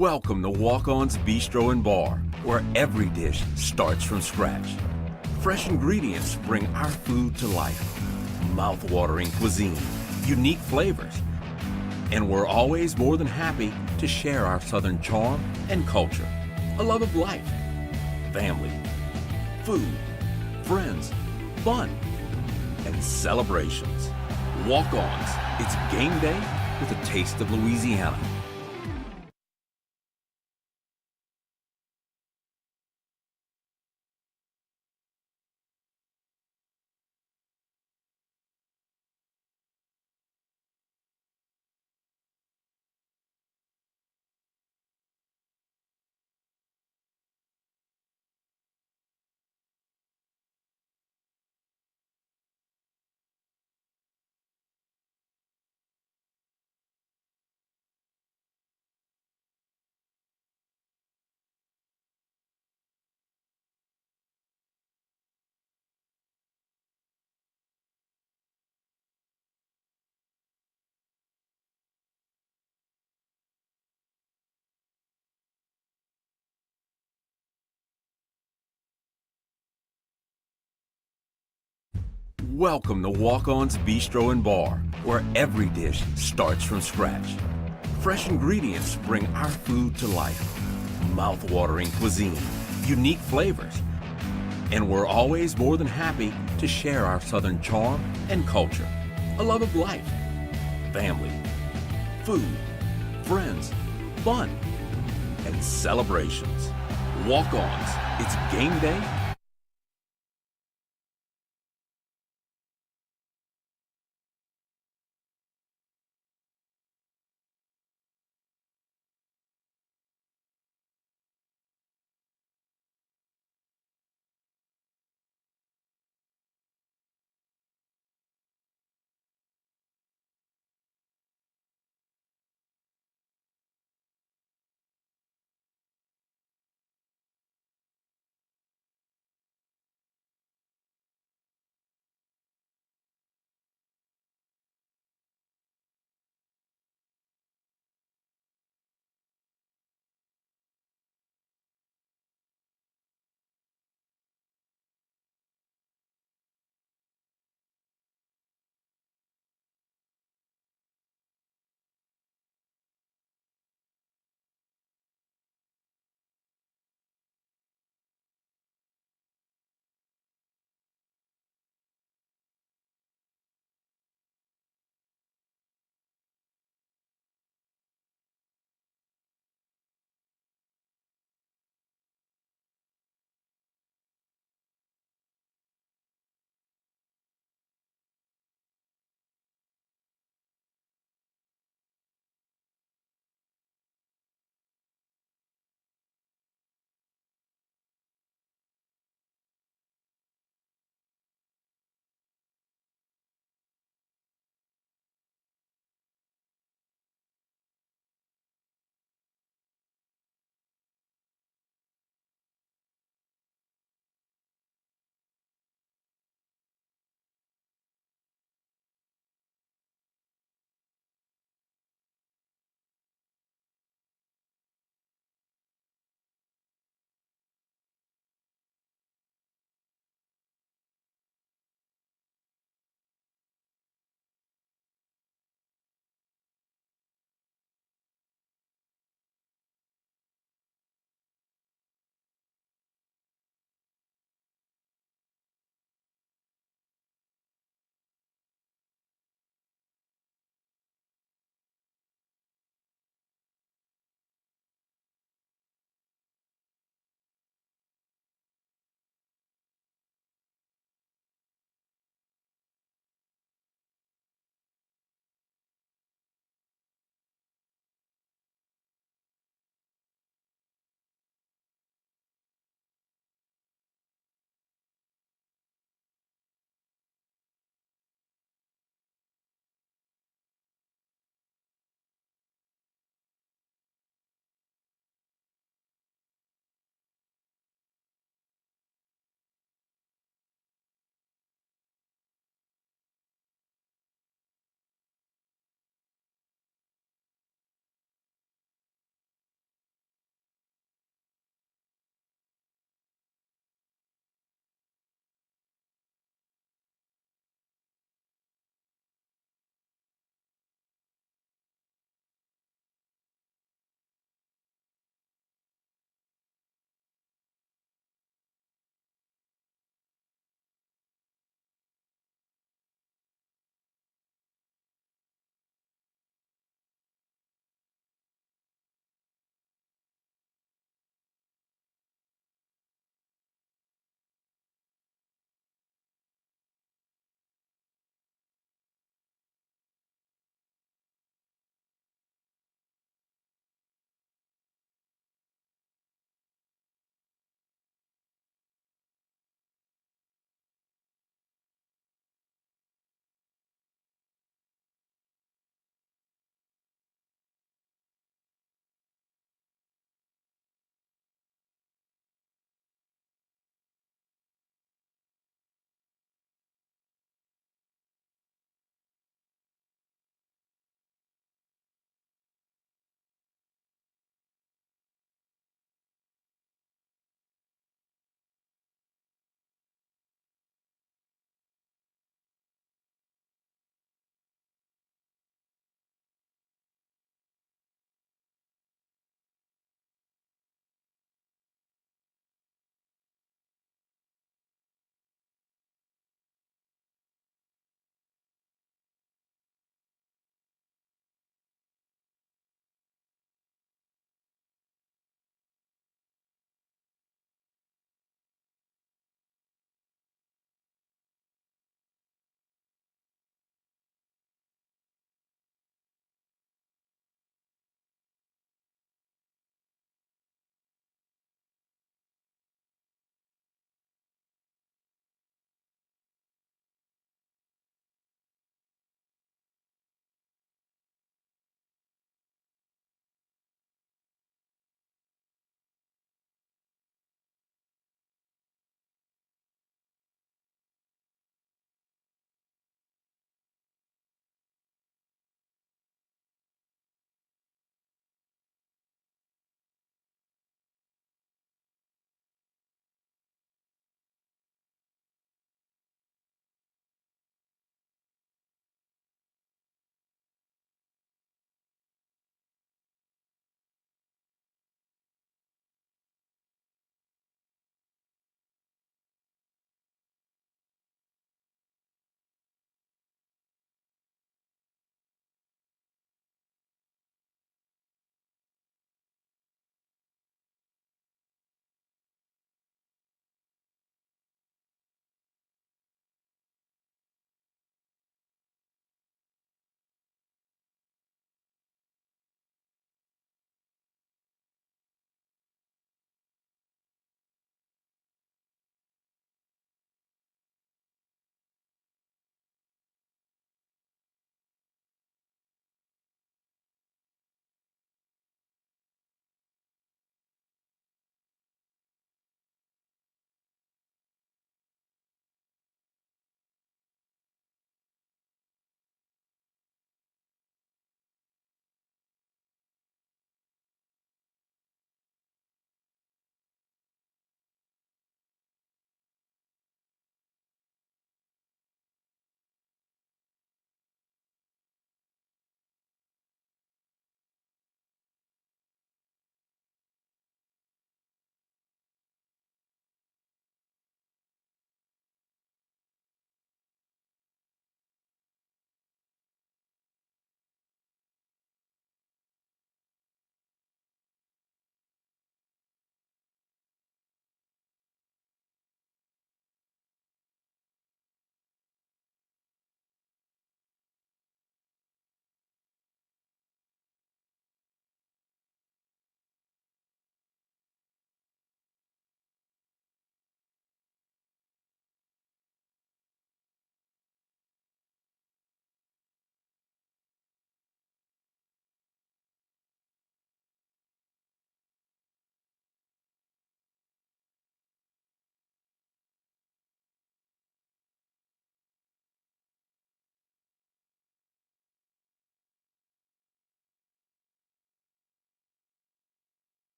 Welcome to Walk-On's Bistro and Bar, where every dish starts from scratch. Fresh ingredients bring our food to life. Mouth-watering cuisine, unique flavors. And we're always more than happy to share our Southern charm and culture. A love of life, family, food, friends, fun, and celebrations. Walk-Ons, it's game day with a taste of Louisiana. Welcome to Walk-On's Bistro and Bar, where every dish starts from scratch. Fresh ingredients bring our food to life. Mouth-watering cuisine, unique flavors. And we're always more than happy to share our Southern charm and culture. A love of life, family, food, friends, fun, and celebrations. Walk-Ons, it's game day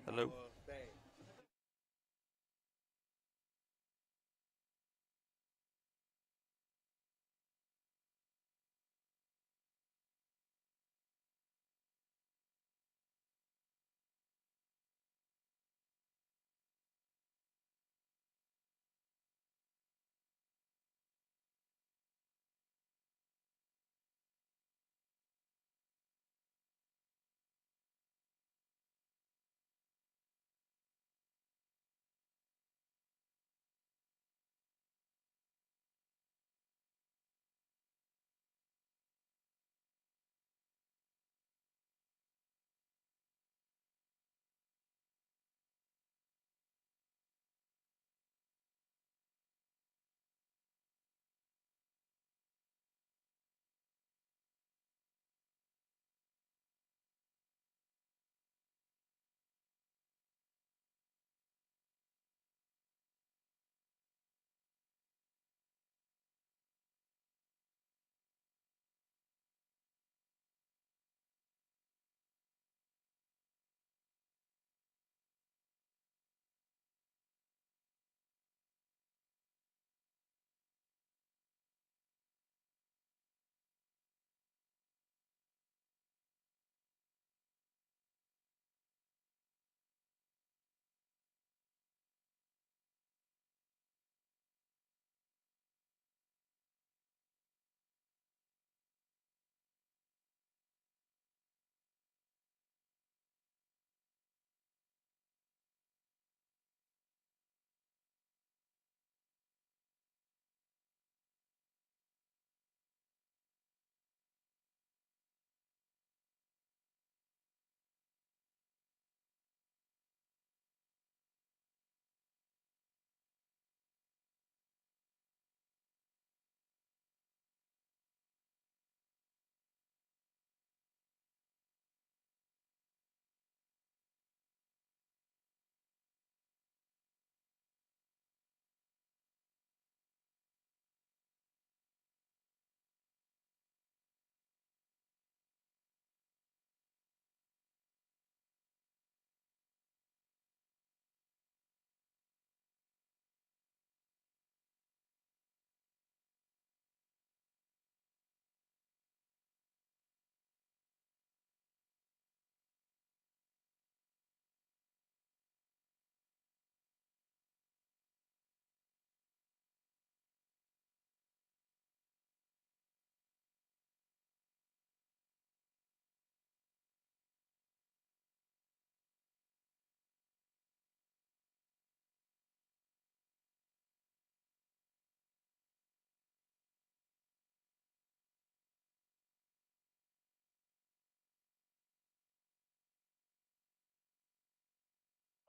Hello.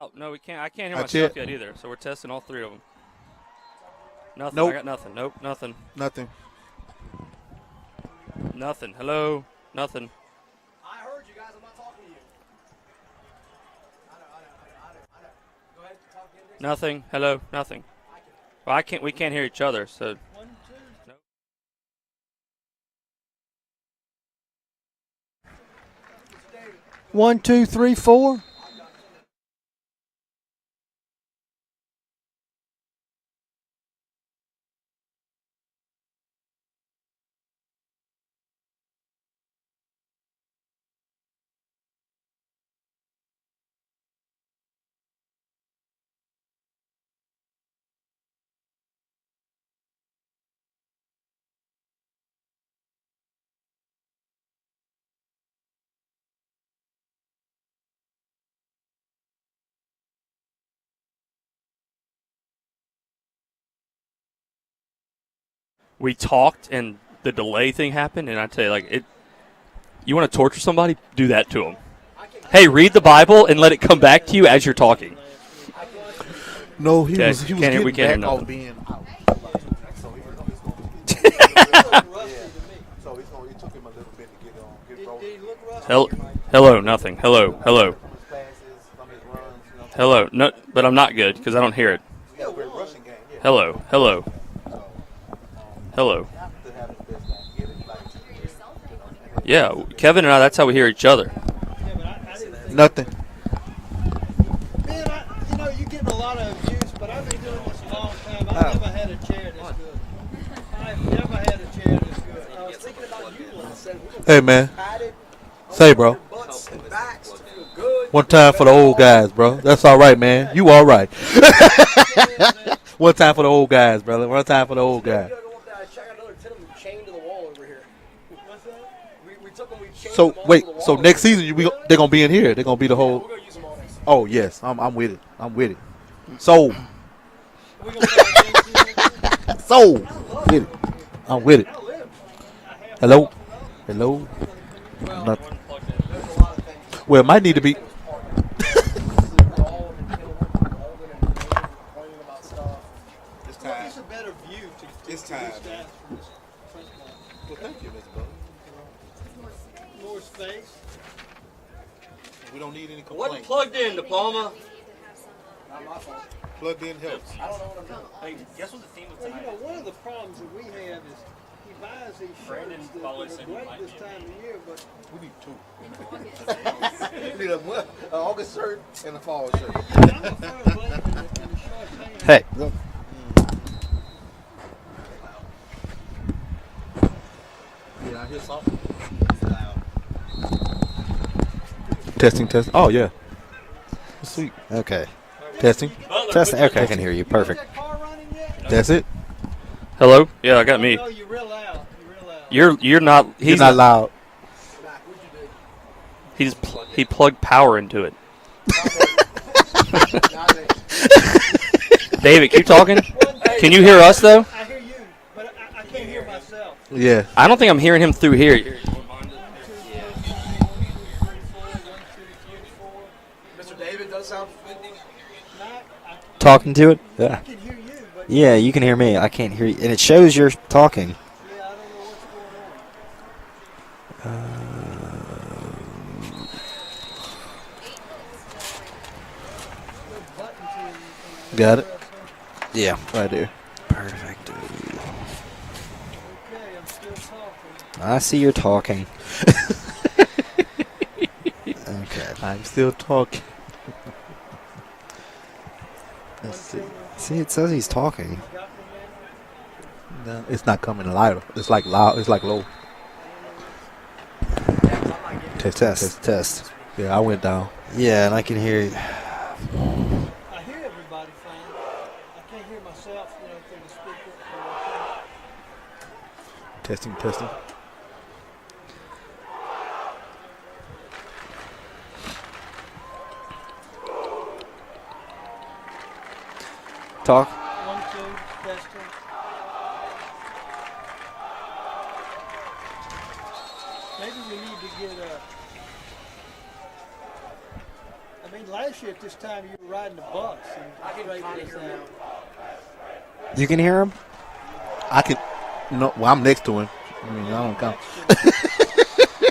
Oh, no, we can't. I can't hear That's myself it. yet either, so we're testing all three of them. Nothing. Nope. I got nothing. Nope, nothing. Nothing. Nothing. Hello. Nothing. I heard you guys. I'm not talking to you. I know. Go ahead. Talk again. Nothing. Hello. Nothing. Well, I can't. We can't hear each other. So. Nope. 1, 2, 3, 4. We talked, and the delay thing happened, and I tell you, like it. You want to torture somebody? Do that to them. Hey, read the Bible and let it come back to you as you're talking. No, he Okay, was can't hear- we getting can't back hear off nothing. being out. So it took him a little bit to get rolling. Hello. Nothing. Hello. Hello. No, but I'm not good because I don't hear it. Hello. Yeah, Kevin and I, that's how we hear each other. Nothing. Hey, man. padded. Say, bro. Butts and backs to feel good. One time for the old guys, bro. That's all right, man. You all right. One time for the old guys, brother. One time for the old guys. We gotta go up there. I got another 10 of them chained to the wall over here. What's that? We took them, we chained So them all wait, to the so wall. next season they're gonna be in here. They're gonna be the We're whole. gonna use them all next season. Oh yes, I'm with it. I'm with it. So with it. I'm with it. Hello, hello. Nothing. There's a lot of things. Well, it might need to be. It's time. It's a better view to It's time. stats from this principal. Well, thank you, Mr. Butler. More space. We don't need any What complaints. plugged in, Diploma? Plugged in helps. Hey, guess what the theme of Well, you know, one of the problems that we have is he buys these Brandon shirts that Butler are said you great might this be time of year, but We need two. We need an August shirt and a fall shirt. I'm a firm believer in the short pants. Hey, look. Yeah, I hear something. Testing, test. Oh yeah. Sweet. Okay. Testing. Testing. Okay, I can hear you. Perfect. Is that car running yet? That's it. Hello? Yeah, I got me. No, you're real loud. You're real loud. You're not. He's You're not loud. He plugged power into it. David, keep talking. Can you hear us though? I hear you, but I can't hear myself. Yeah. I don't think I'm hearing him through here. Mr. David does sound. Talking to it? Yeah. I can hear you, but Yeah, you can hear me. I can't hear you. And it shows you're talking. yeah, I don't know what's going on. Got it. Yeah. Right there. Perfect. Okay, I'm still talking. I see you're talking. Okay. I'm still talking. Let's see. See, it says he's talking. No, it's not coming louder. It's like loud. It's like low. Test, Test. Yeah, I went down. Yeah, and I can hear you. I hear everybody fine. I can't hear myself, through the speaker. Testing. Talk. 1, 2, testing. Maybe we need to get last year at this time you were riding the bus and straightened this out. You can hear him? I can. No, well, I'm next to him. I mean, I don't count.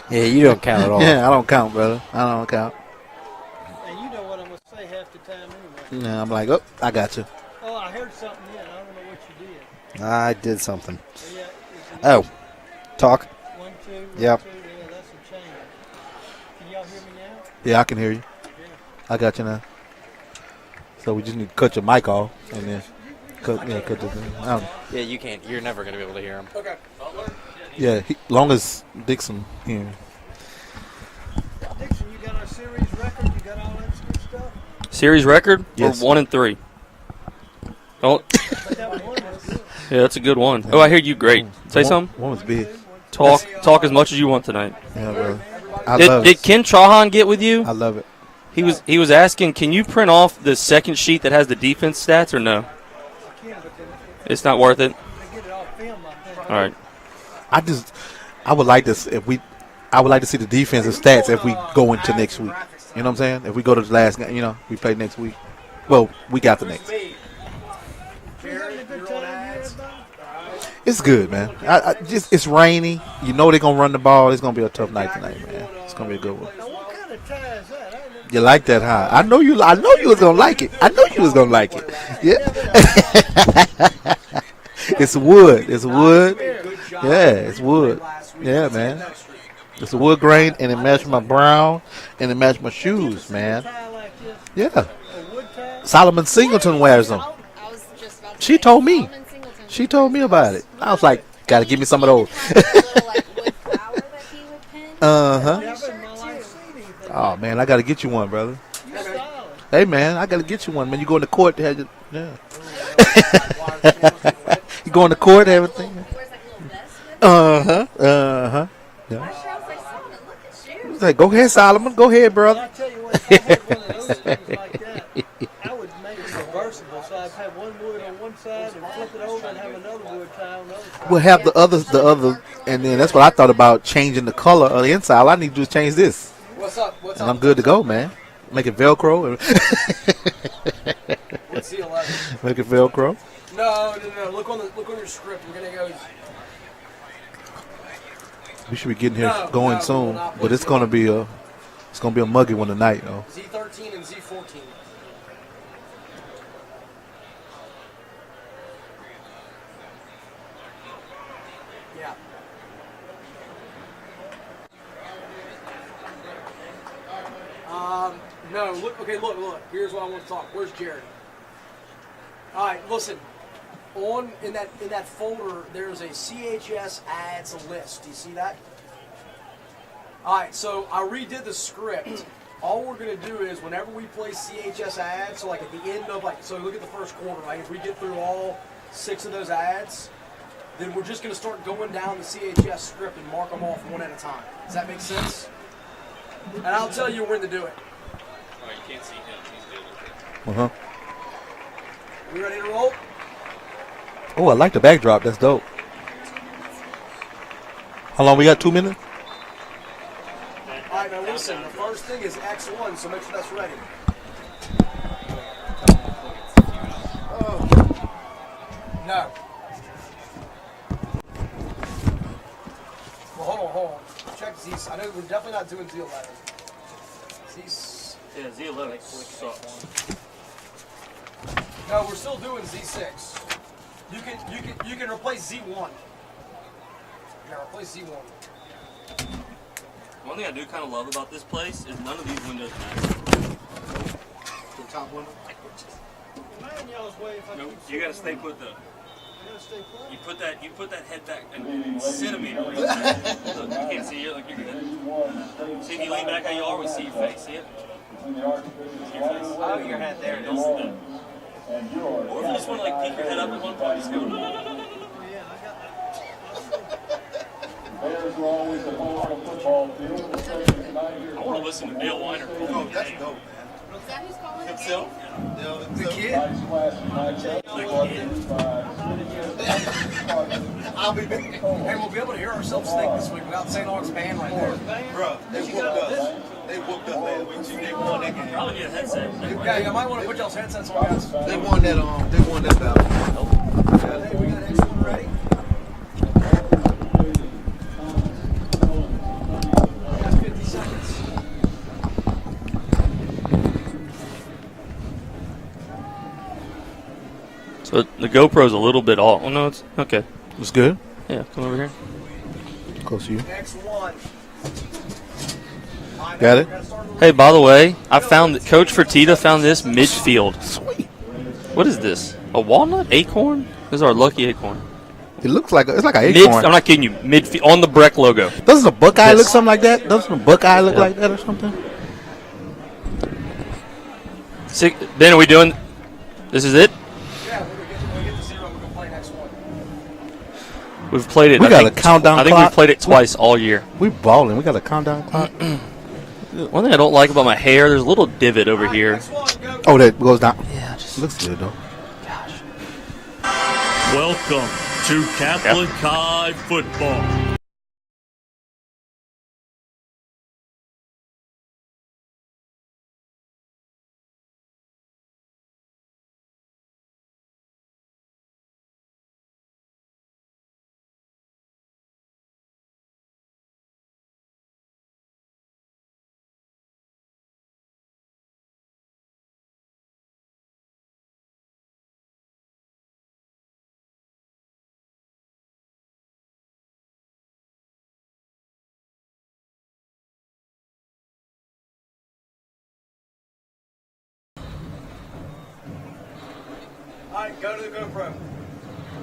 Yeah, you don't count at all. Yeah, I don't count, brother. I don't count. And you know what I'm going to say half the time anyway. Yeah, I'm like, oh, I got you. Oh, I heard something then. I don't know what you did. I did something. Yeah, Oh, talk. 1, 2, 1, Yep. 2. Yeah, that's a change. Can y'all hear me now? Yeah, I can hear you. Yeah. I got you now. So we just need to cut your mic off and then cut the thing. I don't know. Yeah, you can't. You're never going to be able to hear him. Okay. Yeah, long as Dixon here. Dixon, you got our series record? You got all that good stuff? Series record? Yes. We're 1-3. Oh, But that one was good. yeah, that's a good one. Oh, I hear you. Great. Say something. One was big. Talk as much as you want tonight. Yeah, brother. I love Did it. Ken Chauhan get with you? I love it. He was asking, can you print off the second sheet that has the defense stats or no? I can't, but It's not worth it. they get it off film, I think. All right. I would like this if we. I would like to see the defensive stats if we go into next week. You know what I'm saying? If we go to the last game, we play next week. Well, week after next. You having a good time here, everybody? It's good, man. It's rainy. You know they're gonna run the ball. It's gonna be a tough night tonight, man. It's gonna be a good one. Now, what kind of tie is that? I never You like that, huh? I know you was gonna like it. I know you was gonna like it. Yeah. It's wood. It's wood. Yeah, it's wood. Yeah, man. It's a wood grain, and it matched my brown, and it matched my shoes, man. tie like this, Yeah. a wood tie. Solomon Singleton wears them. I was just about to She say, told me. Solomon Singleton. She told me about it. I was like, gotta give me some of those. Little, like, wood flower that he would Uh-huh. Never in my life seen anything. Oh, man, I got to get you one, brother. You stylish. Hey, man, I got to get you one. Man, you go in the court to have your, yeah. You go in the court, everything. He wears like a little vest with it. Uh-huh. Uh-huh. Yeah. I was like, Solomon, look at you. He's like, go ahead, Solomon. Go ahead, Well, brother. I tell you what, if I had one of those things like that, I would make it reversible. So I'd have one wood on one side and flip it over and have another wood tie on the other side. We'll have the other, and then that's what I thought about changing the color of the inside. All I need to do is change this, What's up? What's and up? I'm good to go, man. Make it Velcro. What's the 11? Make it Velcro. No. Look on your script. We're gonna go. We should be getting here No, going we will soon, not but it's gonna be a muggy one tonight, though. Z13 and Z14. Yeah. No. Look. Okay. Look. Here's what I want to talk. Where's Jared? All right. Listen. In that folder, there's a CHS ads list. Do you see that? All right. So I redid the script. All we're gonna do is whenever we play CHS ads, so like at the end of so look at the first quarter, right? If we get through all 6 of those ads, then we're just gonna start going down the CHS script and mark them off one at a time. Does that make sense? And I'll tell you when to do it. Oh, you can't see him. He's doing it. Uh-huh. We ready to roll? Oh, I like the backdrop. That's dope. How long we got? 2 minutes? All right, now listen. The first thing is X1, so make sure that's ready. No. Well, hold on. Check Z. I know we're definitely not doing Z11. Yeah, Z11 sucks. No, we're still doing Z6. You can replace Z1. Yeah, replace Z1. One thing I do kind of love about this place is none of these windows match. The top window. Mine y'all's way if I Nope, keep you gotta sitting stay put though. I gotta stay put. You put that head back a centimeter. Look, you can't see it. Look, you're good. See, if you lean back how you are, we see your face. See it? See your face? Oh, your head there. Don't sit there. Or if you just want to like peek your head up at one point, just go. No, no, no, no, no, no. Yeah, I got Bears were always the home of the football field, especially tonight here. I want to listen to Dale Weiner. Oh, that's dope, man. Is that who's calling the Himself? The kid? Nice classic matchup. I'll be back. Hey, we'll be able to hear ourselves think this week without St Aug's band right there. Bro, they whooped us. They whooped us last week. They won that game. Probably need a headset. Yeah, you might want to put y'all's headsets on, guys. They won that battle. Hey, we got X1 ready? We got 50 seconds. So the GoPro's a little bit off. Oh no, it's okay. It's good. Yeah, come over here. Close to you. X1. Got it? Hey, by the way, I found that Coach Fertitta found this midfield. Sweet. What is this? A walnut? Acorn? This is our lucky acorn. It looks like it's like an Mid, acorn. I'm not kidding you. Midfield on the Breck logo. Doesn't a Buckeye Yes. look something like that? Doesn't a Buckeye look like that or something? Ben, are we doing? This is it. Yeah, when we get to 0, we're going to play X1. We've played it. We I got think a countdown I think clock. we've played it twice all year. We balling. We got a countdown clock. One thing I don't like about my hair, there's a little divot over here. X1, go. Oh, that goes down. Yeah, just Looks good though. Welcome to Catholic High Football. All right, go to the GoPro.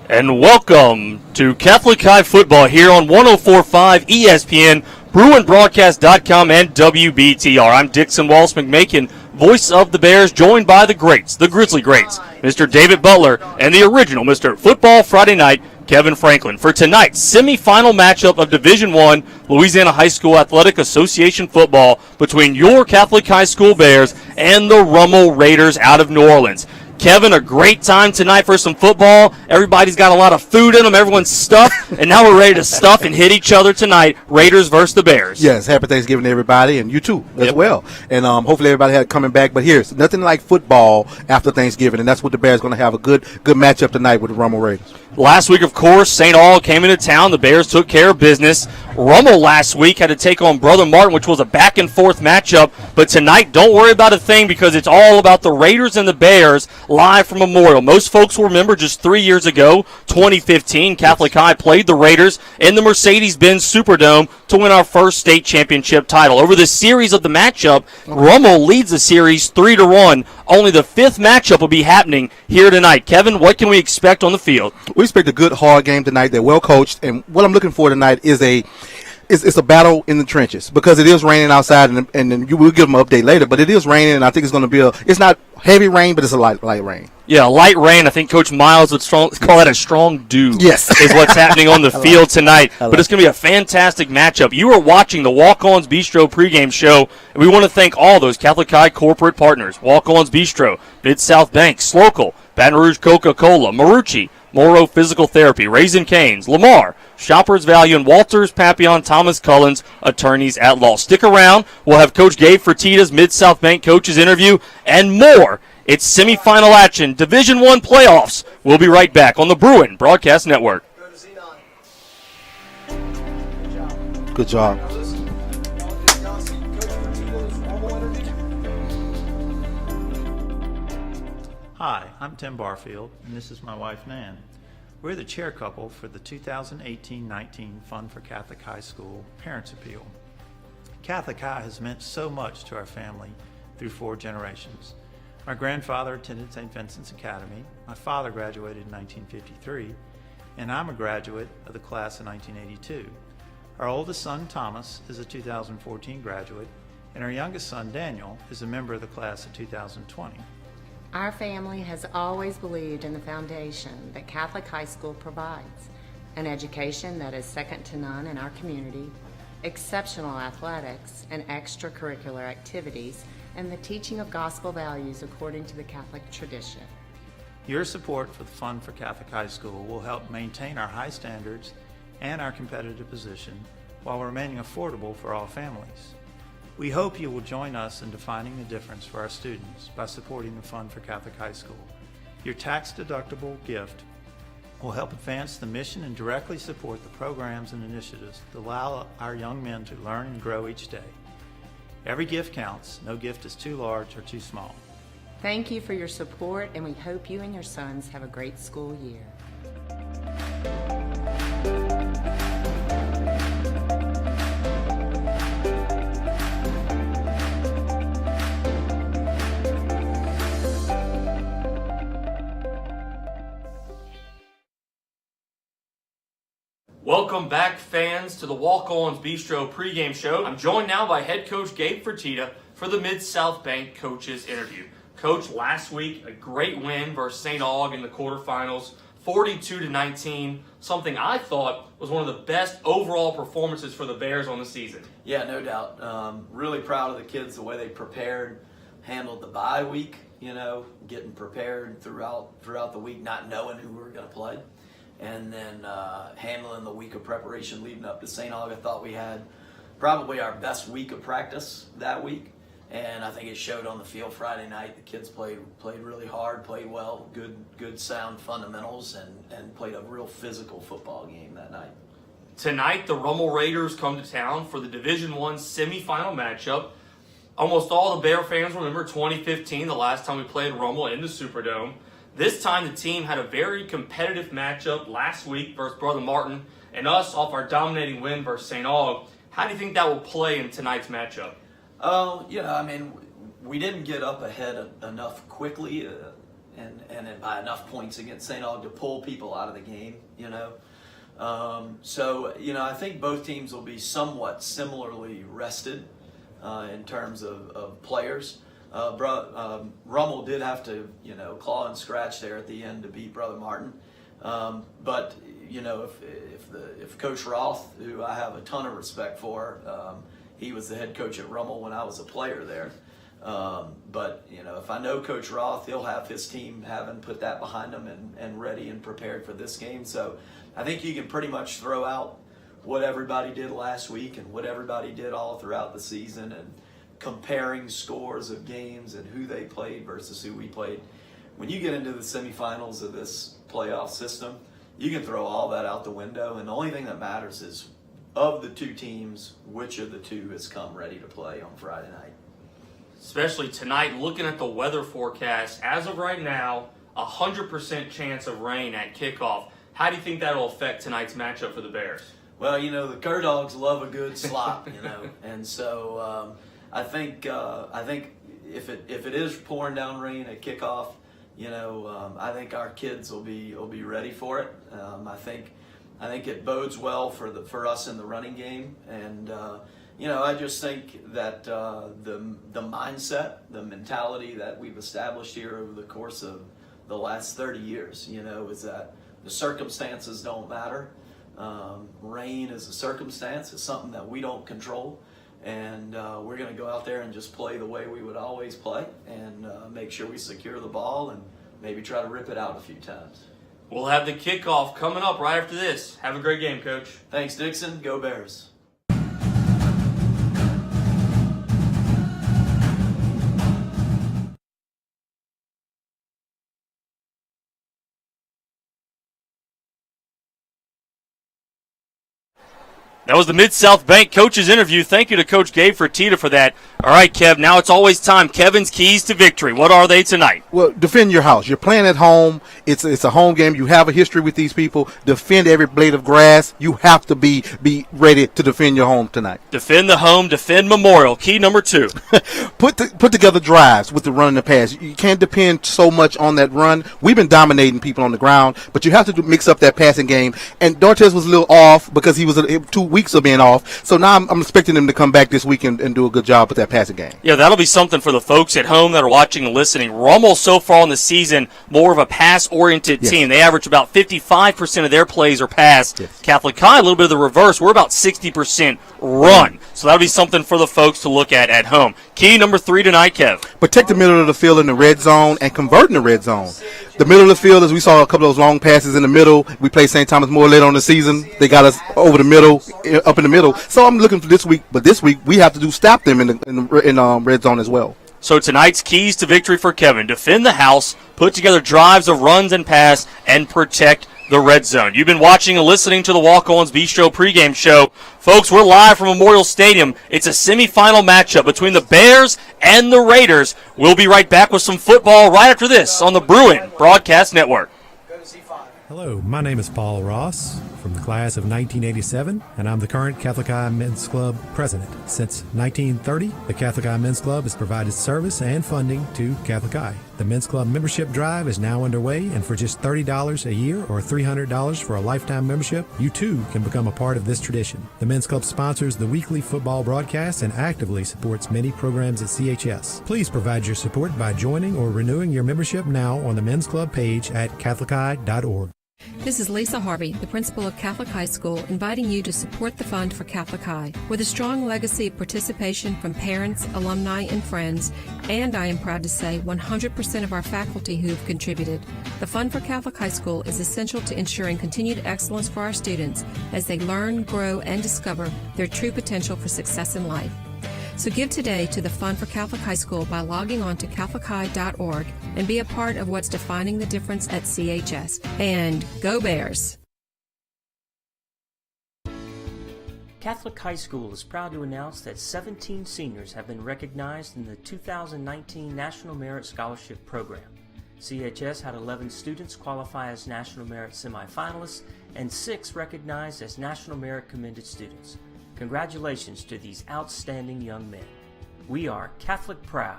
And welcome to Catholic High Football here on 104.5 ESPN BruinBroadcast.com and WBTR. I'm Dixon Wallace McMakin, voice of the Bears, joined by the greats, the Grizzly greats, Mr. David Butler, and the original Mr. Football Friday Night, Kevin Franklin, for tonight's semifinal matchup of Division I Louisiana High School Athletic Association football between your Catholic High School Bears and the Rummel Raiders out of New Orleans. Kevin, a great time tonight for some football. Everybody's got a lot of food in them. Everyone's stuffed, and now we're ready to stuff and hit each other tonight. Raiders versus the Bears. Yes, happy Thanksgiving to everybody, and you too as well. And hopefully everybody had coming back. But here's nothing like football after Thanksgiving, and that's what the Bears going to have a good matchup tonight with the Rummel Raiders. Last week, of course, St Aug came into town. The Bears took care of business. Rummel last week had to take on Brother Martin, which was a back-and-forth matchup. But tonight, don't worry about a thing because it's all about the Raiders and the Bears live from Memorial. Most folks will remember just 3 years ago, 2015, Catholic High played the Raiders in the Mercedes-Benz Superdome to win our first state championship title. Over the series of the matchup, Rummel leads the series 3-1. Only the fifth matchup will be happening here tonight. Kevin, what can we expect on the field? We expect a good, hard game tonight. They're well coached, and what I'm looking for tonight is it's a battle in the trenches because it is raining outside, and we'll give them an update later. But it is raining, and I think it's going to be it's not heavy rain, but it's a light rain. Yeah, light rain. I think Coach Miles would call that a strong dew. Yes, is what's happening on the field tonight. But it's going to be a fantastic matchup. You are watching the Walk-Ons Bistro pregame show, and we want to thank all those Catholic High corporate partners: Walk-Ons Bistro, Mid-South Bank, Slocal, Baton Rouge Coca-Cola, Marucci, Moro Physical Therapy, Raising Cane's, Lamar, Shoppers Value, and Walters, Papillon, Thomas Cullens, attorneys at law. Stick around. We'll have Coach Gabe Fertitta's Mid-South Bank coaches interview and more. It's semifinal action, Division I playoffs. We'll be right back on the Bruin Broadcast Network. Good job. Hi, I'm Tim Barfield, and this is my wife, Nan. We're the chair couple for the 2018-19 Fun for Catholic High School Parents Appeal. Catholic High has meant so much to our family through 4 generations. My grandfather attended St. Vincent's Academy, my father graduated in 1953, and I'm a graduate of the class of 1982. Our oldest son, Thomas, is a 2014 graduate, and our youngest son, Daniel, is a member of the class of 2020. Our family has always believed in the foundation that Catholic High School provides, an education that is second to none in our community, exceptional athletics and extracurricular activities, and the teaching of gospel values according to the Catholic tradition. Your support for the Fun for Catholic High School will help maintain our high standards and our competitive position while remaining affordable for all families. We hope you will join us in defining the difference for our students by supporting the Fun for Catholic High School. Your tax-deductible gift will help advance the mission and directly support the programs and initiatives that allow our young men to learn and grow each day. Every gift counts. No gift is too large or too small. Thank you for your support, and we hope you and your sons have a great school year. Welcome back, fans, to the Walk-Ons Bistro pregame show. I'm joined now by head coach Gabe Fertitta for the Mid-South Bank coaches interview. Coach, last week, a great win versus St Aug in the quarterfinals, 42-19, something I thought was one of the best overall performances for the Bears on the season. Yeah, no doubt. Really proud of the kids, the way they prepared, handled the bye week, getting prepared throughout the week, not knowing who we were going to play. And then handling the week of preparation leading up to St. Aug. I thought we had probably our best week of practice that week, and I think it showed on the field Friday night. The kids played really hard, played well, good sound fundamentals, and played a real physical football game that night. Tonight, the Rummel Raiders come to town for the Division I semifinal matchup. Almost all the Bear fans remember 2015, the last time we played Rummel in the Superdome. This time, the team had a very competitive matchup last week versus Brother Martin and us off our dominating win versus St. Aug. How do you think that will play in tonight's matchup? We didn't get up ahead enough quickly and by enough points against St. Aug to pull people out of the game, So, I think both teams will be somewhat similarly rested in terms of players. Rummel did have to, claw and scratch there at the end to beat Brother Martin. But, if Coach Roth, who I have a ton of respect for, he was the head coach at Rummel when I was a player there. But, if I know Coach Roth, he'll have his team having put that behind them and ready and prepared for this game. So I think you can pretty much throw out what everybody did last week and what everybody did all throughout the season and comparing scores of games and who they played versus who we played. When you get into the semifinals of this playoff system, you can throw all that out the window, and the only thing that matters is, of the two teams, which of the two has come ready to play on Friday night. Especially tonight, looking at the weather forecast, as of right now, 100% chance of rain at kickoff. How do you think that will affect tonight's matchup for the Bears? Well, the Cur Dogs love a good slop, and so I think if it is pouring down rain at kickoff, I think our kids will be ready for it. I think it bodes well for us in the running game, and I just think that the mindset, the mentality that we've established here over the course of the last 30 years, is that the circumstances don't matter. Rain is a circumstance. It's something that we don't control. And we're going to go out there and just play the way we would always play and make sure we secure the ball and maybe try to rip it out a few times. We'll have the kickoff coming up right after this. Have a great game, Coach. Thanks, Dixon. Go Bears. That was the Mid-South Bank coach's interview. Thank you to Coach Gabe Fertitta for that. All right, Kev, now it's always time. Kevin's keys to victory. What are they tonight? Well, defend your house. You're playing at home. It's a home game. You have a history with these people. Defend every blade of grass. You have to be ready to defend your home tonight. Defend the home, defend Memorial. Key number 2. Put together drives with the run and the pass. You can't depend so much on that run. We've been dominating people on the ground, but you have to mix up that passing game. And Dortez was a little off because he was 2 weeks of being off. So now I'm expecting him to come back this week and do a good job with that passing game. Yeah, that'll be something for the folks at home that are watching and listening. Rummel so far in the season, more of a pass-oriented team. They average about 55% of their plays are pass. Catholic High, a little bit of the reverse. We're about 60% run. So that'll be something for the folks to look at home. Key number 3 tonight, Kev. Protect the middle of the field in the red zone and convert in the red zone. The middle of the field, as we saw a couple of those long passes in the middle. We played St. Thomas more later on the season. They got us over the middle, up in the middle. So I'm looking for this week. But this week, we have to stop them in the red zone as well. So tonight's keys to victory for Kevin: defend the house, put together drives of runs and pass, and protect the red zone. You've been watching and listening to the Walk-Ons Bistro pregame show. Folks, we're live from Memorial Stadium. It's a semifinal matchup between the Bears and the Raiders. We'll be right back with some football right after this on the Bruin Broadcast Network. Hello, my name is Paul Ross from the class of 1987, and I'm the current Catholic High Men's Club president. Since 1930, the Catholic High Men's Club has provided service and funding to Catholic High. The Men's Club membership drive is now underway, and for just $30 a year or $300 for a lifetime membership, you too can become a part of this tradition. The Men's Club sponsors the weekly football broadcast and actively supports many programs at CHS. Please provide your support by joining or renewing your membership now on the Men's Club page at catholichigh.org. This is Lisa Harvey, the principal of Catholic High School, inviting you to support the Fund for Catholic High. With a strong legacy of participation from parents, alumni, and friends, and I am proud to say 100% of our faculty who have contributed, the Fund for Catholic High School is essential to ensuring continued excellence for our students as they learn, grow, and discover their true potential for success in life. So give today to the Fund for Catholic High School by logging on to catholichigh.org and be a part of what's defining the difference at CHS. And go Bears! Catholic High School is proud to announce that 17 seniors have been recognized in the 2019 National Merit Scholarship Program. CHS had 11 students qualify as National Merit semifinalists and 6 recognized as National Merit Commended Students. Congratulations to these outstanding young men. We are Catholic proud.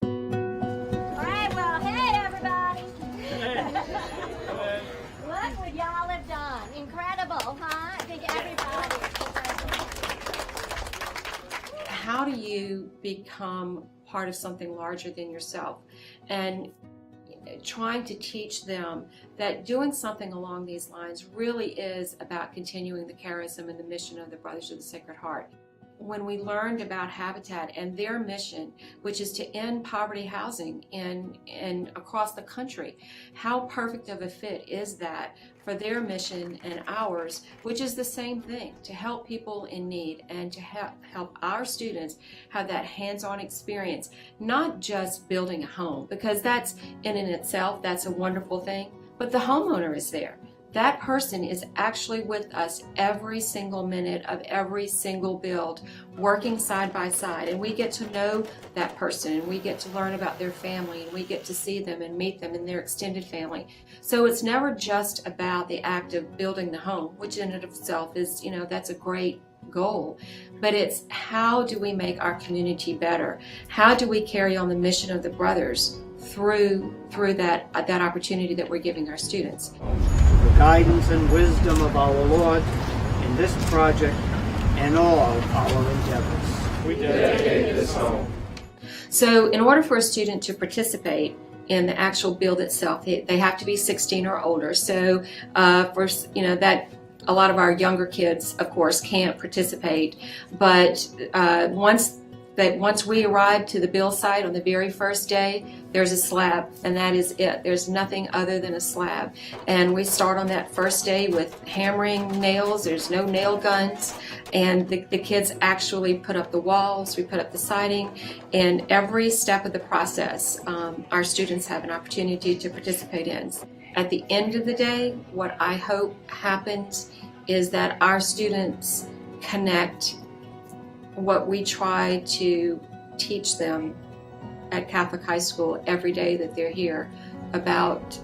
All right, well, hey, everybody. how do you become part of something larger than yourself? And trying to teach them that doing something along these lines really is about continuing the charism and the mission of the Brothers of the Sacred Heart. When we learned about Habitat and their mission, which is to end poverty housing in across the country, how perfect of a fit is that for their mission and ours, which is the same thing, to help people in need and to help our students have that hands-on experience, not just building a home, because that's in and itself, that's a wonderful thing, but the homeowner is there. That person is actually with us every single minute of every single build, working side by side, and we get to know that person, and we get to learn about their family, and we get to see them and meet them and their extended family. So it's never just about the act of building the home, which in and of itself is, that's a great goal, but it's how do we make our community better? How do we carry on the mission of the Brothers through that opportunity that we're giving our students? The guidance and wisdom of our Lord in this project and all our endeavors. We dedicate this home. So in order for a student to participate in the actual build itself, they have to be 16 or older. So that a lot of our younger kids, of course, can't participate. But once we arrive to the build site on the very first day, there's a slab, and that is it. There's nothing other than a slab. And we start on that first day with hammering nails. There's no nail guns. And the kids actually put up the walls, we put up the siding, and every step of the process, our students have an opportunity to participate in. At the end of the day, what I hope happens is that our students connect what we try to teach them at Catholic High School every day that they're here about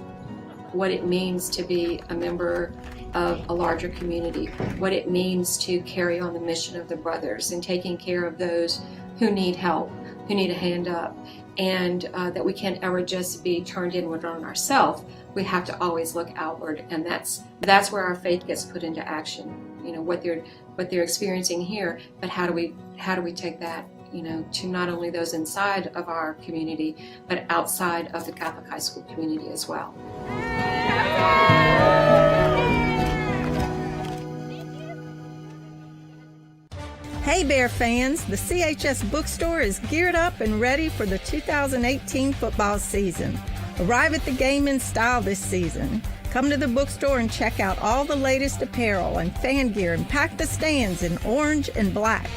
what it means to be a member of a larger community, what it means to carry on the mission of the Brothers and taking care of those who need help, who need a hand up, and that we can't ever just be turned inward on ourselves. We have to always look outward, and that's where our faith gets put into action. What they're experiencing here, but how do we take that, to not only those inside of our community, but outside of the Catholic High School community as well. Hey Bear fans, the CHS bookstore is geared up and ready for the 2018 football season. Arrive at the game in style this season. Come to the bookstore and check out all the latest apparel and fan gear and pack the stands in orange and black.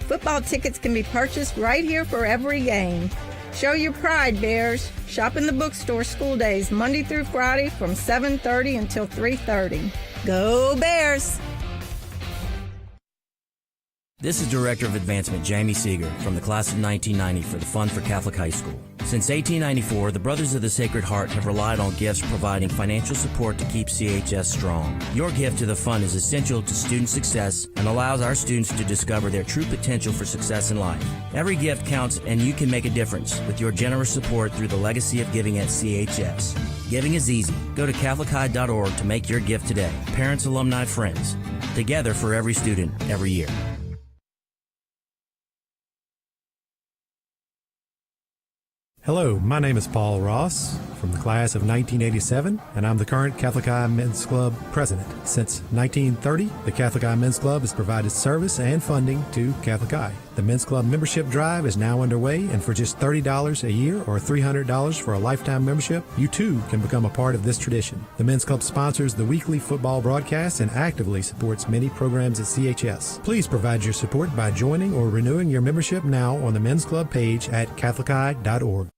Football tickets can be purchased right here for every game. Show your pride, Bears. Shop in the bookstore school days Monday through Friday from 7:30 until 3:30. Go Bears! This is Director of Advancement Jamie Seeger from the class of 1990 for the Fund for Catholic High School. Since 1894, the Brothers of the Sacred Heart have relied on gifts providing financial support to keep CHS strong. Your gift to the fund is essential to student success and allows our students to discover their true potential for success in life. Every gift counts, and you can make a difference with your generous support through the legacy of giving at CHS. Giving is easy. Go to CatholicHigh.org to make your gift today. Parents, alumni, friends. Together for every student, every year. Hello, my name is Paul Ross from the class of 1987, and I'm the current Catholic High Men's Club president. Since 1930, the Catholic High Men's Club has provided service and funding to Catholic High. The Men's Club membership drive is now underway, and for just $30 a year or $300 for a lifetime membership, you too can become a part of this tradition. The Men's Club sponsors the weekly football broadcast and actively supports many programs at CHS. Please provide your support by joining or renewing your membership now on the Men's Club page at CatholicHigh.org.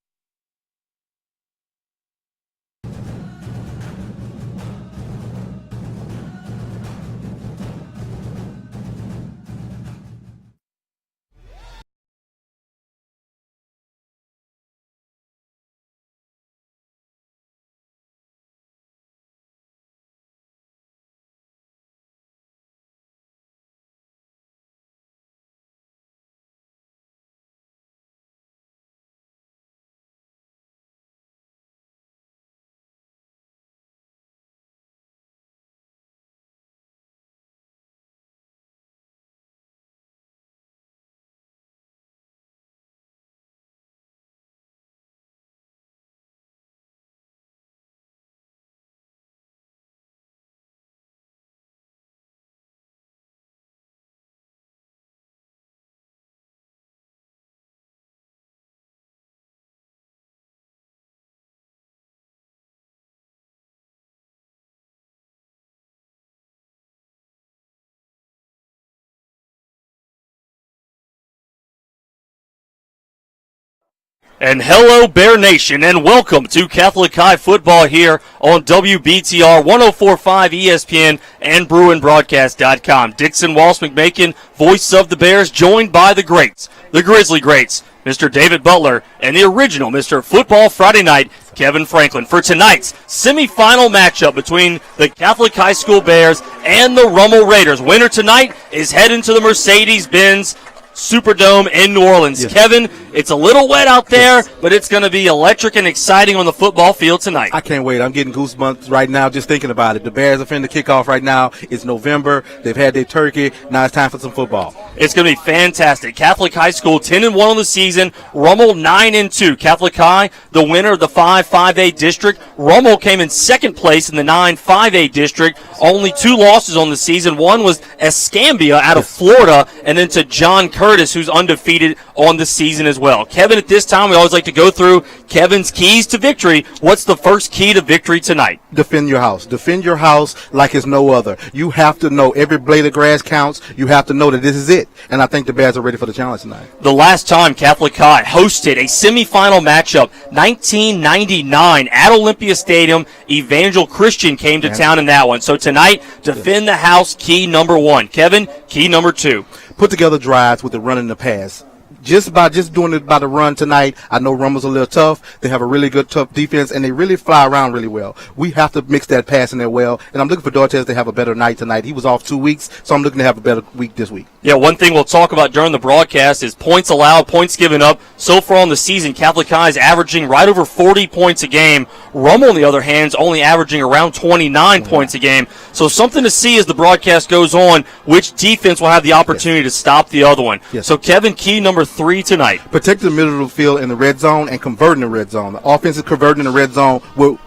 And hello, Bear Nation, and welcome to Catholic High Football here on WBTR 104.5 ESPN and BruinBroadcast.com. Dixon Walsh McMakin, voice of the Bears, joined by the greats, the Grizzly greats, Mr. David Butler, and the original Mr. Football Friday Night, Kevin Franklin, for tonight's semifinal matchup between the Catholic High School Bears and the Rummel Raiders. Winner tonight is heading to the Mercedes-Benz Superdome in New Orleans. Yes. Kevin, it's a little wet out there, but it's going to be electric and exciting on the football field tonight. I can't wait. I'm getting goosebumps right now just thinking about it. The Bears are finna kick off right now. It's November. They've had their turkey. Now it's time for some football. It's going to be fantastic. Catholic High School 10-1 on the season. Rummel 9-2. Catholic High, the winner of the 5-5A district. Rummel came in second place in the 9-5A district. Only 2 losses on the season. One was Escambia out of Florida, and then to John Curtis, who's undefeated on the season as well. Kevin, at this time, we always like to go through Kevin's keys to victory. What's the first key to victory tonight? Defend your house. Defend your house like it's no other. You have to know every blade of grass counts. You have to know that this is it. And I think the Bears are ready for the challenge tonight. The last time Catholic High hosted a semifinal matchup, 1999, at Olympia Stadium, Evangel Christian came to town in that one. So tonight, defend the house, key number 1. Kevin, key number 2. Put together drives with the run and the pass. Just doing it by the run tonight, I know Rummel's a little tough. They have a really good, tough defense, and they really fly around really well. We have to mix that pass in there well, and I'm looking for Dortez to have a better night tonight. He was off 2 weeks, so I'm looking to have a better week this week. Yeah, one thing we'll talk about during the broadcast is points allowed, points given up. So far on the season, Catholic High is averaging right over 40 points a game. Rummel, on the other hand, is only averaging around 29 points a game. So something to see as the broadcast goes on, which defense will have the opportunity to stop the other one. Yes. So, Kevin, key number 3 tonight. Protect the middle of the field in the red zone and convert in the red zone. The offense is converting in the red zone will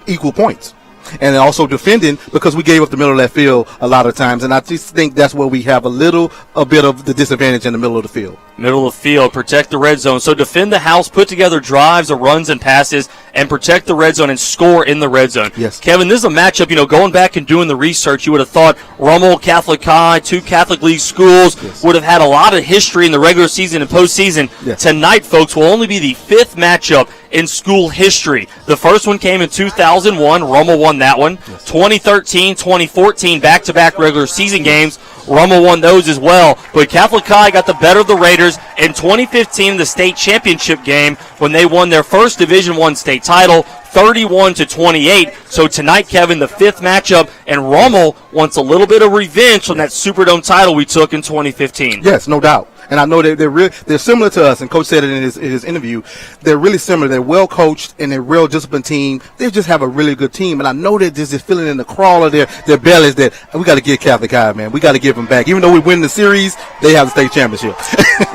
equal points. And also defending, because we gave up the middle of that field a lot of times. And I just think that's where we have a bit of the disadvantage in the middle of the field. Middle of the field, protect the red zone. So defend the house, put together drives of runs and passes, and protect the red zone and score in the red zone. Yes. Kevin, this is a matchup, going back and doing the research, you would have thought Rummel, Catholic High, 2 Catholic League schools would have had a lot of history in the regular season and postseason. Yes. Tonight, folks, will only be the 5th matchup in school history. The first one came in 2001. Rummel won that one. 2013, 2014, back-to-back regular season games. Rummel won those as well. But Catholic High got the better of the Raiders in 2015 in the state championship game when they won their first Division I state title, 31-28. So tonight, Kevin, the 5th matchup, and Rummel wants a little bit of revenge from that Superdome title we took in 2015. Yes, no doubt. And I know they're similar to us, and Coach said it in his interview. They're really similar. They're well coached and they're a real disciplined team. They just have a really good team, and I know that there's this feeling in the crawl of their bellies that we got to get Catholic High, man. We got to give them back. Even though we win the series, they have the state championship.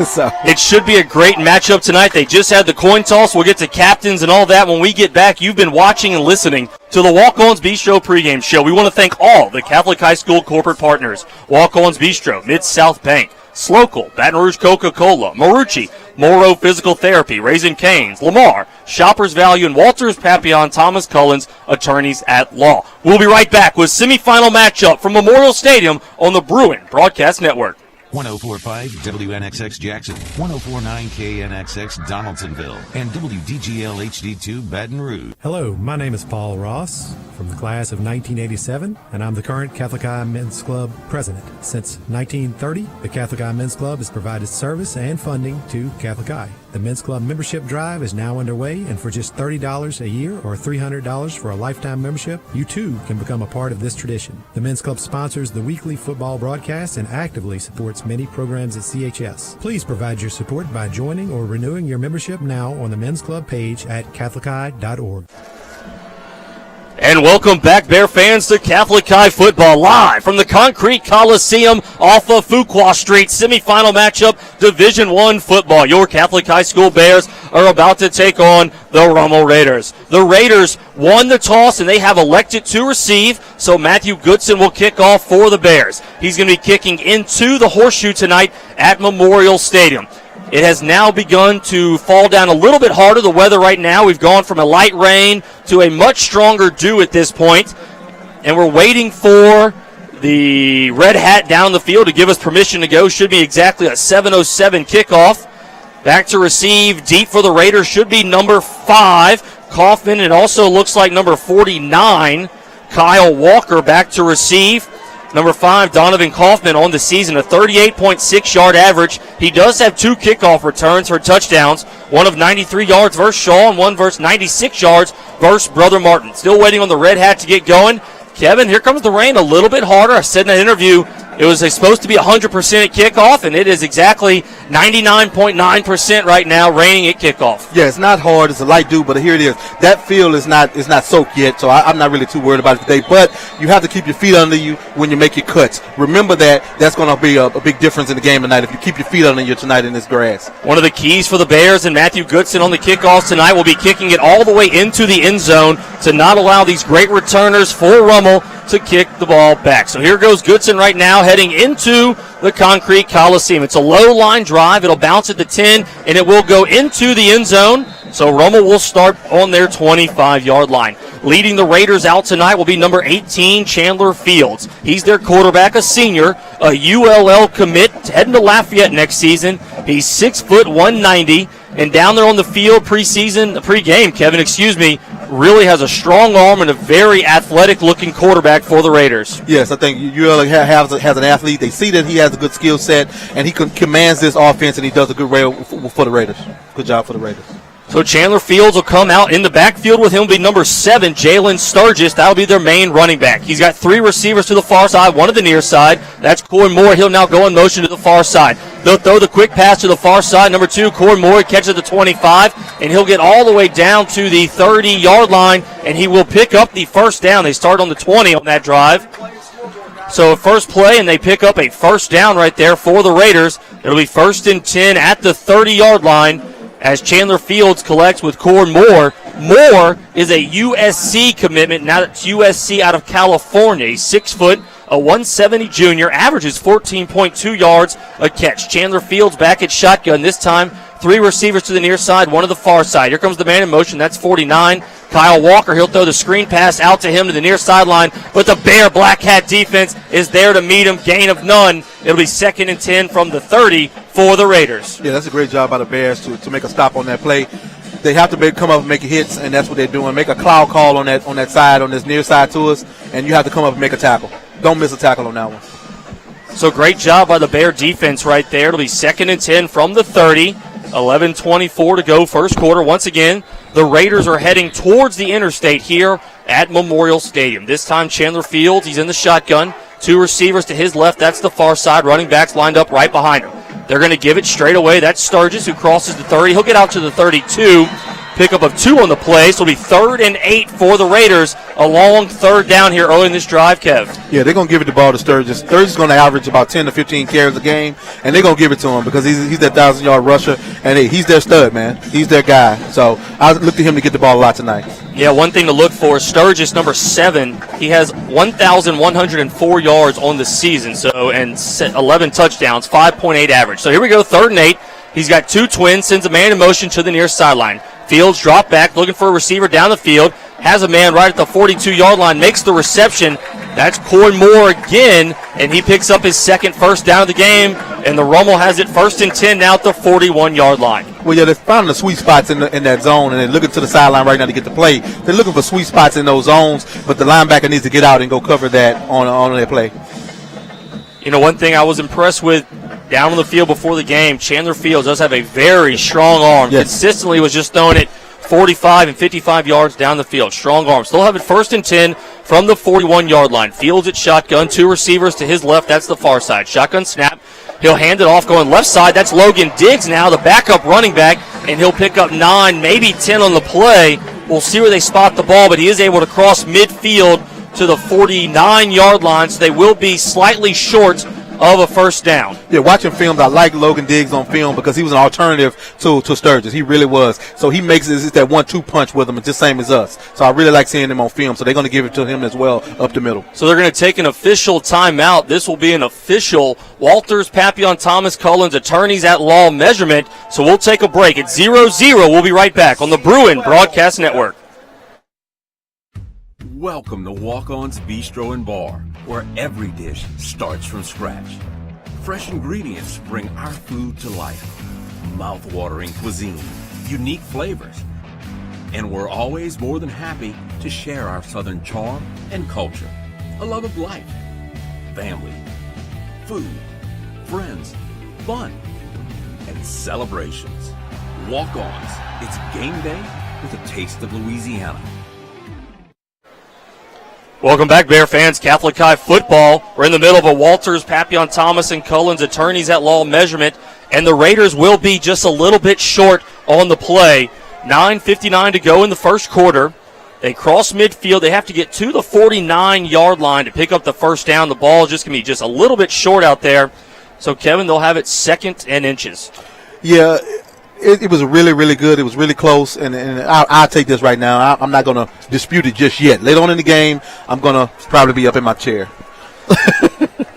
So it should be a great matchup tonight. They just had the coin toss. We'll get to captains and all that when we get back. You've been watching and listening to the Walk-Ons Bistro pregame show. We want to thank all the Catholic High School corporate partners: Walk-Ons Bistro, Mid-South Bank, Slocal, Baton Rouge Coca-Cola, Marucci, Moro Physical Therapy, Raising Cane's, Lamar, Shoppers Value, and Walters Papillon Thomas Cullens, attorneys at law. We'll be right back with semifinal matchup from Memorial Stadium on the Bruin Broadcast Network. 104.5 WNXX Jackson, 104.9 KNXX Donaldsonville, and WDGL HD2 Baton Rouge. Hello, my name is Paul Ross from the class of 1987, and I'm the current Catholic High Men's Club president. Since 1930, the Catholic High Men's Club has provided service and funding to Catholic High. The Men's Club membership drive is now underway, and for just $30 a year or $300 for a lifetime membership, you too can become a part of this tradition. The Men's Club sponsors the weekly football broadcast and actively supports many programs at CHS. Please provide your support by joining or renewing your membership now on the Men's Club page at catholichigh.org. And welcome back, Bear fans, to Catholic High Football, live from the Concrete Coliseum off of Fuqua Street. Semifinal matchup, Division I football. Your Catholic High School Bears are about to take on the Rummel Raiders. The Raiders won the toss, and they have elected to receive, so Matthew Goodson will kick off for the Bears. He's going to be kicking into the horseshoe tonight at Memorial Stadium. It has now begun to fall down a little bit harder. The weather right now, we've gone from a light rain to a much stronger dew at this point, and we're waiting for the red hat down the field to give us permission to go. Should be exactly a 7:07 kickoff. Back to receive deep for the Raiders should be number 5, Kaufman. It also looks like number 49, Kyle Walker, back to receive. Number 5, Donovan Kaufman on the season, a 38.6-yard average. He does have 2 kickoff returns for touchdowns, one of 93 yards versus Shaw and one versus 96 yards versus Brother Martin. Still waiting on the Red Hat to get going. Kevin, here comes the rain a little bit harder. I said in that interview it was supposed to be 100% at kickoff, and it is exactly 99.9% right now raining at kickoff. Yeah, it's not hard. It's a light dew, but here it is. That field is not soaked yet, so I'm not really too worried about it today. But you have to keep your feet under you when you make your cuts. Remember that's going to be a big difference in the game tonight if you keep your feet under you tonight in this grass. One of the keys for the Bears and Matthew Goodson on the kickoffs tonight will be kicking it all the way into the end zone to not allow these great returners for Rummel to kick the ball back. So here goes Goodson right now heading into the concrete Coliseum. It's a low line drive. It'll bounce at the 10, and it will go into the end zone. So Rummel will start on their 25-yard line. Leading the Raiders out tonight will be number 18, Chandler Fields. He's their quarterback, a senior, a ULL commit, heading to Lafayette next season. He's 6 foot 190, and down there on the field pregame, Kevin, really has a strong arm and a very athletic-looking quarterback for the Raiders. Yes, I think ULL has an athlete. They see that he has a good skill set, and he commands this offense, and he does a good for the Raiders. Good job for the Raiders. So Chandler Fields will come out in the backfield with him will be number 7, Jalen Sturgis. That'll be their main running back. He's got 3 receivers to the far side, one to the near side. That's Corey Moore. He'll now go in motion to the far side. They'll throw the quick pass to the far side. Number 2, Corey Moore catches at the 25, and he'll get all the way down to the 30-yard line, and he will pick up the first down. They start on the 20 on that drive. So a first play, and they pick up a first down right there for the Raiders. It'll be 1st and 10 at the 30-yard line as Chandler Fields collects with Corey Moore. Moore is a USC commitment. Now that's USC out of California. He's 6 foot, a 170 junior, averages 14.2 yards a catch. Chandler Fields back at shotgun this time. 3 receivers to the near side, 1 to the far side. Here comes the man in motion. That's 49. Kyle Walker, he'll throw the screen pass out to him to the near sideline, but the Bear Black Hat defense is there to meet him. Gain of none. It'll be 2nd and 10 from the 30 for the Raiders. Yeah, that's a great job by the Bears to make a stop on that play. They have to come up and make hits, and that's what they're doing. Make a cloud call on that side, on this near side to us, and you have to come up and make a tackle. Don't miss a tackle on that one. So great job by the Bear defense right there. It'll be 2nd and 10 from the 30. 11:24 to go first quarter. Once again, the Raiders are heading towards the interstate here at Memorial Stadium. This time Chandler Fields, he's in the shotgun. 2 receivers to his left. That's the far side. Running backs lined up right behind him. They're going to give it straight away. That's Sturgis who crosses the 30. He'll get out to the 32. Pickup of 2 on the play, so it'll be 3rd and 8 for the Raiders. A long third down here early in this drive, Kev. Yeah, they're going to give it the ball to Sturgis. Sturgis is going to average about 10 to 15 carries a game, and they're going to give it to him because he's that 1,000-yard rusher, and he's their stud, man. He's their guy. So I look to him to get the ball a lot tonight. Yeah, one thing to look for is Sturgis, number 7. He has 1,104 yards on the season, and 11 touchdowns, 5.8 average. So here we go, 3rd and 8. He's got 2 twins, sends a man in motion to the near sideline. Fields drop back, looking for a receiver down the field. Has a man right at the 42-yard line, makes the reception. That's Corey Moore again, and he picks up his 2nd first down of the game, and the Rummel has it 1st and 10 now at the 41-yard line. Well, yeah, they're finding the sweet spots in that zone, and they're looking to the sideline right now to get the play. They're looking for sweet spots in those zones, but the linebacker needs to get out and go cover that on their play. You know, one thing I was impressed with down on the field before the game, Chandler Fields does have a very strong arm. Yes. Consistently was just throwing it 45 and 55 yards down the field. Strong arm. Still have it 1st and 10 from the 41-yard line. Fields at shotgun. 2 receivers to his left. That's the far side. Shotgun snap. He'll hand it off going left side. That's Logan Diggs now, the backup running back, and he'll pick up 9, maybe 10 on the play. We'll see where they spot the ball, but he is able to cross midfield to the 49-yard line, so they will be slightly short of a first down. Yeah, watching films, I like Logan Diggs on film because he was an alternative to Sturgis. He really was. So he makes it's that 1-2 punch with him. It's the same as us. So I really like seeing him on film. So they're going to give it to him as well up the middle. So they're going to take an official timeout. This will be an official Walters, Papillon, Thomas, Cullens, attorneys at law measurement. So we'll take a break. It's 0-0. We'll be right back on the Bruin Broadcast Network. Welcome to Walk-On's Bistro and Bar, where every dish starts from scratch. Fresh ingredients bring our food to life. mouth-watering cuisine, unique flavors. And we're always more than happy to share our Southern charm and culture, a love of life, family, food, friends, fun, and celebrations. Walk-ons, it's game day with a taste of Louisiana. Welcome back, Bear fans. Catholic High football. We're in the middle of a Walters, Papillon, Thomas, and Cullens attorneys at law measurement, and the Raiders will be just a little bit short on the play. 9:59 to go in the first quarter. They cross midfield. They have to get to the 49-yard line to pick up the first down. The ball is just going to be just a little bit short out there. So, Kevin, they'll have it 2nd and inches. Yeah, it was really, really good. It was really close, and I'll take this right now. I'm not going to dispute it just yet. Later on in the game, I'm going to probably be up in my chair.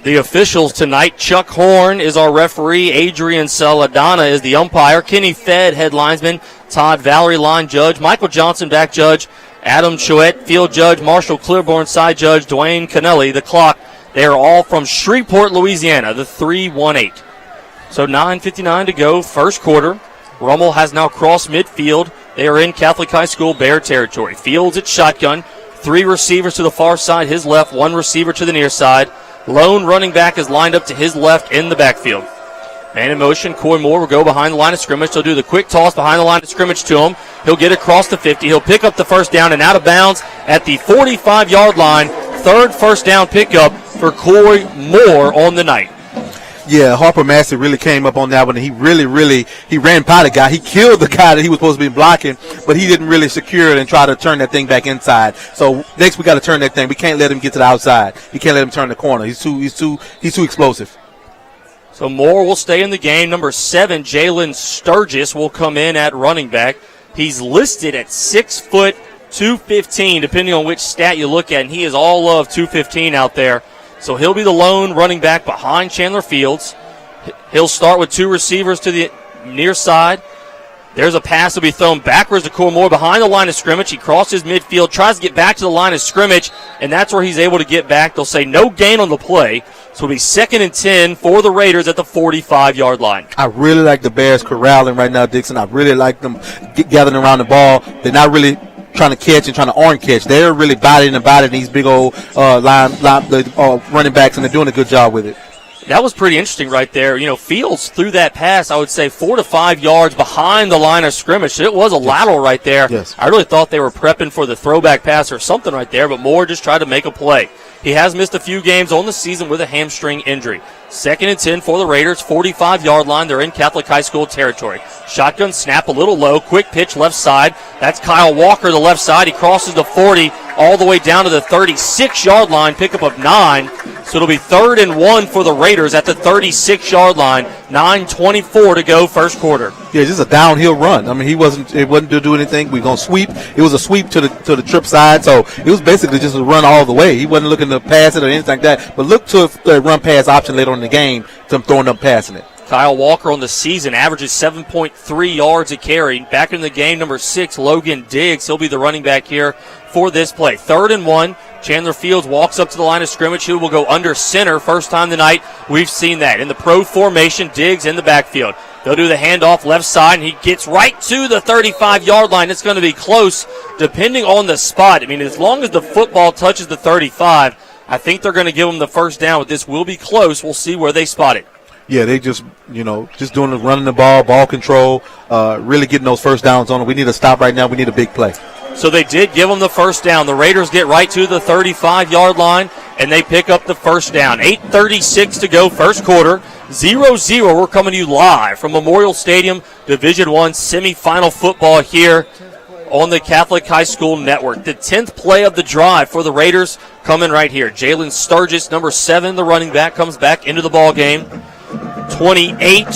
The officials tonight, Chuck Horn is our referee. Adrian Saladana is the umpire. Kenny Fed, head linesman. Todd Valerie, line judge. Michael Johnson, back judge. Adam Chouette, field judge. Marshall Clearborn, side judge. Dwayne Kennelly, the clock. They are all from Shreveport, Louisiana, the 3-1-8. So 9:59 to go, first quarter. Rummel has now crossed midfield. They are in Catholic High School Bear territory. Fields at shotgun. 3 receivers to the far side, his left. 1 receiver to the near side. Lone running back is lined up to his left in the backfield. Man in motion, Coy Moore will go behind the line of scrimmage. He'll do the quick toss behind the line of scrimmage to him. He'll get across the 50. He'll pick up the first down and out of bounds at the 45-yard line. 3rd first down pickup for Coy Moore on the night. Yeah, Harper Massey really came up on that one. And he ran by the guy. He killed the guy that he was supposed to be blocking, but he didn't really secure it and try to turn that thing back inside. So next we got to turn that thing. We can't let him get to the outside. We can't let him turn the corner. He's too explosive. So Moore will stay in the game. Number 7, Jalen Sturgis will come in at running back. He's listed at 6 foot 215, depending on which stat you look at, and he is all of 215 out there. So he'll be the lone running back behind Chandler Fields. He'll start with 2 receivers to the near side. There's a pass that will be thrown backwards to Coy Moore behind the line of scrimmage. He crosses midfield, tries to get back to the line of scrimmage, and that's where he's able to get back. They'll say no gain on the play. So it'll be 2nd and 10 for the Raiders at the 45-yard line. I really like the Bears corralling right now, Dixon. I really like them gathering around the ball. They're not really trying to catch and trying to arm catch. They're really bodying these big old running backs, and they're doing a good job with it. That was pretty interesting right there. You know, Fields threw that pass, I would say, 4 to 5 yards behind the line of scrimmage. So it was a lateral right there. Yes. I really thought they were prepping for the throwback pass or something right there, but Moore just tried to make a play. He has missed a few games on the season with a hamstring injury. 2nd and 10 for the Raiders, 45-yard line. They're in Catholic High School territory. Shotgun snap a little low, quick pitch left side. That's Kyle Walker, the left side. He crosses the 40 all the way down to the 36-yard line, pickup of 9. So it'll be 3rd and 1 for the Raiders at the 36-yard line. 9:24 to go, first quarter. Yeah, just a downhill run. I mean, it wasn't to do anything. We're gonna sweep. It was a sweep to the trip side, so it was basically just a run all the way. He wasn't looking to pass it or anything like that. But look to the run pass option later on in the game. To him throwing up passing it. Kyle Walker on the season averages 7.3 yards a carry. Back in the game, number 6, Logan Diggs. He'll be the running back here for this play. 3rd and 1. Chandler Fields walks up to the line of scrimmage. He will go under center. First time tonight we've seen that. In the pro formation, Diggs in the backfield. They'll do the handoff left side, and he gets right to the 35-yard line. It's going to be close depending on the spot. I mean, as long as the football touches the 35, I think they're going to give him the first down. But this will be close. We'll see where they spot it. Yeah, they just doing the running the ball control, really getting those first downs on it. We need a stop right now. We need a big play. So they did give them the first down. The Raiders get right to the 35-yard line, and they pick up the first down. 8:36 to go, first quarter. 0-0. We're coming to you live from Memorial Stadium, Division I semifinal football here on the Catholic High School Network. The 10th play of the drive for the Raiders coming right here. Jalen Sturgis, number 7, the running back, comes back into the ball game. 28,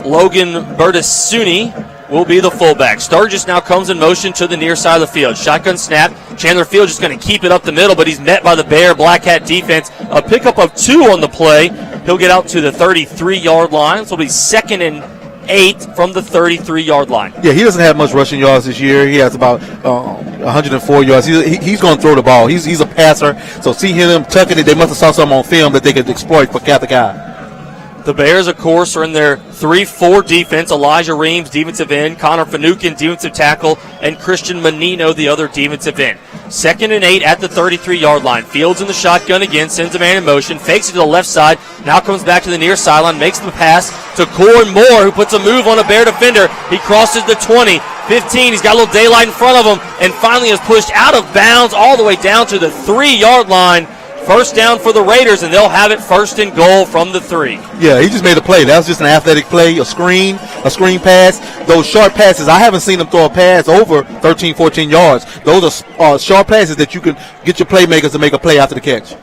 Logan Bertasuni will be the fullback. Sturgis now comes in motion to the near side of the field. Shotgun snap. Chandler Fields just going to keep it up the middle, but he's met by the Bear Black Hat defense. A pickup of 2 on the play. He'll get out to the 33-yard line. So it'll be 2nd and 8 from the 33-yard line. Yeah, he doesn't have much rushing yards this year. He has about 104 yards. He's going to throw the ball. He's a passer. So see him tucking it. They must have saw something on film that they could exploit for Catholic High. The Bears, of course, are in their 3-4 defense. Elijah Reams, defensive end. Connor Finucane, defensive tackle. And Christian Menino, the other defensive end. 2nd and 8 at the 33-yard line. Fields in the shotgun again, sends a man in motion, fakes it to the left side, now comes back to the near sideline, makes the pass to Corin Moore, who puts a move on a Bear defender. He crosses the 20, 15, he's got a little daylight in front of him, and finally is pushed out of bounds all the way down to the 3-yard line. First down for the Raiders, and they'll have it 1st and goal from the 3. Yeah, he just made a play. That was just an athletic play, a screen pass. Those short passes, I haven't seen them throw a pass over 13, 14 yards. Those are short passes that you can get your playmakers to make a play after the catch.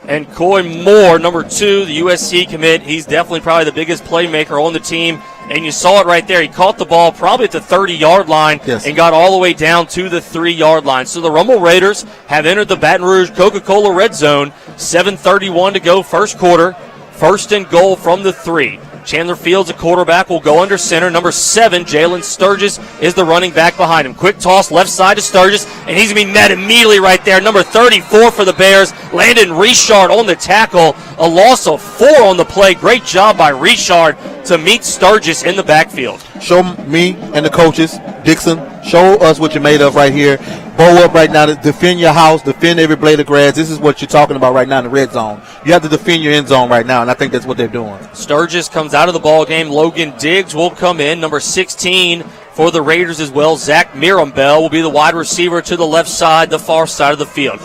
And Coy Moore, number 2, the USC commit, he's definitely probably the biggest playmaker on the team. And you saw it right there. He caught the ball probably at the 30-yard line and got all the way down to the 3-yard line. So the Rummel Raiders have entered the Baton Rouge Coca-Cola red zone. 7:31 to go, first quarter. 1st and goal from the 3. Chandler Fields, a quarterback, will go under center. Number 7, Jalen Sturgis, is the running back behind him. Quick toss left side to Sturgis, and he's going to be met immediately right there. Number 34 for the Bears, Landon Richard on the tackle. A loss of 4 on the play. Great job by Richard to meet Sturgis in the backfield. Show me and the coaches, Dixon, show us what you're made of right here. Bow up right now. Defend your house. Defend every blade of grass. This is what you're talking about right now in the red zone. You have to defend your end zone right now, and I think that's what they're doing. Sturgis comes out of the ball game. Logan Diggs will come in. Number 16 for the Raiders as well. Zach Mirambell will be the wide receiver to the left side, the far side of the field.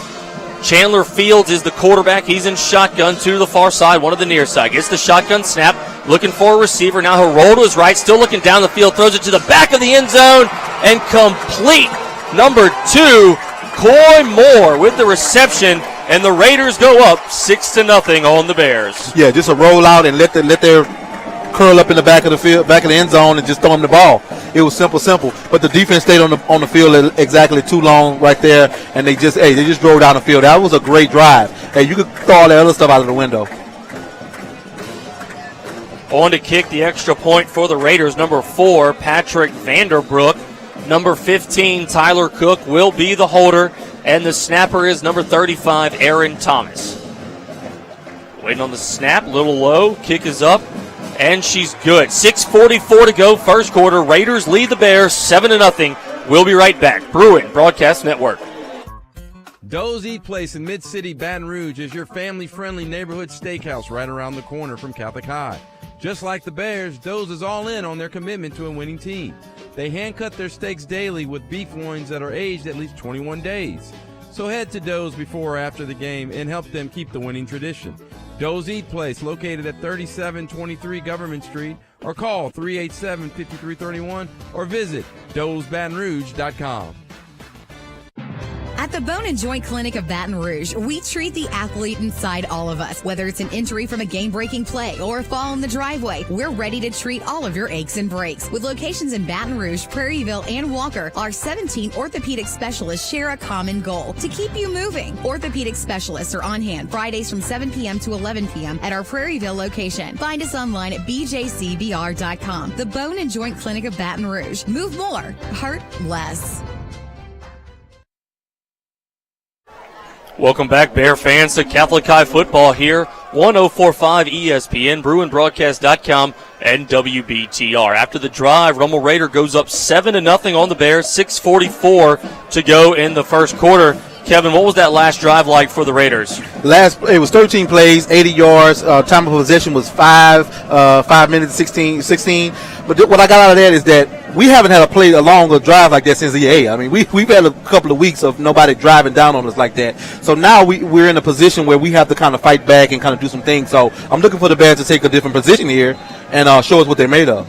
Chandler Fields is the quarterback. He's in shotgun to the far side, one of the near side. Gets the shotgun snap, looking for a receiver. Now he'll roll to his right, still looking down the field, throws it to the back of the end zone, and complete. Number 2, Coy Moore with the reception, and the Raiders go up 6-0 on the Bears. Yeah, just a roll out and let their curl up in the back of the field, back of the end zone, and just throw them the ball. It was simple. But the defense stayed on the field exactly too long right there, and they just drove down the field. That was a great drive. Hey, you could throw all that other stuff out of the window. On to kick the extra point for the Raiders, number 4, Patrick Vanderbrook. Number 15, Tyler Cook, will be the holder, and the snapper is number 35, Aaron Thomas. Waiting on the snap, little low, kick is up, and she's good. 6:44 to go, first quarter. Raiders lead the Bears 7-0. We'll be right back. Bruin Broadcast Network. Doe's Eat Place in Mid-City Baton Rouge is your family-friendly neighborhood steakhouse right around the corner from Catholic High. Just like the Bears, Doe's is all in on their commitment to a winning team. They hand-cut their steaks daily with beef loins that are aged at least 21 days. So head to Doe's before or after the game and help them keep the winning tradition. Doe's Eat Place, located at 3723 Government Street, or call 387-5331 or visit doesbatonrouge.com. At the Bone and Joint Clinic of Baton Rouge, we treat the athlete inside all of us. Whether it's an injury from a game-breaking play or a fall in the driveway, we're ready to treat all of your aches and breaks. With locations in Baton Rouge, Prairieville, and Walker, our 17 orthopedic specialists share a common goal: to keep you moving. Orthopedic specialists are on hand Fridays from 7 p.m. to 11 p.m. at our Prairieville location. Find us online at bjcbr.com. The Bone and Joint Clinic of Baton Rouge. Move more, hurt less. Welcome back, Bear fans, to Catholic High football here, 104.5 ESPN, BruinBroadcast.com, and WBTR. After the drive, Rummel Raider goes up 7-0 on the Bears, 6:44 to go in the first quarter. Kevin, what was that last drive like for the Raiders? It was 13 plays, 80 yards. Time of possession was 5 minutes, 16. But what I got out of that is that we haven't had a longer drive like that since EA. I mean, we've had a couple of weeks of nobody driving down on us like that. So now we're in a position where we have to kind of fight back and kind of do some things. So I'm looking for the Bears to take a different position here and show us what they're made of.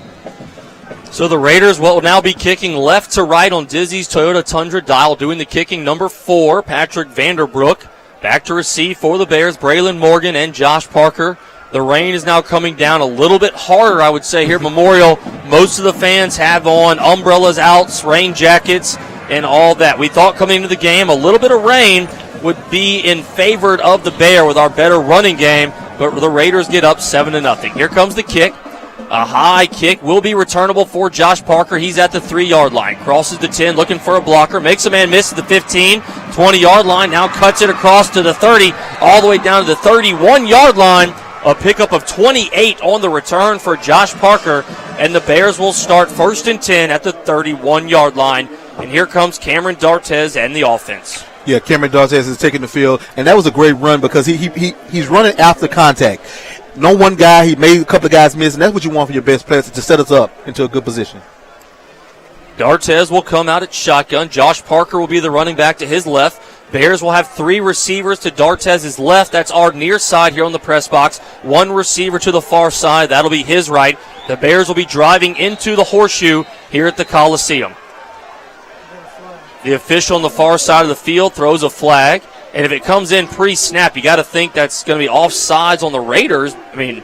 So the Raiders will now be kicking left to right on Dizzy's Toyota Tundra dial. Doing the kicking, number 4, Patrick Vanderbrook. Back to receive for the Bears, Braylon Morgan and Josh Parker. The rain is now coming down a little bit harder, I would say, here at Memorial. Most of the fans have on umbrellas, outs, rain jackets, and all that. We thought coming into the game a little bit of rain would be in favor of the Bear with our better running game, but the Raiders get up 7-0. Here comes the kick. A high kick will be returnable for Josh Parker. He's at the 3-yard line. Crosses the 10, looking for a blocker. Makes a man miss at the 15, 20-yard line. Now cuts it across to the 30, all the way down to the 31-yard line. A pickup of 28 on the return for Josh Parker, and the Bears will start 1st and 10 at the 31-yard line. And here comes Cameron Dartez and the offense. Yeah, Cameron Dartez is taking the field, and that was a great run because he's running after contact. No one guy, he made a couple of guys miss, and that's what you want for your best players, to set us up into a good position. Dartez will come out at shotgun. Josh Parker will be the running back to his left. Bears will have 3 receivers to Dartez's left. That's our near side here on the press box. 1 receiver to the far side. That'll be his right. The Bears will be driving into the horseshoe here at the Coliseum. The official on the far side of the field throws a flag. And if it comes in pre-snap, you got to think that's going to be offsides on the Raiders. I mean,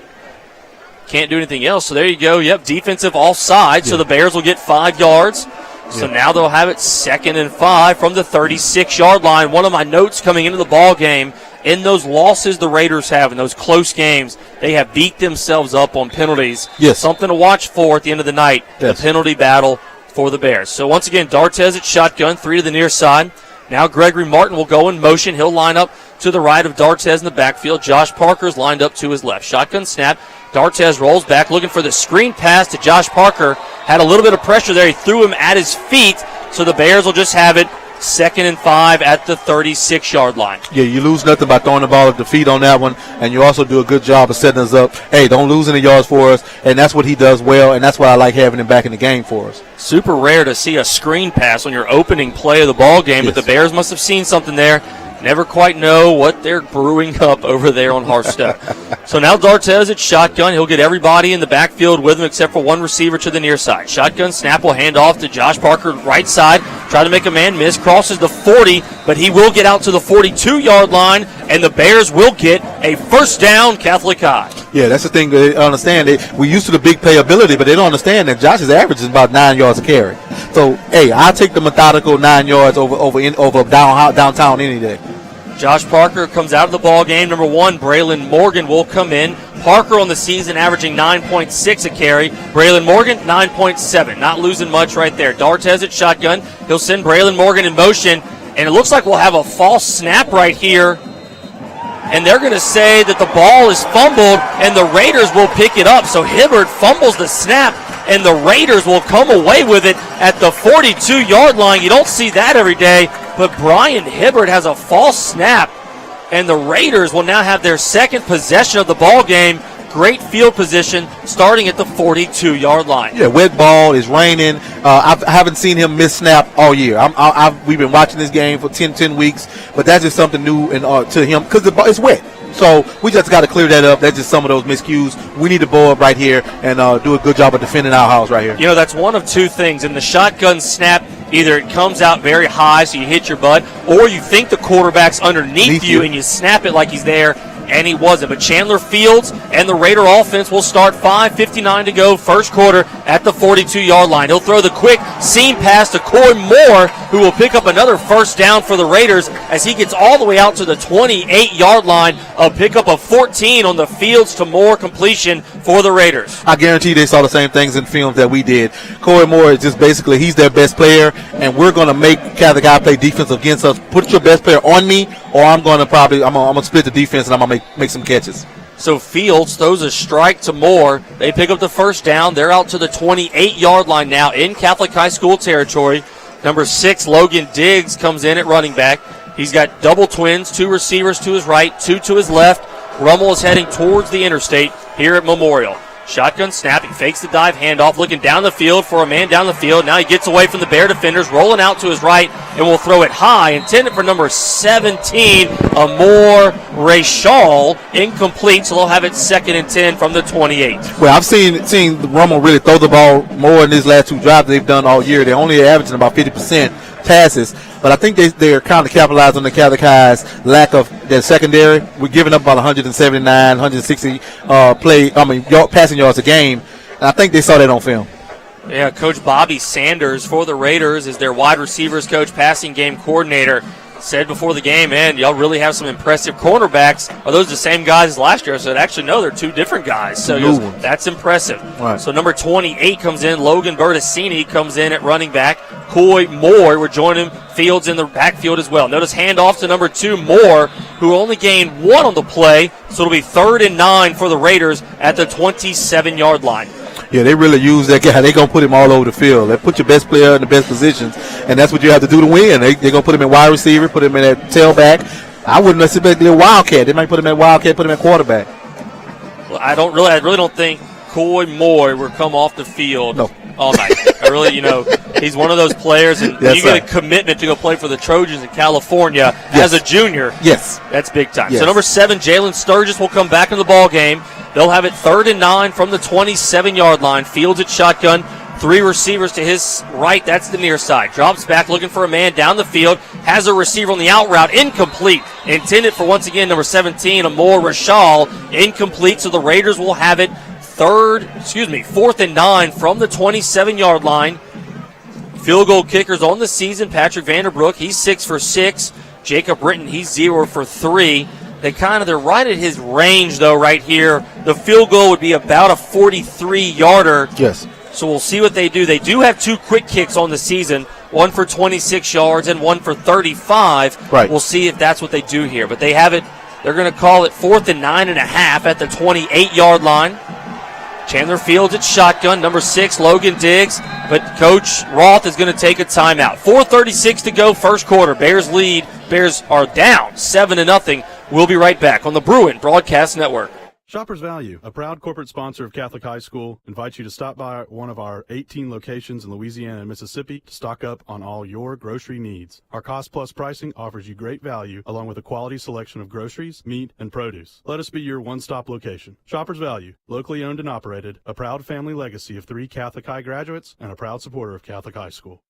can't do anything else. So there you go. Yep, defensive offside. So the Bears will get 5 yards. So now they'll have it 2nd and 5 from the 36-yard line. One of my notes coming into the ball game, in those losses the Raiders have, in those close games, they have beat themselves up on penalties. Yes. Something to watch for at the end of the night, the penalty battle for the Bears. So once again, Dartez at shotgun, 3 to the near side. Now Gregory Martin will go in motion. He'll line up to the right of Dartez in the backfield. Josh Parker's lined up to his left. Shotgun snap. Dartez rolls back looking for the screen pass to Josh Parker. Had a little bit of pressure there. He threw him at his feet. So the Bears will just have it 2nd and 5 at the 36-yard line. Yeah, you lose nothing by throwing the ball at the feet on that one, and you also do a good job of setting us up. Hey, don't lose any yards for us, and that's what he does well, and that's why I like having him back in the game for us. Super rare to see a screen pass on your opening play of the ball game, but the Bears must have seen something there. Never quite know what they're brewing up over there on Hearthstone. So now Dartez at shotgun. He'll get everybody in the backfield with him except for 1 receiver to the near side. Shotgun snap will hand off to Josh Parker, right side. Try to make a man miss. Crosses the 40, but he will get out to the 42-yard line, and the Bears will get a 1st down, Catholic High. Yeah, that's the thing. They understand. We're used to the big playability, but they don't understand that Josh's average is about 9 yards a carry. So, hey, I'll take the methodical 9 yards over downtown any day. Josh Parker comes out of the ball game. Number 1, Braylon Morgan will come in. Parker on the season averaging 9.6 a carry. Braylon Morgan, 9.7. Not losing much right there. Dartez at shotgun. He'll send Braylon Morgan in motion, and it looks like we'll have a false snap right here. And they're going to say that the ball is fumbled, and the Raiders will pick it up. So Hibbert fumbles the snap, and the Raiders will come away with it at the 42-yard line. You don't see that every day, but Brian Hibbert has a false snap, and the Raiders will now have their 2nd possession of the ball game. Great field position starting at the 42-yard line. Yeah, wet ball, is raining. I haven't seen him miss snap all year. We've been watching this game for 10 weeks, but that's just something new to him because it's wet. So we just got to clear that up. That's just some of those miscues. We need to bow up right here and do a good job of defending our house right here. You know, that's one of 2 things. In the shotgun snap, either it comes out very high so you hit your butt, or you think the quarterback's underneath you and you snap it like he's there, and he wasn't. But Chandler Fields and the Raider offense will start 5:59 to go, 1st quarter at the 42-yard line. He'll throw the quick seam pass to Coy Moore, who will pick up another 1st down for the Raiders as he gets all the way out to the 28-yard line. A pickup of 14 on the Fields to Moore completion for the Raiders. I guarantee they saw the same things in films that we did. Coy Moore is just basically, he's their best player, and we're going to make Catholic High play defense against us. Put your best player on me, or I'm going to split the defense and I'm going to make some catches. So Fields throws a strike to Moore. They pick up the 1st down. They're out to the 28-yard line now in Catholic High School territory. Number 6, Logan Diggs, comes in at running back. He's got double twins, 2 receivers to his right, 2 to his left. Rummel is heading towards the interstate here at Memorial. Shotgun snap. He fakes the dive handoff, looking down the field for a man down the field. Now he gets away from the Bear defenders, rolling out to his right, and will throw it high. Intended for number 17, Amor Rayshall. Incomplete, so they'll have it 2nd and 10 from the 28. Well, I've seen Rummel really throw the ball more in these last 2 drives they've done all year. They're only averaging about 50% passes, but I think they're kind of capitalizing on the Catholic High's lack of their secondary. We're giving up about 179, 160 passing yards a game, and I think they saw that on film. Yeah, Coach Bobby Sanders for the Raiders is their wide receivers coach, passing game coordinator. said before the game, man, y'all really have some impressive cornerbacks. Are those the same guys as last year? I said, actually, no, they're two different guys. So that's impressive. Right. So number 28 comes in. Logan Bertasini comes in at running back. Coy Moore, we're joining Fields in the backfield as well. Notice handoff to number 2, Moore, who only gained 1 on the play. So it'll be 3rd and 9 for the Raiders at the 27-yard line. Yeah, they really use that guy. They're going to put him all over the field. They put your best player in the best positions, and that's what you have to do to win. They're going to put him in wide receiver, put him in at tailback. I wouldn't necessarily a wildcat. They might put him at wildcat, put him at quarterback. Well, I really don't think Coy Moore will come off the field all night. I really, he's one of those players, and you get a commitment to go play for the Trojans in California as a junior. Yes. That's big time. Yes. So number 7, Jalen Sturgis will come back in the ball game. They'll have it 3rd and 9 from the 27-yard line. Fields at shotgun. 3 receivers to his right. That's the near side. Drops back looking for a man down the field. Has a receiver on the out route. Incomplete. Intended for, once again, number 17, Amor Rashal. Incomplete. So the Raiders will have it 4th and 9 from the 27-yard line. Field goal kickers on the season. Patrick Vanderbrook, he's 6 for 6. Jacob Britton, he's 0 for 3. They're right at his range, though, right here. The field goal would be about a 43-yarder. Yes. So we'll see what they do. They do have 2 quick kicks on the season, 1 for 26 yards and 1 for 35. Right. We'll see if that's what they do here. But they have it. They're going to call it 4th and 9.5 at the 28-yard line. Chandler Fields at shotgun, number 6, Logan Diggs. But Coach Roth is going to take a timeout. 4:36 to go, first quarter. Bears lead. Bears are down 7-0. We'll be right back on the Bruin Broadcast Network. Shoppers Value, a proud corporate sponsor of Catholic High School, invites you to stop by one of our 18 locations in Louisiana and Mississippi to stock up on all your grocery needs. Our cost-plus pricing offers you great value along with a quality selection of groceries, meat, and produce. Let us be your one-stop location. Shoppers Value, locally owned and operated, a proud family legacy of 3 Catholic High graduates, and a proud supporter of Catholic High School.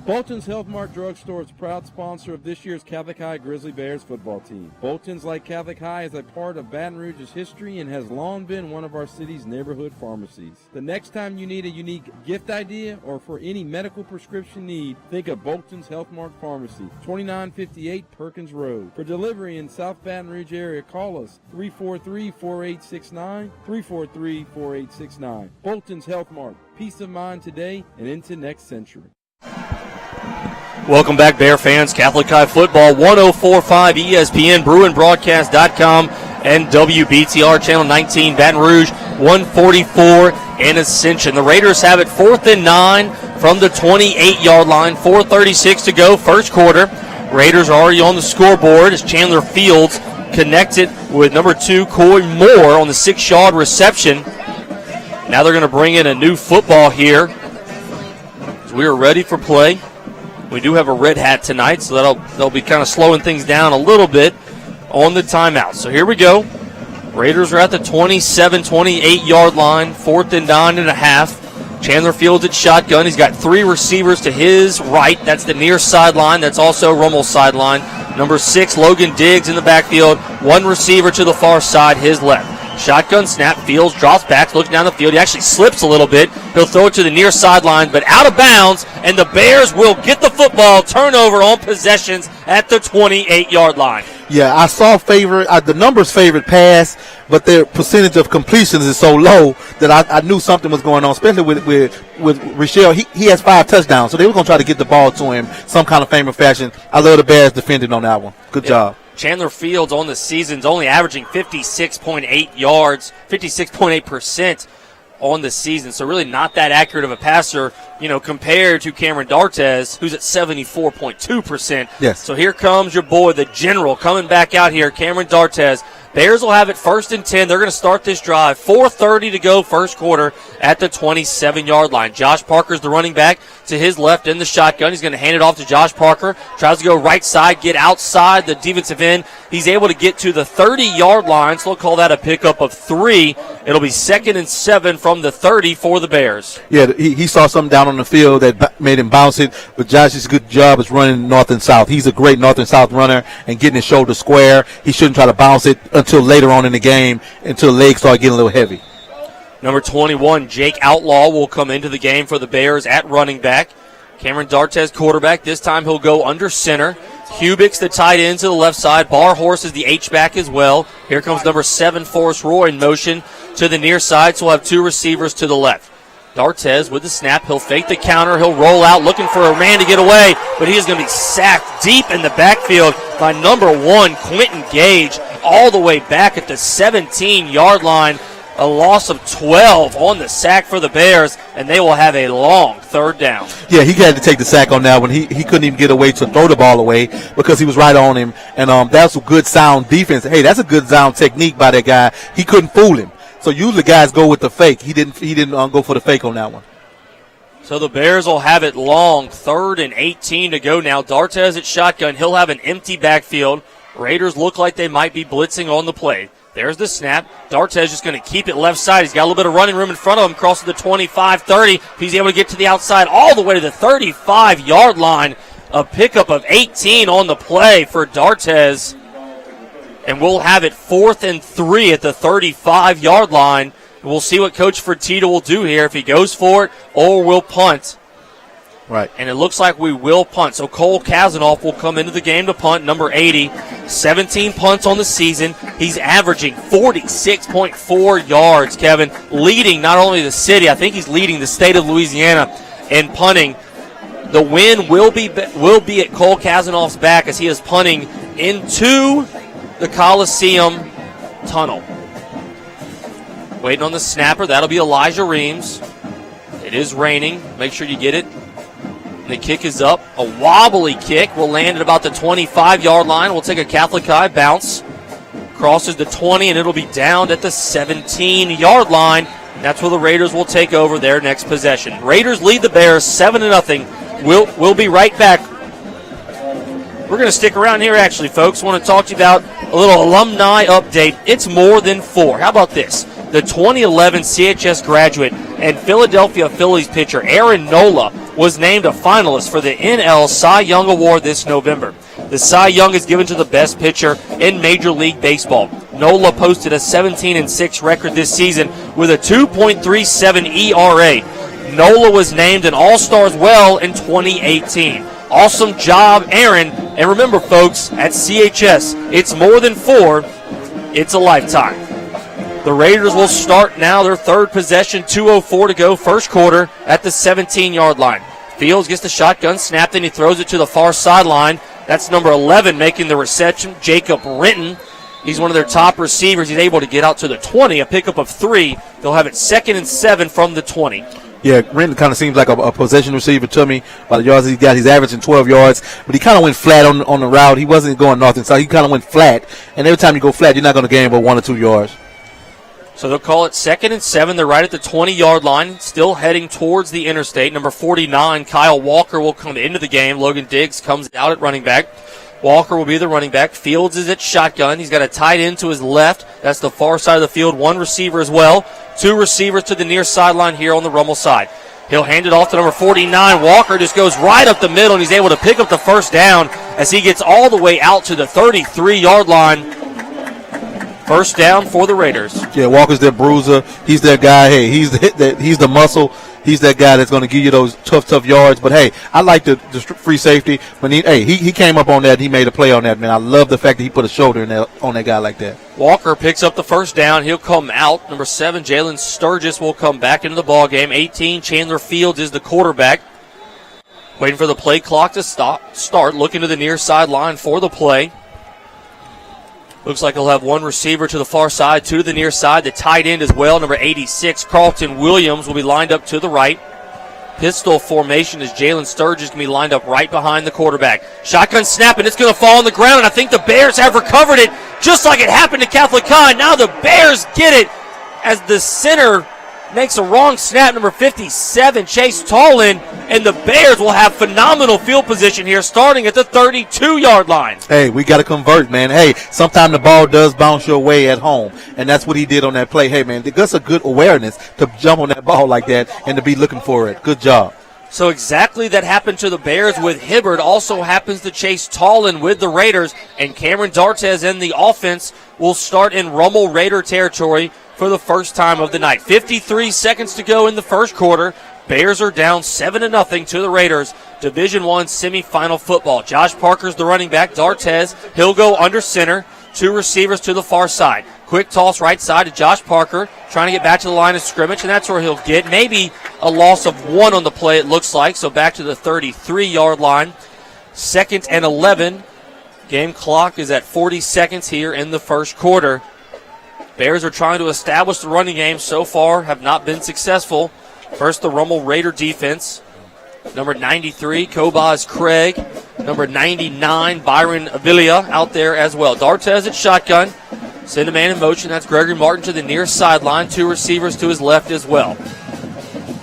Bolton's Health Mart Drugstore is a proud sponsor of this year's Catholic High Grizzly Bears football team. Bolton's, like Catholic High, is a part of Baton Rouge's history and has long been one of our city's neighborhood pharmacies. The next time you need a unique gift idea or for any medical prescription need, think of Bolton's Health Mart Pharmacy, 2958 Perkins Road. For delivery in South Baton Rouge area, call us 343-4869, 343-4869. Bolton's Health Mart, peace of mind today and into next century. Welcome back, Bear fans. Catholic High Football, 104.5 ESPN, BruinBroadcast.com, and WBTR Channel 19, Baton Rouge, 144 in Ascension. The Raiders have it 4th and 9 from the 28-yard line, 4:36 to go, first quarter. Raiders are already on the scoreboard as Chandler Fields connected with number 2, Coy Moore, on the 6-yard reception. Now they're going to bring in a new football here as we are ready for play. We do have a red hat tonight, so they'll be kind of slowing things down a little bit on the timeout. So here we go. Raiders are at the 28-yard line, 4th and 9.5. Chandler Fields at shotgun. He's got 3 receivers to his right. That's the near sideline. That's also Rummel's sideline. Number 6, Logan Diggs in the backfield. 1 receiver to the far side, his left. Shotgun snap, Fields drops back, looking down the field. He actually slips a little bit. He'll throw it to the near sideline, but out of bounds, and the Bears will get the football. Turnover on possessions at the 28-yard line. Yeah, I saw the numbers favored pass, but their percentage of completions is so low that I knew something was going on, especially with Rochelle. He has 5 touchdowns, so they were going to try to get the ball to him some kind of fame or fashion. I love the Bears defending on that one. Good job. Chandler Fields on the season's only averaging 56.8 yards, 56.8% on the season. So really not that accurate of a passer, compared to Cameron Dartez, who's at 74.2%. Yes. So here comes your boy, the general, coming back out here, Cameron Dartez. Bears will have it 1st and 10. They're going to start this drive. 4:30 to go, first quarter at the 27-yard line. Josh Parker's the running back to his left in the shotgun. He's going to hand it off to Josh Parker. Tries to go right side, get outside the defensive end. He's able to get to the 30-yard line, so we'll call that a pickup of 3. It'll be 2nd and 7 from the 30 for the Bears. Yeah, he saw something down on the field that made him bounce it, but Josh's good job is running north and south. He's a great north and south runner and getting his shoulder square. He shouldn't try to bounce it until later on in the game, until the legs start getting a little heavy. Number 21, Jake Outlaw, will come into the game for the Bears at running back. Cameron Dartez, quarterback. This time he'll go under center. Hubix, the tight end, to the left side. Barhorse is the H-back as well. Here comes number 7, Forrest Roy, in motion to the near side, so we'll have 2 receivers to the left. Dartez with the snap. He'll fake the counter. He'll roll out looking for a man to get away, but he is going to be sacked deep in the backfield by number 1, Quentin Gage, all the way back at the 17-yard line. A loss of 12 on the sack for the Bears, and they will have a long third down. Yeah, he had to take the sack on that one. He couldn't even get away to throw the ball away because he was right on him, and that's a good sound defense. Hey, that's a good sound technique by that guy. He couldn't fool him. So usually guys go with the fake. He didn't go for the fake on that one. So the Bears will have it long, 3rd and 18 to go now. Dartez at shotgun. He'll have an empty backfield. Raiders look like they might be blitzing on the play. There's the snap. Dartez just going to keep it left side. He's got a little bit of running room in front of him. Crosses the 25-30. He's able to get to the outside all the way to the 35-yard line. A pickup of 18 on the play for Dartez. And we'll have it 4th and 3 at the 35-yard line. We'll see what Coach Fertitta will do here, if he goes for it or will punt. Right. And it looks like we will punt. So Cole Kazanoff will come into the game to punt, number 80. 17 punts on the season. He's averaging 46.4 yards, Kevin, leading not only the city, I think he's leading the state of Louisiana in punting. The win will be at Cole Kazanoff's back as he is punting into the Coliseum tunnel. Waiting on the snapper. That'll be Elijah Reams. It is raining. Make sure you get it. The kick is up. A wobbly kick will land at about the 25-yard line. We'll take a Catholic High bounce. Crosses the 20, and it'll be down at the 17-yard line. That's where the Raiders will take over their next possession. Raiders lead the Bears 7-0. We'll be right back. We're going to stick around here, actually, folks. I want to talk to you about a little alumni update. It's more than 4. How about this? The 2011 CHS graduate and Philadelphia Phillies pitcher Aaron Nola was named a finalist for the NL Cy Young Award this November. The Cy Young is given to the best pitcher in Major League Baseball. Nola posted a 17-6 record this season with a 2.37 ERA. Nola was named an All-Star as well in 2018. Awesome job, Aaron. And remember, folks, at CHS, it's more than 4. It's a lifetime. The Raiders will start now their third possession, 2:04 to go, first quarter, at the 17-yard line. Fields gets the shotgun snap, then he throws it to the far sideline. That's number 11 making the reception, Jacob Renton. He's one of their top receivers. He's able to get out to the 20, a pickup of 3. They'll have it 2nd and 7 from the 20. Yeah, Renton kind of seems like a possession receiver to me. By the yards he's got, he's averaging 12 yards, but he kind of went flat on the route. He wasn't going north and south. He kind of went flat, and every time you go flat, you're not going to gain but 1 or 2 yards. So they'll call it 2nd and 7. They're right at the 20-yard line, still heading towards the interstate. Number 49, Kyle Walker, will come into the game. Logan Diggs comes out at running back. Walker will be the running back. Fields is at shotgun. He's got a tight end to his left. That's the far side of the field. 1 receiver as well. 2 receivers to the near sideline here on the Rummel side. He'll hand it off to number 49. Walker just goes right up the middle, and he's able to pick up the first down as he gets all the way out to the 33-yard line. First down for the Raiders. Yeah, Walker's that bruiser. He's that guy. Hey, he's the muscle. He's that guy that's going to give you those tough yards. But, hey, I like the free safety. When he came up on that. He made a play on that, man. I love the fact that he put a shoulder on that guy like that. Walker picks up the first down. He'll come out. Number 7, Jalen Sturgis, will come back into the ballgame. 18, Chandler Fields is the quarterback. Waiting for the play clock to start. Looking to the near sideline for the play. Looks like he'll have 1 receiver to the far side, 2 to the near side. The tight end as well, number 86, Carlton Williams, will be lined up to the right. Pistol formation as Jalen Sturgis can be lined up right behind the quarterback. Shotgun snap, and it's going to fall on the ground, and I think the Bears have recovered it, just like it happened to Catholic High. Now the Bears get it as the center makes a wrong snap, number 57, Chase Tollin, and the Bears will have phenomenal field position here starting at the 32-yard line. Hey, we got to convert, man. Hey, sometimes the ball does bounce your way at home, and that's what he did on that play. Hey, man, that's a good awareness to jump on that ball like that and to be looking for it. Good job. So exactly that happened to the Bears with Hibbard also happens to Chase Tollin with the Raiders, and Cameron D'Artez in the offense will start in Rummel Raider territory for the first time of the night. 53 seconds to go in the first quarter. Bears are down 7-0 to the Raiders. Division I semifinal football. Josh Parker's the running back. D'Artez, he'll go under center. 2 receivers to the far side. Quick toss right side to Josh Parker, trying to get back to the line of scrimmage, and that's where he'll get maybe a loss of 1 on the play, it looks like. So back to the 33-yard line. 2nd and 11. Game clock is at 40 seconds here in the first quarter. Bears are trying to establish the running game. So far, have not been successful. First, the Rummel Raider defense. Number 93, Kobaz Craig. Number 99, Byron Avilia out there as well. D'Artez at shotgun. Send a man in motion. That's Gregory Martin to the near sideline. 2 receivers to his left as well.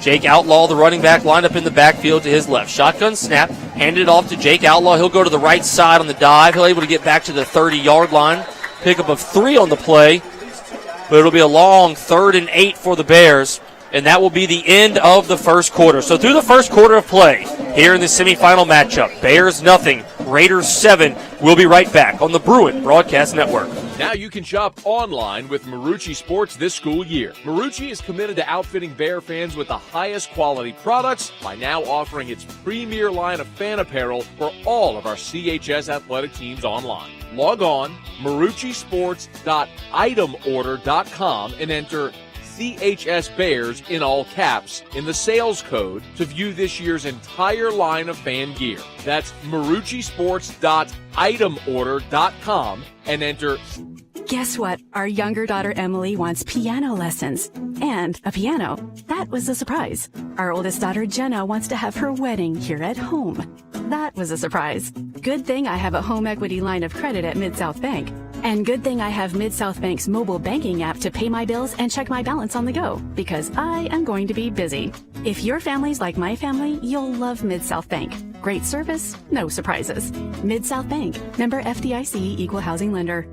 Jake Outlaw, the running back, lined up in the backfield to his left. Shotgun snap. Handed it off to Jake Outlaw. He'll go to the right side on the dive. He'll be able to get back to the 30-yard line. Pickup of 3 on the play. But it'll be a long 3rd and 8 for the Bears. And that will be the end of the first quarter. So through the first quarter of play, here in the semifinal matchup, Bears 0, Raiders 7. We'll be right back on the Bruin Broadcast Network. Now you can shop online with Marucci Sports this school year. Marucci is committed to outfitting Bear fans with the highest quality products by now offering its premier line of fan apparel for all of our CHS athletic teams online. Log on maruccisports.itemorder.com and enter CHS Bears in all caps in the sales code to view this year's entire line of fan gear. That's maruccisports.itemorder.com and enter. Guess what? Our younger daughter Emily wants piano lessons and a piano. That was a surprise. Our oldest daughter Jenna wants to have her wedding here at home. That was a surprise. Good thing I have a home equity line of credit at Mid-South Bank. And good thing I have Mid-South Bank's mobile banking app to pay my bills and check my balance on the go, because I am going to be busy. If your family's like my family, you'll love Mid-South Bank. Great service, no surprises. Mid-South Bank, member FDIC, equal housing lender.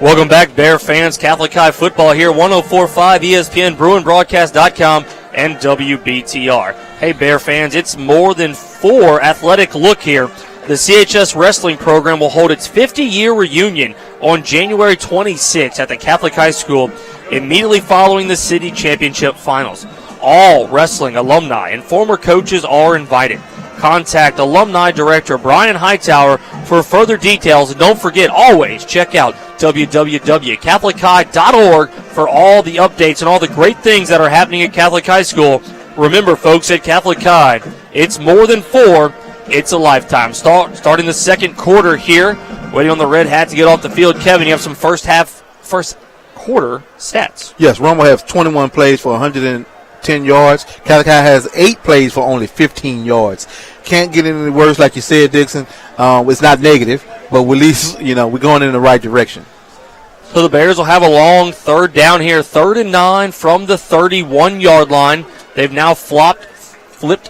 Welcome back, Bear fans. Catholic High football here, 104.5 ESPN, BruinBroadcast.com, and WBTR. Hey, Bear fans, it's more than 4 athletic look here. The CHS wrestling program will hold its 50-year reunion on January 26th at the Catholic High School, immediately following the city championship finals. All wrestling alumni and former coaches are invited. Contact Alumni Director Brian Hightower for further details. And don't forget, always check out www.catholichigh.org for all the updates and all the great things that are happening at Catholic High School. Remember, folks, at Catholic High, it's more than 4. It's a lifetime. Starting the second quarter here. Waiting on the Red Hat to get off the field. Kevin, you have some first quarter stats. Yes, Rummel has 21 plays for 110 yards. Catholic High has 8 plays for only 15 yards. Can't get any worse, like you said, Dixon. It's not negative, but at least, we're going in the right direction. So the Bears will have a long 3rd down here. 3rd and 9 from the 31-yard line. They've now flipped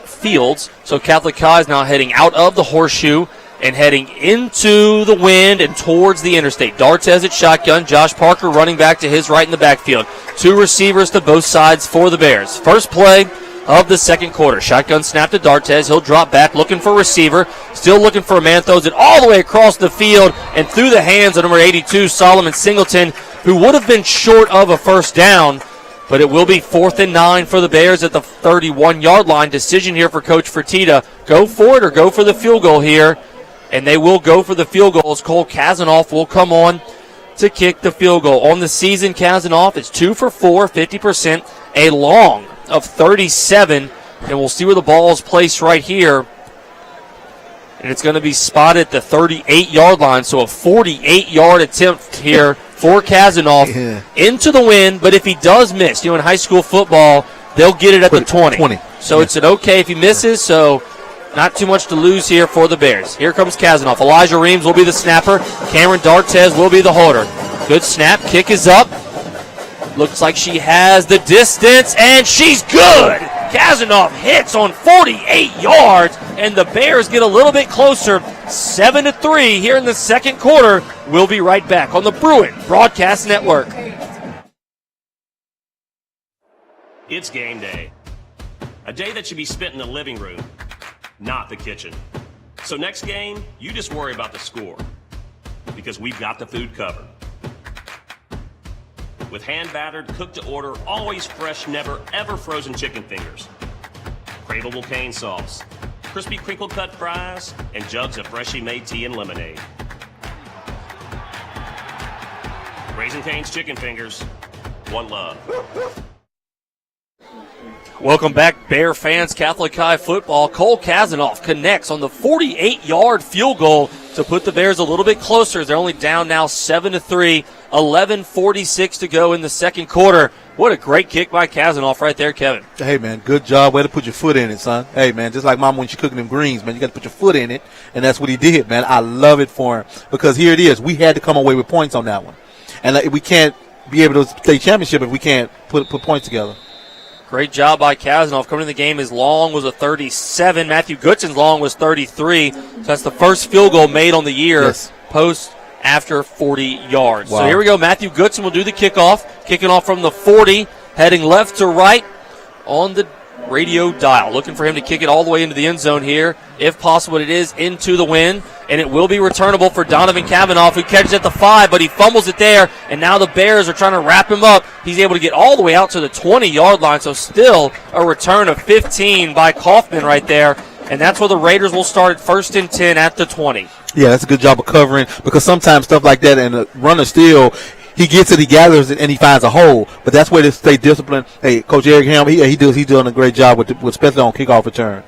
fields. So Catholic High is now heading out of the horseshoe and heading into the wind and towards the interstate. D'Artez at shotgun. Josh Parker running back to his right in the backfield. 2 receivers to both sides for the Bears. First play of the second quarter. Shotgun snap to D'Artez. He'll drop back looking for a receiver. Still looking for a man. Throws it all the way across the field and through the hands of number 82, Solomon Singleton, who would have been short of a first down. But it will be 4th and 9 for the Bears at the 31-yard line. Decision here for Coach Fertitta. Go for it or go for the field goal here. And they will go for the field goal as Cole Kazanoff will come on to kick the field goal. On the season, Kazanoff is 2 for 4, 50%, a long of 37. And we'll see where the ball is placed right here. And it's going to be spotted at the 38-yard line. So a 48-yard attempt here for Kazanoff into the wind. But if he does miss, in high school football, they'll get it at the 20. So it's an okay if he misses. So not too much to lose here for the Bears. Here comes Kazanoff. Elijah Reams will be the snapper. Cameron D'Artez will be the holder. Good snap. Kick is up. Looks like she has the distance, and she's good. Kazanoff hits on 48 yards, and the Bears get a little bit closer, 7-3 here in the second quarter. We'll be right back on the Bruin Broadcast Network. It's game day. A day that should be spent in the living room, not the kitchen. So next game, you just worry about the score, because we've got the food covered. With hand-battered, cooked-to-order, always fresh, never, ever frozen chicken fingers, craveable cane sauce, crispy crinkle-cut fries, and jugs of freshly made tea and lemonade. Raising Cane's Chicken Fingers, one love. Welcome back, Bear fans. Catholic High football. Cole Kazanoff connects on the 48-yard field goal to put the Bears a little bit closer. They're only down now 7-3, 11:46 to go in the second quarter. What a great kick by Kazanoff right there, Kevin. Hey, man, good job. Way to put your foot in it, son. Hey, man, just like Mama when she's cooking them greens, man, you got to put your foot in it, and that's what he did, man. I love it for him because here it is. We had to come away with points on that one, and we can't be able to stay championship if we can't put points together. Great job by Kazanoff. Coming in the game, his long was a 37. Matthew Goodson's long was 33. So that's the first field goal made on the year post after 40 yards. Wow. So here we go. Matthew Goodson will do the kickoff. Kicking off from the 40, heading left to right on the radio dial. Looking for him to kick it all the way into the end zone here. If possible, it is into the wind. And it will be returnable for Donovan Kavanaugh, who catches at the 5, but he fumbles it there. And now the Bears are trying to wrap him up. He's able to get all the way out to the 20-yard line. So still a return of 15 by Kaufman right there. And that's where the Raiders will start at 1st and 10 at the 20. Yeah, that's a good job of covering because sometimes stuff like that and the runner still, he gets it, he gathers it, and he finds a hole. But that's where they stay disciplined. Hey, Coach Eric Ham, he's doing a great job with especially on kickoff return.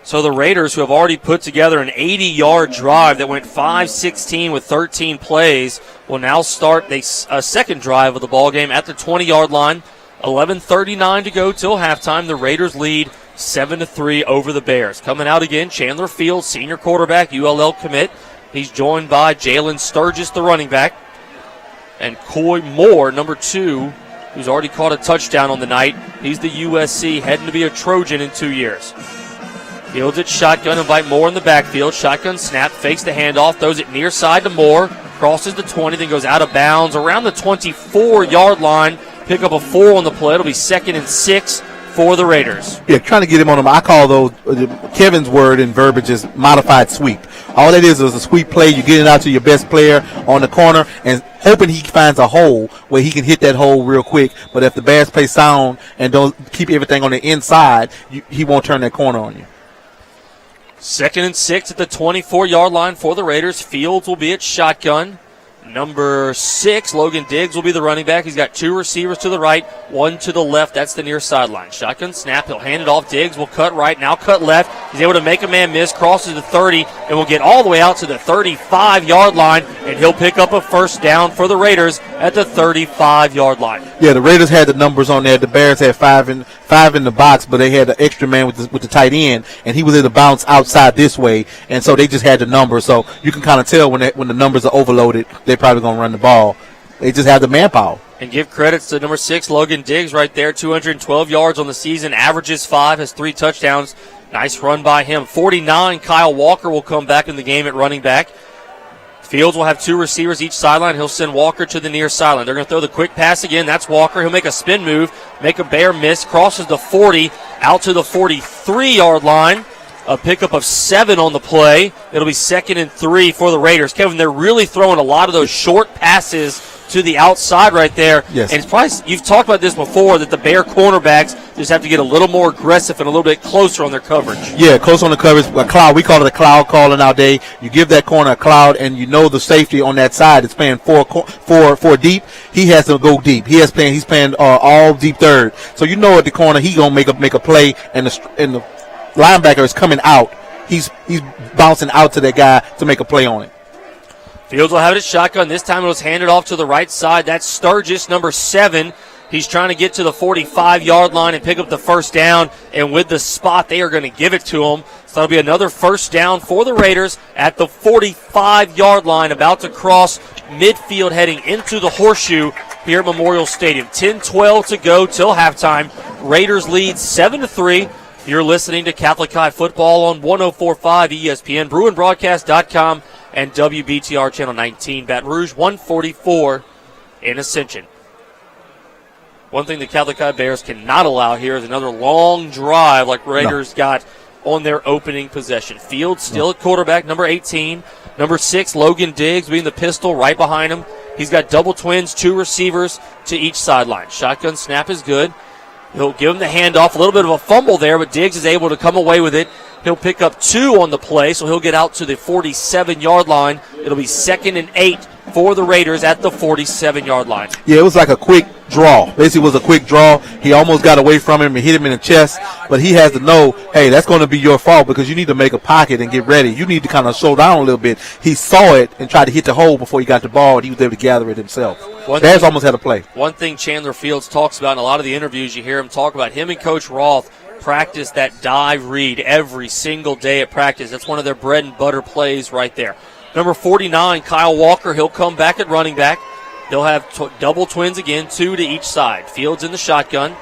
So the Raiders, who have already put together an 80-yard drive that went 5-16 with 13 plays, will now start a second drive of the ballgame at the 20-yard line. 11:39 to go till halftime. The Raiders lead 7-3 over the Bears. Coming out again, Chandler Fields, senior quarterback, ULL commit. He's joined by Jalen Sturgis, the running back, and Coy Moore, number 2, who's already caught a touchdown on the night. He's the USC, heading to be a Trojan in 2 years. Fields at shotgun, invite Moore in the backfield. Shotgun snap, fakes the handoff, throws it near side to Moore, crosses the 20, then goes out of bounds around the 24-yard line. Pick up a 4 on the play. It'll be 2nd and 6 for the Raiders. Yeah, trying to get him on him. I call those, Kevin's word and verbiage is modified sweep. All it is a sweep play. You get it out to your best player on the corner and hoping he finds a hole where he can hit that hole real quick. But if the Bears play sound and don't keep everything on the inside, he won't turn that corner on you. 2nd and 6 at the 24-yard line for the Raiders. Fields will be at shotgun. Number 6, Logan Diggs, will be the running back. He's got 2 receivers to the right, 1 to the left. That's the near sideline. Shotgun snap. He'll hand it off. Diggs will cut right, now cut left. He's able to make a man miss, crosses the 30, and will get all the way out to the 35-yard line, and he'll pick up a first down for the Raiders at the 35-yard line. Yeah, the Raiders had the numbers on there. The Bears had five in the box, but they had the extra man with the tight end, and he was able to bounce outside this way, and so they just had the numbers. So you can kind of tell when the numbers are overloaded, they're probably going to run the ball. They just have the manpower. And give credits to number 6, Logan Diggs, right there, 212 yards on the season, averages 5, has 3 touchdowns. Nice run by him. 49, Kyle Walker will come back in the game at running back. Fields will have 2 receivers each sideline. He'll send Walker to the near sideline. They're going to throw the quick pass again. That's Walker. He'll make a spin move, make a Bear miss, crosses the 40, out to the 43-yard line. A pickup of 7 on the play. It'll be 2nd and 3 for the Raiders. Kevin, they're really throwing a lot of those short passes to the outside right there. Yes. And it's probably, you've talked about this before, that the Bear cornerbacks just have to get a little more aggressive and a little bit closer on their coverage. Yeah, close on the coverage. A cloud. We call it a cloud call in our day. You give that corner a cloud, and you know the safety on that side is playing four deep. He has to go deep. He's playing all deep third. So you know at the corner he gonna make a play, and the linebacker is coming out. He's bouncing out to that guy to make a play on it. Fields will have it at shotgun. This time it was handed off to the right side. That's Sturgis, number 7. He's trying to get to the 45-yard line and pick up the first down. And with the spot, they are going to give it to him. So that'll be another first down for the Raiders at the 45-yard line, about to cross midfield heading into the horseshoe here at Memorial Stadium. 10-12 to go till halftime. Raiders lead 7-3. You're listening to Catholic High Football on 104.5 ESPN, BruinBroadcast.com, and WBTR Channel 19, Baton Rouge, 144 in Ascension. One thing the Catholic High Bears cannot allow here is another long drive like Raiders got on their opening possession. Fields still at quarterback, number 18. Number 6, Logan Diggs being the pistol right behind him. He's got double twins, 2 receivers to each sideline. Shotgun snap is good. He'll give him the handoff. A little bit of a fumble there, but Diggs is able to come away with it. He'll pick up 2 on the play, so he'll get out to the 47-yard line. It'll be 2nd and 8 for the Raiders at the 47-yard line. Yeah, it was like a quick draw. Basically, it was a quick draw. He almost got away from him and hit him in the chest, but he has to know, hey, that's going to be your fault because you need to make a pocket and get ready. You need to kind of slow down a little bit. He saw it and tried to hit the hole before he got the ball, and he was able to gather it himself. Bears almost had a play. One thing Chandler Fields talks about in a lot of the interviews, you hear him talk about, him and Coach Roth practice that dive read every single day at practice. That's one of their bread and butter plays right there. Number 49, Kyle Walker, he'll come back at running back. They'll have double twins again, 2 to each side. Fields in the shotgun.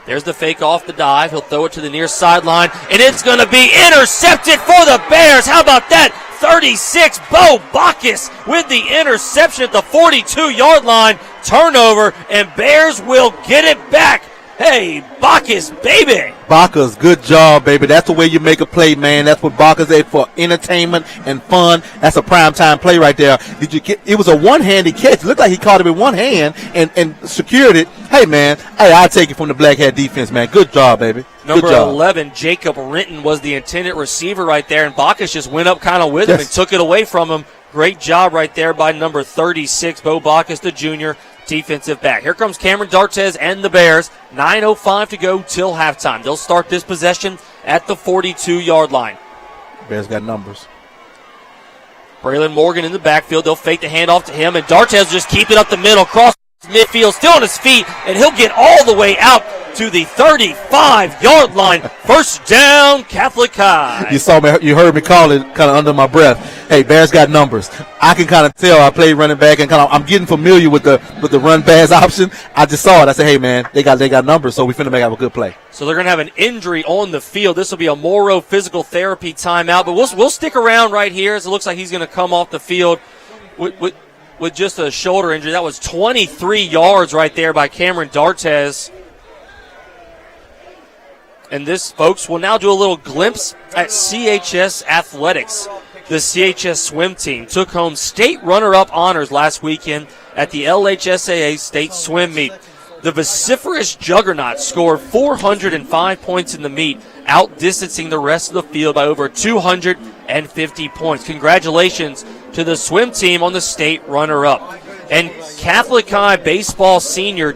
There's the fake off the dive. He'll throw it to the near sideline, and it's going to be intercepted for the Bears. How about that? 36, Bo Bacchus with the interception at the 42-yard line. Turnover, and Bears will get it back. Hey, Bacchus, baby. Bacchus, good job, baby. That's the way you make a play, man. That's what Bacchus is for, entertainment and fun. That's a primetime play right there. Did you get? It was a one-handed catch. It looked like he caught it with one hand and secured it. Hey, man. Hey, I'll take it from the Black Hat defense, man. Good job, baby. Number 11, Jacob Renton was the intended receiver right there, and Bacchus just went up kind of with him and took it away from him. Great job right there by number 36, Bo Bacchus, the junior defensive back. Here comes Cameron Dartez and the Bears. 9:05 to go till halftime. They'll start this possession at the 42-yard line. Bears got numbers. Braylon Morgan in the backfield. They'll fake the handoff to him, and Dartez just keep it up the middle, cross midfield, still on his feet, and he'll get all the way out to the 35-yard line. First down, Catholic High. You saw me. You heard me call it kind of under my breath. Hey, Bears got numbers. I can kind of tell. I played running back and I'm getting familiar with the run pass option. I just saw it. I said, hey, man, they got numbers, so we finna make up a good play. So they're going to have an injury on the field. This will be a Morrow physical therapy timeout, but we'll stick around right here as it looks like he's going to come off the field with just a shoulder injury. That was 23 yards right there by Cameron Dartez. And this, folks, will now do a little glimpse at CHS athletics. The CHS swim team took home state runner-up honors last weekend at the LHSAA state swim meet. The vociferous juggernaut scored 405 points in the meet, outdistancing the rest of the field by over 250 points. Congratulations to the swim team on the state runner-up. And Catholic High baseball senior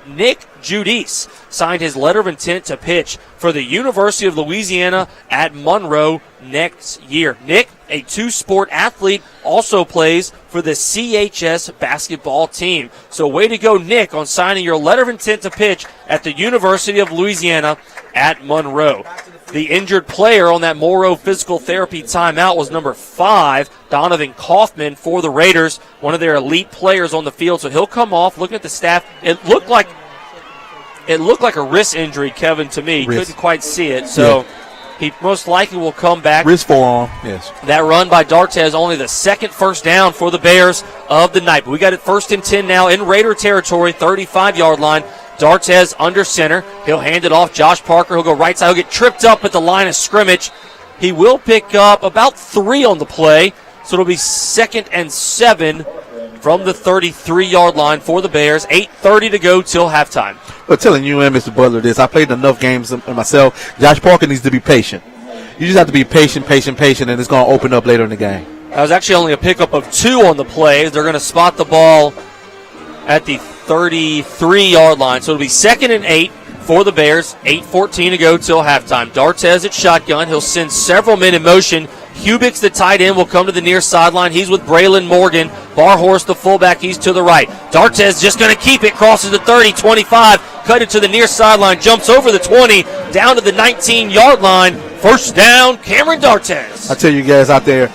Nick Judice signed his letter of intent to pitch for the University of Louisiana at Monroe next year. Nick, a 2-sport athlete, also plays for the CHS basketball team. So way to go, Nick, on signing your letter of intent to pitch at the University of Louisiana at Monroe. The injured player on that Morrow physical therapy timeout was number 5, Donovan Kaufman for the Raiders, one of their elite players on the field. So he'll come off. Looking at the staff, it looked like a wrist injury, Kevin, to me. Wrist. Couldn't quite see it. So he most likely will come back. Wrist forearm, yes. That run by Dartez, only the second first down for the Bears of the night. But we got it 1st and 10 now in Raider territory, 35-yard line. Dartez under center. He'll hand it off. Josh Parker, he'll go right side. He'll get tripped up at the line of scrimmage. He will pick up about 3 on the play. So it'll be 2nd and 7 from the 33-yard line for the Bears. 8:30 to go till halftime. But telling you and Mr. Butler this, I played enough games myself. Josh Parker needs to be patient. You just have to be patient, and it's going to open up later in the game. That was actually only a pickup of 2 on the play. They're going to spot the ball at the 33-yard line. So it'll be 2nd and 8 for the Bears. 8:14 to go till halftime. Dartez at shotgun. He'll send several men in motion. Hubix, the tight end, will come to the near sideline. He's with Braylon Morgan. Barhorse, the fullback, he's to the right. Dartez just going to keep it. Crosses the 30, 25. Cut it to the near sideline. Jumps over the 20. Down to the 19-yard line. First down, Cameron Dartez. I tell you guys out there,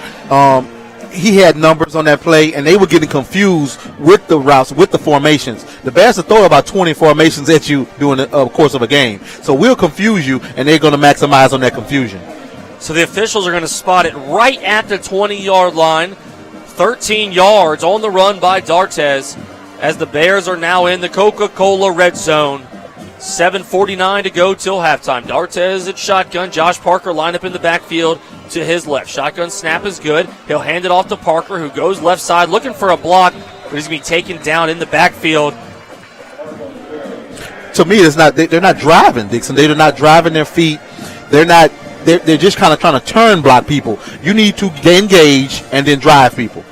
he had numbers on that play, and they were getting confused with the routes, with the formations. The Bears will throw about 20 formations at you during the course of a game. So we'll confuse you, and they're going to maximize on that confusion. So the officials are going to spot it right at the 20-yard line. 13 yards on the run by Dartez as the Bears are now in the Coca-Cola red zone. 7:49 to go till halftime. D'Artes at shotgun. Josh Parker lined up in the backfield to his left. Shotgun snap is good. He'll hand it off to Parker, who goes left side looking for a block, but he's going to be taken down in the backfield. To me, it's not. They're not driving, Dixon. They're not driving their feet. They're not. They're just kind of trying to turn block people. You need to engage and then drive people.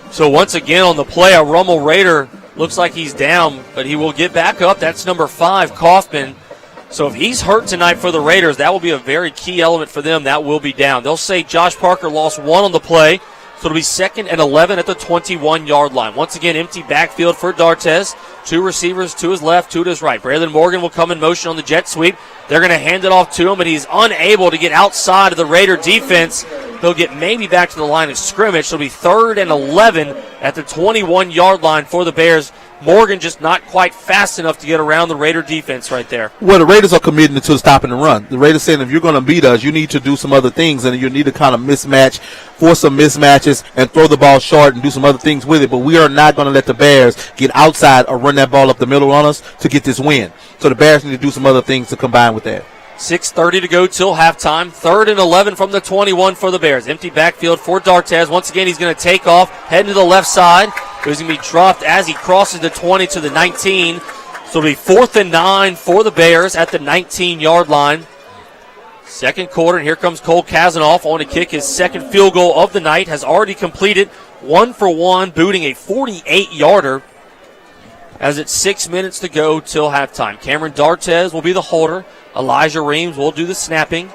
So once again on the play, a Rummel Raider looks like he's down, but he will get back up. That's number 5, Kaufman. So if he's hurt tonight for the Raiders, that will be a very key element for them. That will be down. They'll say Josh Parker lost 1 on the play, so it'll be 2nd and 11 at the 21-yard line. Once again, empty backfield for D'Artes. 2 receivers to his left, 2 to his right. Braylon Morgan will come in motion on the jet sweep. They're going to hand it off to him, but he's unable to get outside of the Raider defense. He'll get maybe back to the line of scrimmage. So it'll be 3rd and 11 at the 21-yard line for the Bears. Morgan just not quite fast enough to get around the Raider defense right there. Well, the Raiders are committing to stopping the run. The Raiders saying if you're going to beat us, you need to do some other things, and you need to kind of force some mismatches, and throw the ball short and do some other things with it. But we are not going to let the Bears get outside or run that ball up the middle on us to get this win. So the Bears need to do some other things to combine with that. 6:30 to go till halftime. 3rd and 11 from the 21 for the Bears. Empty backfield for D'Artes. Once again, he's going to take off, heading to the left side. He's going to be dropped as he crosses the 20 to the 19. So it'll be 4th and 9 for the Bears at the 19-yard line. Second quarter, and here comes Cole Kazanoff on to kick his second field goal of the night. Has already completed 1 for 1, booting a 48-yarder. As it's 6 minutes to go till halftime. Cameron D'Artes will be the holder. Elijah Reams will do the snapping.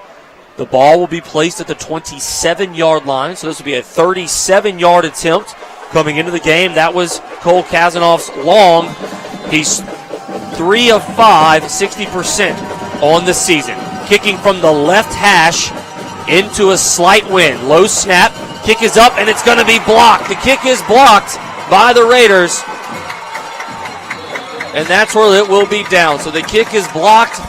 The ball will be placed at the 27-yard line, so this will be a 37-yard attempt coming into the game. That was Cole Kazanoff's long. He's 3 of 5, 60% on the season. Kicking from the left hash into a slight wind. Low snap. Kick is up, and it's going to be blocked. The kick is blocked by the Raiders, and that's where it will be down. So the kick is blocked.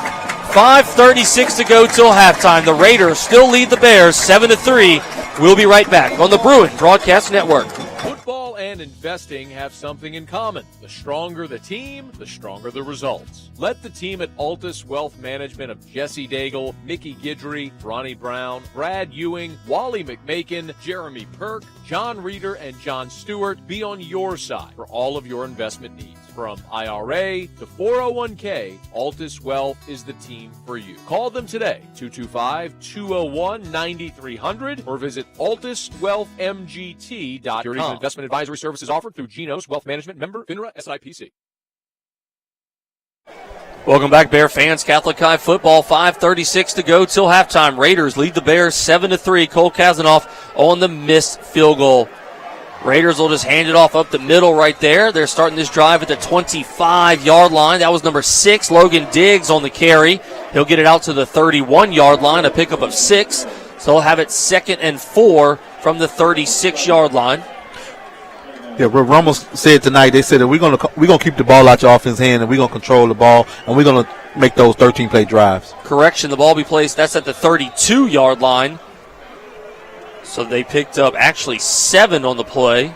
5:36 to go till halftime. The Raiders still lead the Bears 7-3. We'll be right back on the Bruin Broadcast Network. Football and investing have something in common. The stronger the team, the stronger the results. Let the team at Altus Wealth Management of Jesse Daigle, Mickey Guidry, Ronnie Brown, Brad Ewing, Wally McMakin, Jeremy Perk, John Reeder, and John Stewart be on your side for all of your investment needs. From IRA to 401k, Altus Wealth is the team for you. Call them today, 225-201-9300, or visit altuswealthmgt.com. Securities and investment advisory services offered through Genos Wealth Management, member FINRA SIPC. Welcome back, Bear fans. Catholic High football, 5:36 to go till halftime. Raiders lead the Bears 7-3. Cole Kazanoff on the missed field goal. Raiders will just hand it off up the middle right there. They're starting this drive at the 25-yard line. That was number 6, Logan Diggs, on the carry. He'll get it out to the 31-yard line, a pickup of 6. So they'll have it 2nd and 4 from the 36-yard line. Yeah, what Ramos said tonight, they said that we're gonna keep the ball out your offense hand, and we're gonna control the ball, and we're gonna make those 13-play drives. Correction, the ball will be placed. That's at the 32-yard line. So they picked up actually 7 on the play.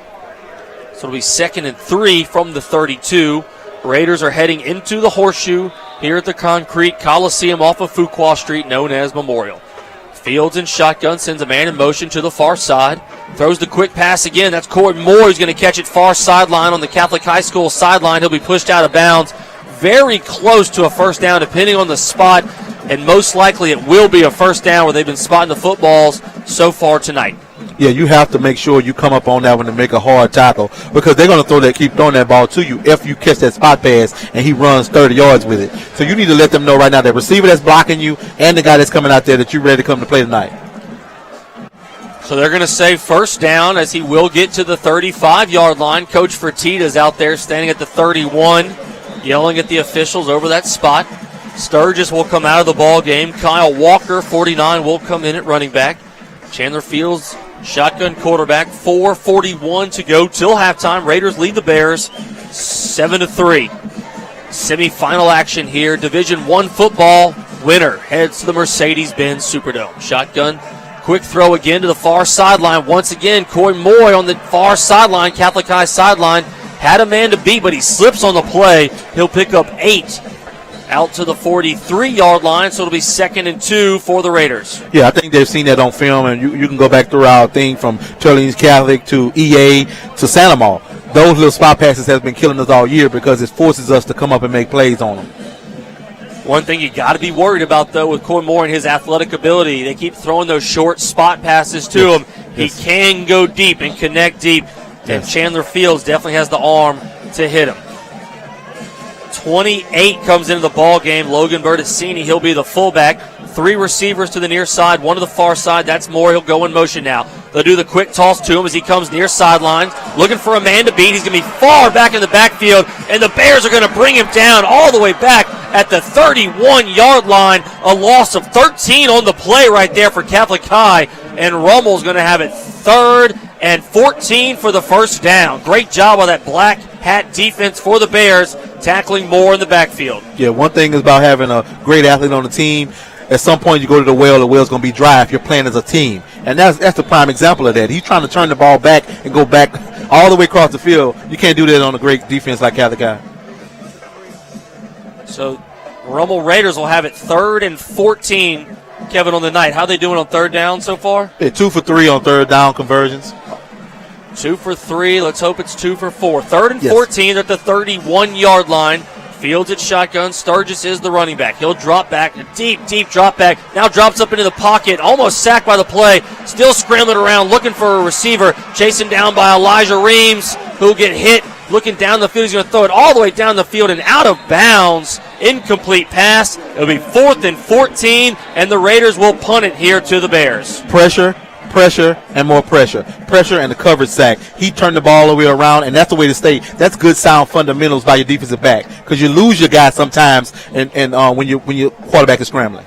So it'll be 2nd and 3 from the 32. Raiders are heading into the horseshoe here at the Concrete Coliseum off of Fuqua Street, known as Memorial. Fields in shotgun, sends a man in motion to the far side. Throws the quick pass again. That's Corey Moore who's going to catch it far sideline on the Catholic High School sideline. He'll be pushed out of bounds. Very close to a first down, depending on the spot. And most likely it will be a first down where they've been spotting the footballs so far tonight. Yeah, you have to make sure you come up on that one and make a hard tackle, because they're going to keep throwing that ball to you if you catch that spot pass and he runs 30 yards with it. So you need to let them know right now, that receiver that's blocking you and the guy that's coming out there, that you're ready to come to play tonight. So they're going to say first down, as he will get to the 35-yard line. Coach Fertitta's out there standing at the 31, yelling at the officials over that spot. Sturgis will come out of the ball game. Kyle Walker, 49, will come in at running back. Chandler Fields, shotgun quarterback. 4:41 to go till halftime. Raiders lead the Bears 7-3. Semi-final action here. Division I football. Winner heads to the Mercedes-Benz Superdome. Shotgun, quick throw again to the far sideline. Once again, Coy Moy on the far sideline, Catholic High sideline. Had a man to beat, but he slips on the play. He'll pick up 8 out to the 43-yard line, so it'll be 2nd and 2 for the Raiders. Yeah, I think they've seen that on film, and you can go back through our thing from Charlene's Catholic to EA to Santa Maria. Those little spot passes have been killing us all year because it forces us to come up and make plays on them. One thing you got to be worried about, though, with Coy Moore and his athletic ability, they keep throwing those short spot passes to him. He can go deep and connect deep, and Chandler Fields definitely has the arm to hit him. 28 comes into the ball game. Logan Bertassini, he'll be the fullback. 3 receivers to the near side, 1 to the far side. That's Moore. He'll go in motion now. They'll do the quick toss to him as he comes near sideline, looking for a man to beat. He's going to be far back in the backfield, and the Bears are going to bring him down all the way back at the 31-yard line. A loss of 13 on the play right there for Catholic High, and Rummel's going to have it 3rd and 14 for the first down. Great job on that black hat defense for the Bears, tackling Moore in the backfield. Yeah, one thing is about having a great athlete on the team. At some point, you go to the well's going to be dry if you're playing as a team. And that's the prime example of that. He's trying to turn the ball back and go back all the way across the field. You can't do that on a great defense like Catholic High. So Rummel Raiders will have it 3rd and 14, Kevin, on the night. How are they doing on 3rd down so far? Yeah, 2 for 3 on 3rd down conversions. 2 for 3. Let's hope it's 2 for 4. 3rd and 14 at the 31-yard line. Fields at shotgun. Sturgis is the running back. He'll drop back. A deep drop back. Now drops up into the pocket. Almost sacked by the play. Still scrambling around looking for a receiver. Chasing down by Elijah Reams, who'll get hit. Looking down the field. He's going to throw it all the way down the field and out of bounds. Incomplete pass. It'll be 4th and 14, and the Raiders will punt it here to the Bears. Pressure, and more pressure. Pressure and the coverage sack. He turned the ball all the way around, and that's the way to stay. That's good sound fundamentals by your defensive back, because you lose your guy sometimes and when your quarterback is scrambling.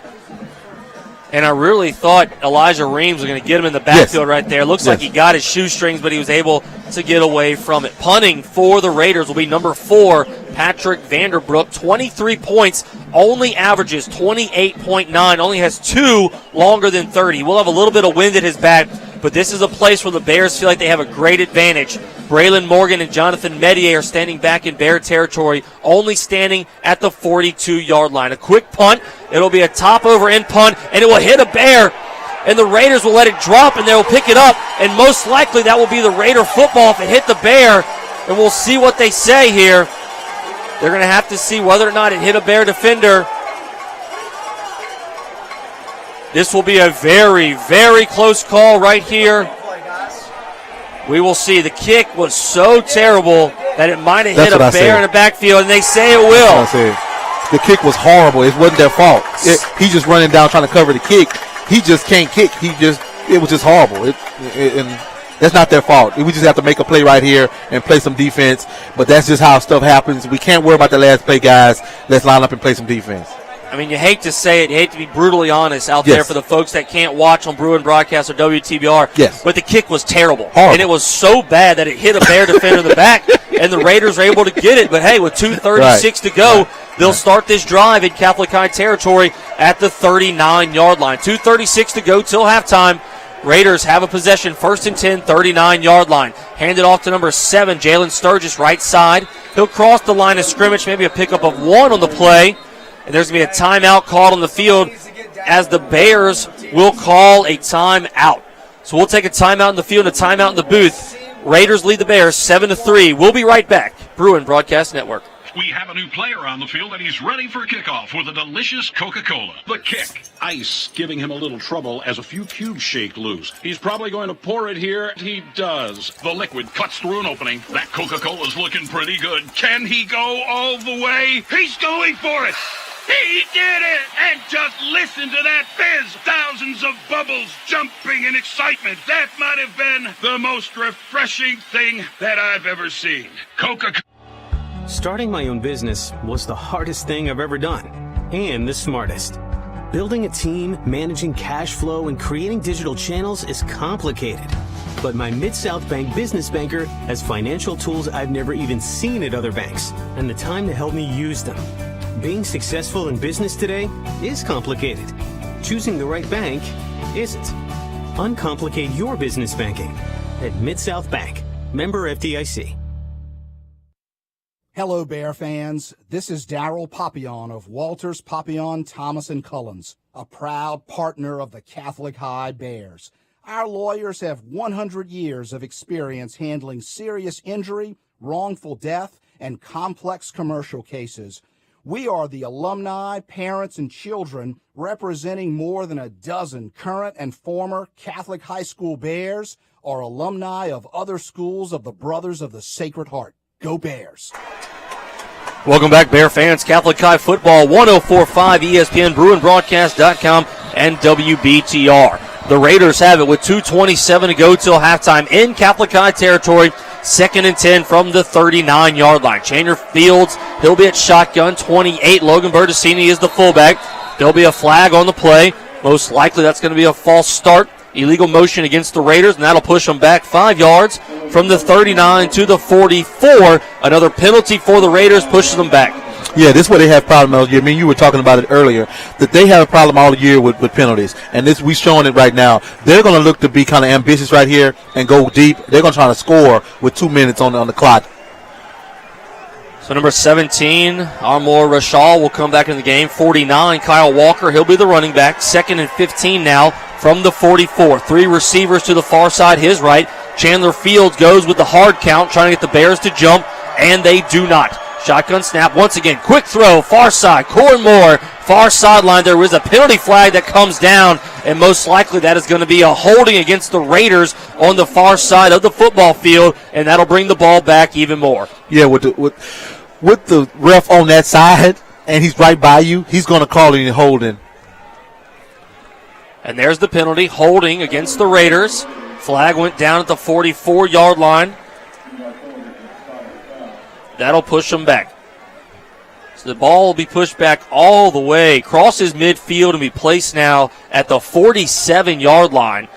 And I really thought Elijah Reams was going to get him in the backfield right there. Looks like he got his shoestrings, but he was able to get away from it. Punting for the Raiders will be number 4, Patrick Vanderbrook. 23 points, only averages 28.9, only has 2 longer than 30. We'll have a little bit of wind at his back, but this is a place where the Bears feel like they have a great advantage. Braylon Morgan and Jonathan Medier are standing back in Bear territory, only standing at the 42-yard line. A quick punt. It'll be a top-over-end punt, and it will hit a Bear, and the Raiders will let it drop, and they'll pick it up, and most likely that will be the Raider football if it hit the Bear, and we'll see what they say here. They're going to have to see whether or not it hit a Bear defender. This will be a very, very close call right here. We will see. The kick was so terrible that it might have hit a Bear in the backfield, and they say it will. The kick was horrible. It wasn't their fault. He's just running down trying to cover the kick. He just can't kick. It was just horrible. And that's not their fault. We just have to make a play right here and play some defense. But that's just how stuff happens. We can't worry about the last play, guys. Let's line up and play some defense. I mean, you hate to say it. You hate to be brutally honest out there for the folks that can't watch on Bruin Broadcast or WTBR. Yes. But the kick was terrible. Horrible. And it was so bad that it hit a Bear defender in the back, and the Raiders were able to get it. But, hey, with 2:36 to go, they'll start this drive in Catholic High territory at the 39-yard line. 2:36 to go till halftime. Raiders have a possession, 1st and 10, 39-yard line. Handed off to number 7, Jalen Sturgis, right side. He'll cross the line of scrimmage, maybe a pickup of 1 on the play. And there's going to be a timeout called on the field as the Bears will call a timeout. So we'll take a timeout in the field and a timeout in the booth. Raiders lead the Bears 7-3. We'll be right back. Bruin Broadcast Network. We have a new player on the field, and he's ready for kickoff with a delicious Coca-Cola. The Kick. Ice giving him a little trouble as a few cubes shake loose. He's probably going to pour it here. He does. The liquid cuts through an opening. That Coca-Cola's looking pretty good. Can he go all the way? He's going for it. He did it! And just listen to that fizz! Thousands of bubbles jumping in excitement. That might have been the most refreshing thing that I've ever seen. Coca-Cola. Starting my own business was the hardest thing I've ever done, and the smartest. Building a team, managing cash flow, and creating digital channels is complicated. But my Mid-South Bank business banker has financial tools I've never even seen at other banks, and the time to help me use them. Being successful in business today is complicated. Choosing the right bank isn't. Uncomplicate your business banking at Mid-South Bank. Member FDIC. Hello, Bear fans. This is Darryl Papillon of Walters, Papillon, Thomas & Cullens, a proud partner of the Catholic High Bears. Our lawyers have 100 years of experience handling serious injury, wrongful death, and complex commercial cases. We are the alumni, parents, and children representing more than a dozen current and former Catholic high school Bears or alumni of other schools of the Brothers of the Sacred Heart. Go Bears! Welcome back, Bear fans. Catholic High Football, 104.5 ESPN, BruinBroadcast.com, and WBTR. The Raiders have it with 2:27 to go till halftime in Catholic High territory. 2nd and 10 from the 39-yard line. Chandler Fields, he'll be at shotgun. 28, Logan Bertocini is the fullback. There'll be a flag on the play. Most likely that's going to be a false start. Illegal motion against the Raiders, and that'll push them back 5 yards from the 39 to the 44. Another penalty for the Raiders pushes them back. Yeah, this is where they have problem all year. I mean, you were talking about it earlier, that they have a problem all year with penalties. And this, we're showing it right now. They're going to look to be kind of ambitious right here and go deep. They're going to try to score with 2 minutes on the clock. So number 17, Armour Rashal will come back in the game. 49, Kyle Walker, he'll be the running back. 2nd and 15 now from the 44. 3 receivers to the far side, his right. Chandler Fields goes with the hard count, trying to get the Bears to jump, and they do not. Shotgun snap once again. Quick throw, far side. Corin Moore, far sideline. There is a penalty flag that comes down, and most likely that is going to be a holding against the Raiders on the far side of the football field, and that'll bring the ball back even more. Yeah, with the ref on that side, and he's right by you, he's going to call it a holding. And there's the penalty, holding against the Raiders. Flag went down at the 44-yard line. That'll push them back. So the ball will be pushed back all the way, crosses midfield, and be placed now at the 47-yard line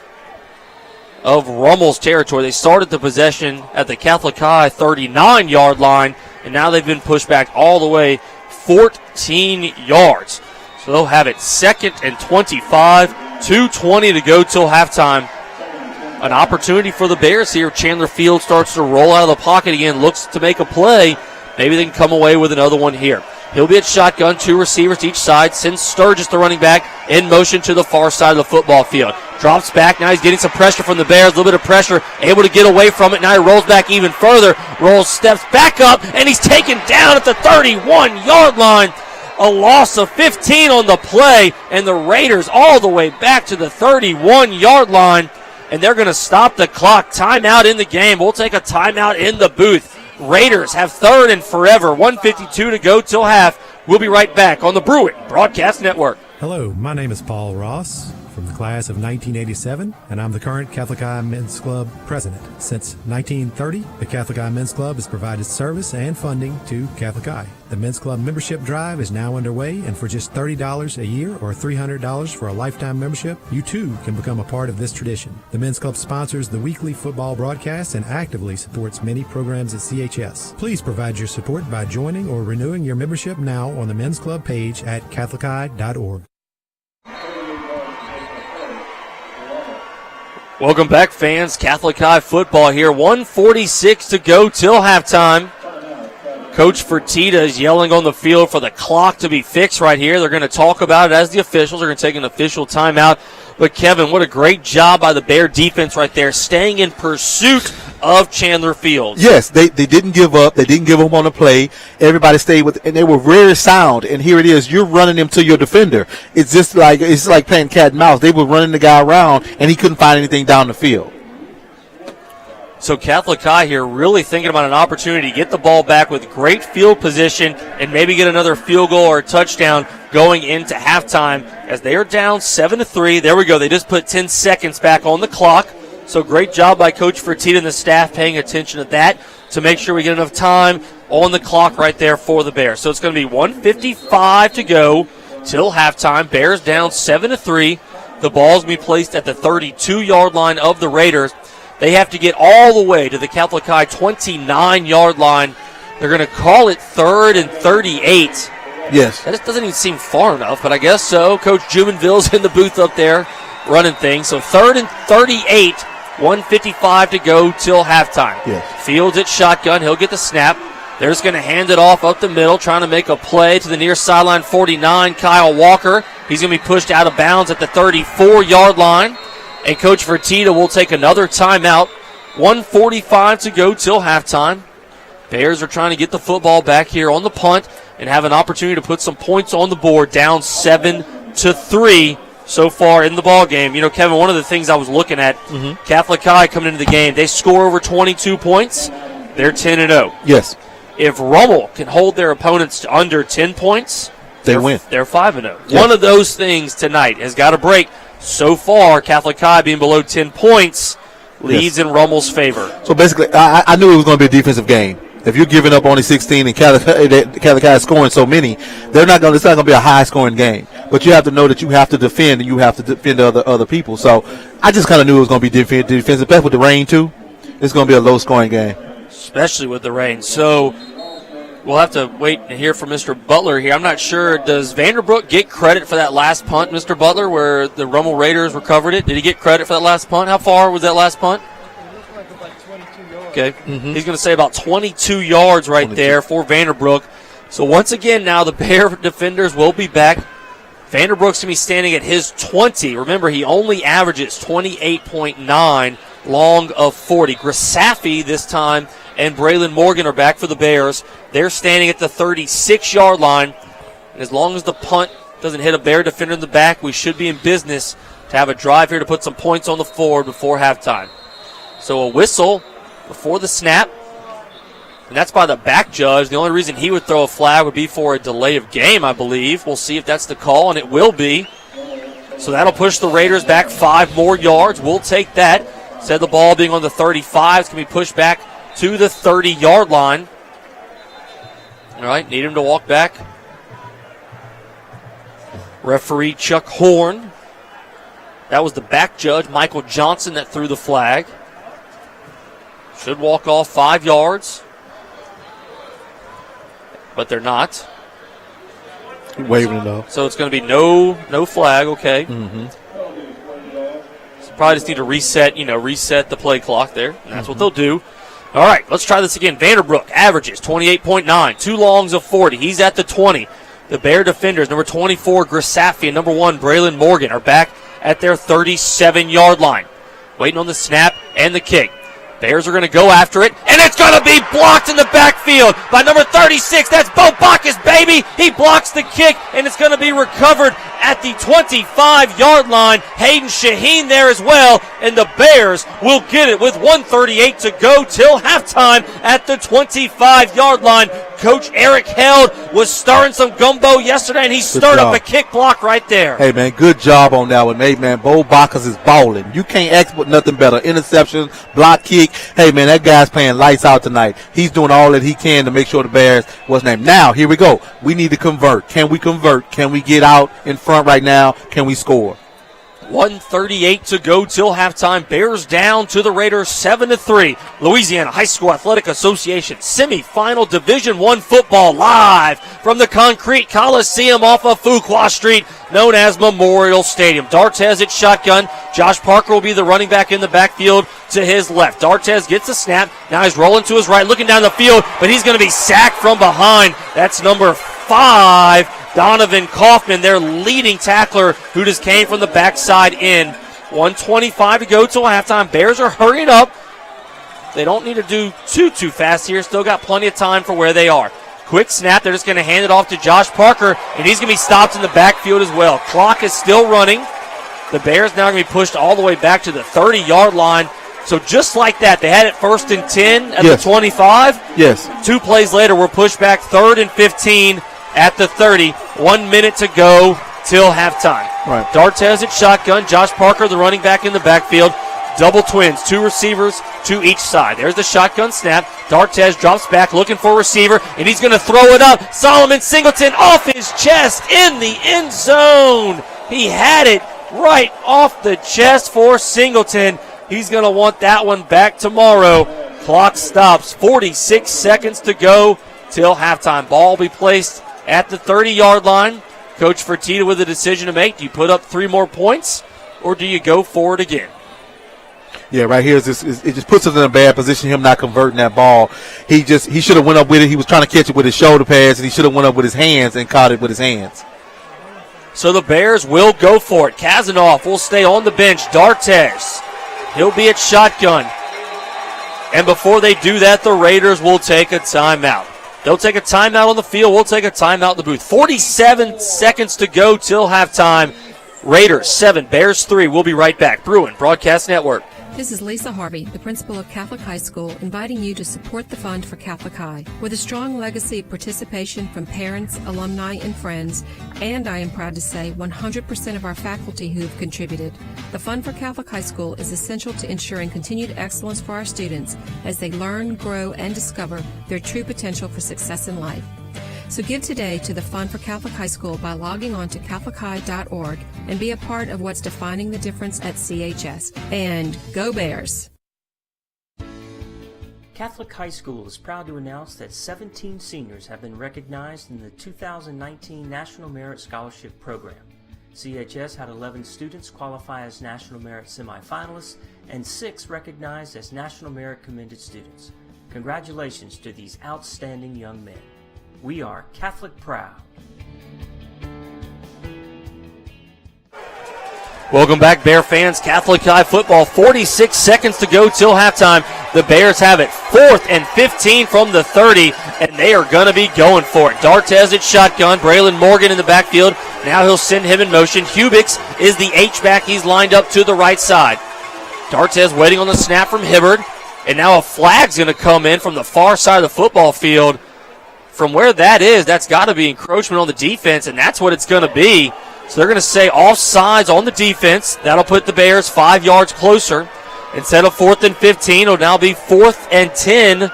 of Rummel's territory. They started the possession at the Catholic High 39-yard line, and now they've been pushed back all the way 14 yards. So they'll have it 2nd and 25, 2:20 to go till halftime. An opportunity for the Bears here. Chandler Field starts to roll out of the pocket again, looks to make a play. Maybe they can come away with another one here. He'll be at shotgun, 2 receivers to each side. Sends Sturgis, the running back, in motion to the far side of the football field. Drops back. Now he's getting some pressure from the Bears. A little bit of pressure. Able to get away from it. Now he rolls back even further. Rolls, steps back up, and he's taken down at the 31-yard line. A loss of 15 on the play, and the Raiders all the way back to the 31-yard line. And they're going to stop the clock. Timeout in the game. We'll take a timeout in the booth. Raiders have 3rd and forever. 1:52 to go till half. We'll be right back on the Bruin Broadcast Network. Hello, my name is Paul Ross from the class of 1987, and I'm the current Catholic High Men's Club president. Since 1930, the Catholic High Men's Club has provided service and funding to Catholic High. The Men's Club membership drive is now underway, and for just $30 a year or $300 for a lifetime membership, you too can become a part of this tradition. The Men's Club sponsors the weekly football broadcast and actively supports many programs at CHS. Please provide your support by joining or renewing your membership now on the Men's Club page at catholichigh.org. Welcome back, fans. Catholic High football here. 1:46 to go till halftime. Coach Fertitta is yelling on the field for the clock to be fixed right here. They're going to talk about it as the officials are going to take an official timeout. But, Kevin, what a great job by the Bear defense right there, staying in pursuit of Chandler Fields. Yes, they didn't give up. They didn't give up on the play. Everybody stayed with, and they were very sound. And here it is, you're running them to your defender. It's like playing cat and mouse. They were running the guy around, and he couldn't find anything down the field. So Catholic High here really thinking about an opportunity to get the ball back with great field position and maybe get another field goal or a touchdown going into halftime as they are down 7-3. There we go. They just put 10 seconds back on the clock. So great job by Coach Fertitta and the staff paying attention to that to make sure we get enough time on the clock right there for the Bears. So it's going to be 1:55 to go till halftime. Bears down 7-3. The ball's going to be placed at the 32-yard line of the Raiders. They have to get all the way to the Catholic High 29-yard line. They're going to call it 3rd and 38. Yes. That just doesn't even seem far enough, but I guess so. Coach Jubenville's in the booth up there running things. So 3rd and 38, 1:55 to go till halftime. Yes. Fields at shotgun. He'll get the snap. They're just going to hand it off up the middle, trying to make a play to the near sideline 49, Kyle Walker. He's going to be pushed out of bounds at the 34-yard line. And Coach Fertitta will take another timeout. 1:45 to go till halftime. Bears are trying to get the football back here on the punt and have an opportunity to put some points on the board, down 7-3 so far in the ball game. You know, Kevin, one of the things I was looking at, Catholic High coming into the game, they score over 22 points. They're 10-0. Yes. If Rummel can hold their opponents to under 10 points, they win. They're 5-0. Yes. One of those things tonight has got to break. So far, Catholic High being below 10 points leads in Rummel's favor. So basically, I knew it was going to be a defensive game. If you're giving up only 16 and Catholic High is scoring so many, it's not going to be a high-scoring game. But you have to know that you have to defend, and you have to defend other people. So I just kind of knew it was going to be defensive. Especially with the rain, too. It's going to be a low-scoring game. Especially with the rain. So we'll have to wait and hear from Mr. Butler here. I'm not sure. Does Vanderbrook get credit for that last punt, Mr. Butler, where the Rummel Raiders recovered it? Did he get credit for that last punt? How far was that last punt? Okay. He's going to say about 22 yards right there for Vanderbrook. So once again now the Bear defenders will be back. Vanderbrook's going to be standing at his 20. Remember, he only averages 28.9 long of 40. Grisafi this time and Braylon Morgan are back for the Bears. They're standing at the 36-yard line. And as long as the punt doesn't hit a Bear defender in the back, we should be in business to have a drive here to put some points on the board before halftime. So a whistle before the snap, and that's by the back judge. The only reason he would throw a flag would be for a delay of game, I believe. We'll see if that's the call, and it will be. So that'll push the Raiders back 5 more yards. We'll take that. Instead of the ball being on the 35, it's going to be pushed back to the 30-yard line. All right, need him to walk back. Referee Chuck Horn. That was the back judge, Michael Johnson, that threw the flag. Should walk off 5 yards. But they're not. Waving it off. So it's going to be no flag, okay. So probably just need to reset the play clock there. And that's what they'll do. All right, let's try this again. Vanderbrook averages 28.9, 2 longs of 40. He's at the 20. The Bear defenders, number 24, Grisafi, and number 1, Braylon Morgan, are back at their 37-yard line. Waiting on the snap and the kick. Bears are going to go after it, and it's going to be blocked in the backfield by number 36. That's Bo Bacchus, baby. He blocks the kick, and it's going to be recovered at the 25-yard line. Hayden Shaheen there as well, and the Bears will get it with 1:38 to go till halftime at the 25-yard line. Coach Eric Held was stirring some gumbo yesterday, and he stirred up a kick block right there. Hey, man, good job on that one. Hey, man, Bo Bacchus is balling. You can't ask for nothing better. Interception, block kick. Hey, man, that guy's playing lights out tonight. He's doing all that he can to make sure the Bears was named. Now, here we go. We need to convert. Can we convert? Can we get out in front right now? Can we score? 1:38 to go till halftime. Bears down to the Raiders 7-3. Louisiana High School Athletic Association semifinal Division I football live from the Concrete Coliseum off of Fuqua Street, known as Memorial Stadium. D'Artez at shotgun. Josh Parker will be the running back in the backfield to his left. D'Artez gets the snap. Now he's rolling to his right, looking down the field, but he's going to be sacked from behind. That's number 5. Donovan Kaufman, their leading tackler, who just came from the backside in. 1:25 to go till halftime. Bears are hurrying up. They don't need to do too fast here. Still got plenty of time for where they are. Quick snap. They're just going to hand it off to Josh Parker, and he's going to be stopped in the backfield as well. Clock is still running. The Bears now going to be pushed all the way back to the 30-yard line. So just like that, they had it 1st and 10 at the 25. Yes. 2 plays later, we're pushed back 3rd and 15 at the 30. 1 minute to go till halftime. Right. D'Artez at shotgun. Josh Parker, the running back in the backfield. Double twins, 2 receivers to each side. There's the shotgun snap. D'Artez drops back looking for a receiver, and he's going to throw it up. Solomon Singleton off his chest in the end zone. He had it right off the chest for Singleton. He's going to want that one back tomorrow. Clock stops. 46 seconds to go till halftime. Ball will be placed at the 30-yard line. Coach Fertitta with a decision to make. Do you put up 3 more points, or do you go for it again? Yeah, right here it just puts us in a bad position. Him not converting that ball. He should have went up with it. He was trying to catch it with his shoulder pads, and he should have went up with his hands and caught it with his hands. So the Bears will go for it. Kazanoff will stay on the bench. D'Artes, he'll be at shotgun. And before they do that, the Raiders will take a timeout. They'll take a timeout on the field. We'll take a timeout in the booth. 47 seconds to go till halftime. Raiders 7, Bears 3. We'll be right back. Bruin Broadcast Network. This is Lisa Harvey, the principal of Catholic High School, inviting you to support the Fund for Catholic High. With a strong legacy of participation from parents, alumni, and friends, and I am proud to say 100% of our faculty who have contributed, the Fund for Catholic High School is essential to ensuring continued excellence for our students as they learn, grow, and discover their true potential for success in life. So give today to the Fund for Catholic High School by logging on to catholichigh.org and be a part of what's defining the difference at CHS. And go Bears! Catholic High School is proud to announce that 17 seniors have been recognized in the 2019 National Merit Scholarship Program. CHS had 11 students qualify as National Merit semifinalists and 6 recognized as National Merit Commended students. Congratulations to these outstanding young men. We are Catholic proud. Welcome back, Bear fans. Catholic High football, 46 seconds to go till halftime. The Bears have it 4th and 15 from the 30, and they are going to be going for it. D'Artes at shotgun. Braylon Morgan in the backfield. Now he'll send him in motion. Hubix is the H-back. He's lined up to the right side. D'Artes waiting on the snap from Hibbard, and now a flag's going to come in from the far side of the football field. From where that is, that's got to be encroachment on the defense, and that's what it's going to be. So they're going to say offsides on the defense. That'll put the Bears 5 yards closer. Instead of 4th and 15, it'll now be 4th and 10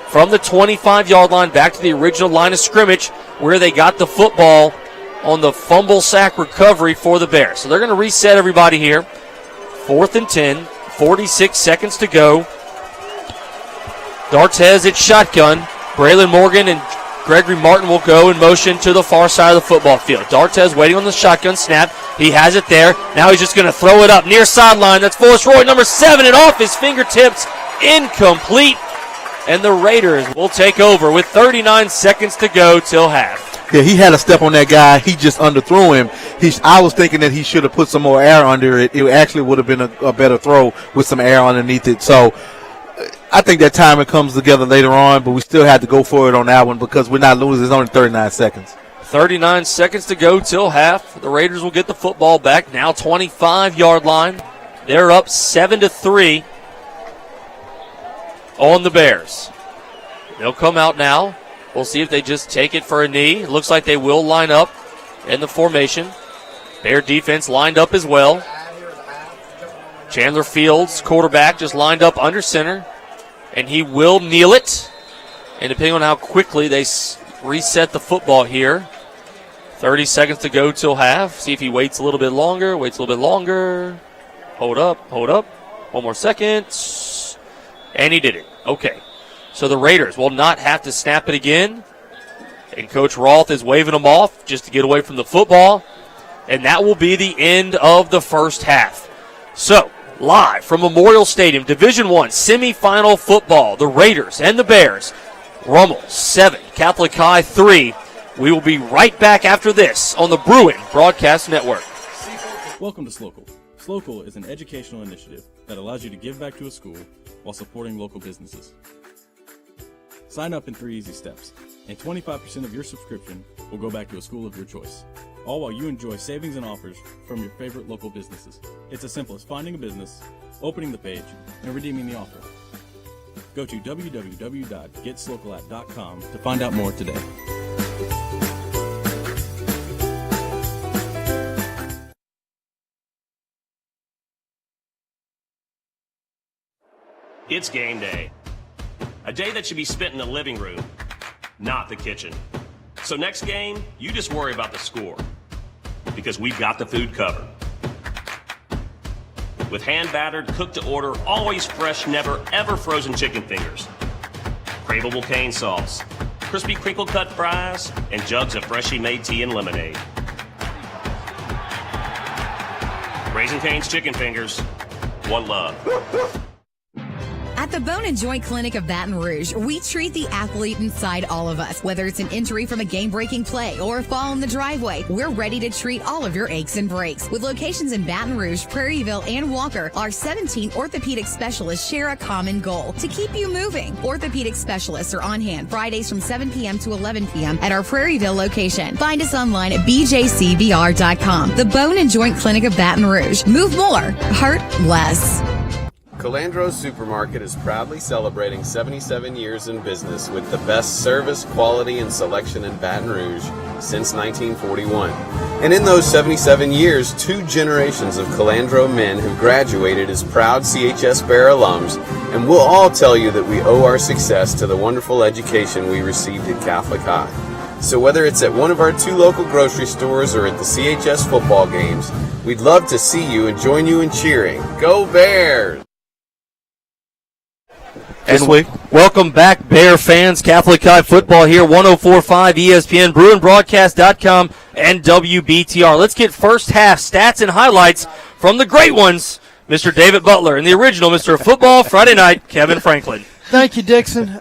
from the 25-yard line back to the original line of scrimmage where they got the football on the fumble sack recovery for the Bears. So they're going to reset everybody here. 4th and 10, 46 seconds to go. D'Artes at shotgun. Braylon Morgan and Gregory Martin will go in motion to the far side of the football field. D'Artes waiting on the shotgun snap. He has it there. Now he's just going to throw it up near sideline. That's Forrest Roy, number 7, and off his fingertips. Incomplete. And the Raiders will take over with 39 seconds to go till half. Yeah, he had a step on that guy. He just underthrew him. I was thinking that he should have put some more air under it. It actually would have been a better throw with some air underneath it. So I think that timing comes together later on, but we still had to go for it on that one because we're not losing. It's only 39 seconds. 39 seconds to go till half. The Raiders will get the football back. Now 25-yard line. They're up 7-3 on the Bears. They'll come out now. We'll see if they just take it for a knee. It looks like they will line up in the formation. Bear defense lined up as well. Chandler Fields, quarterback, just lined up under center. And he will kneel it. And depending on how quickly they reset the football here, 30 seconds to go till half. See if he waits a little bit longer, Hold up. One more second. And he did it. Okay. So the Raiders will not have to snap it again. And Coach Roth is waving them off just to get away from the football. And that will be the end of the first half. So, live from Memorial Stadium, Division I semifinal football, the Raiders and the Bears. Rummel 7, Catholic High 3. We will be right back after this on the Bruin Broadcast Network. Welcome to SLOCAL. SLOCAL is an educational initiative that allows you to give back to a school while supporting local businesses. Sign up in 3 easy steps, and 25% of your subscription will go back to a school of your choice, all while you enjoy savings and offers from your favorite local businesses. It's as simple as finding a business, opening the page, and redeeming the offer. Go to www.getslocalat.com to find out more today. It's game day. A day that should be spent in the living room, not the kitchen. So next game, you just worry about the score, because we've got the food covered. With hand-battered, cooked-to-order, always fresh, never, ever frozen chicken fingers, craveable cane sauce, crispy crinkle-cut fries, and jugs of freshly made tea and lemonade. Raising Cane's Chicken Fingers, one love. At the Bone and Joint Clinic of Baton Rouge, we treat the athlete inside all of us. Whether it's an injury from a game-breaking play or a fall in the driveway, we're ready to treat all of your aches and breaks. With locations in Baton Rouge, Prairieville, and Walker, our 17 orthopedic specialists share a common goal: to keep you moving. Orthopedic specialists are on hand Fridays from 7 p.m. to 11 p.m. at our Prairieville location. Find us online at bjcbr.com. The Bone and Joint Clinic of Baton Rouge. Move more, hurt less. Calandro's Supermarket is proudly celebrating 77 years in business with the best service, quality, and selection in Baton Rouge since 1941. And in those 77 years, 2 generations of Calandro men who graduated as proud CHS Bear alums, and we'll all tell you that we owe our success to the wonderful education we received at Catholic High. So whether it's at one of our 2 local grocery stores or at the CHS football games, we'd love to see you and join you in cheering. Go Bears! And welcome back, Bear fans. Catholic High football here, 104.5 ESPN, BruinBroadcast.com, and WBTR. Let's get first half stats and highlights from the great ones, Mr. David Butler, and the original Mr. Football Friday Night, Kevin Franklin. Thank you, Dixon.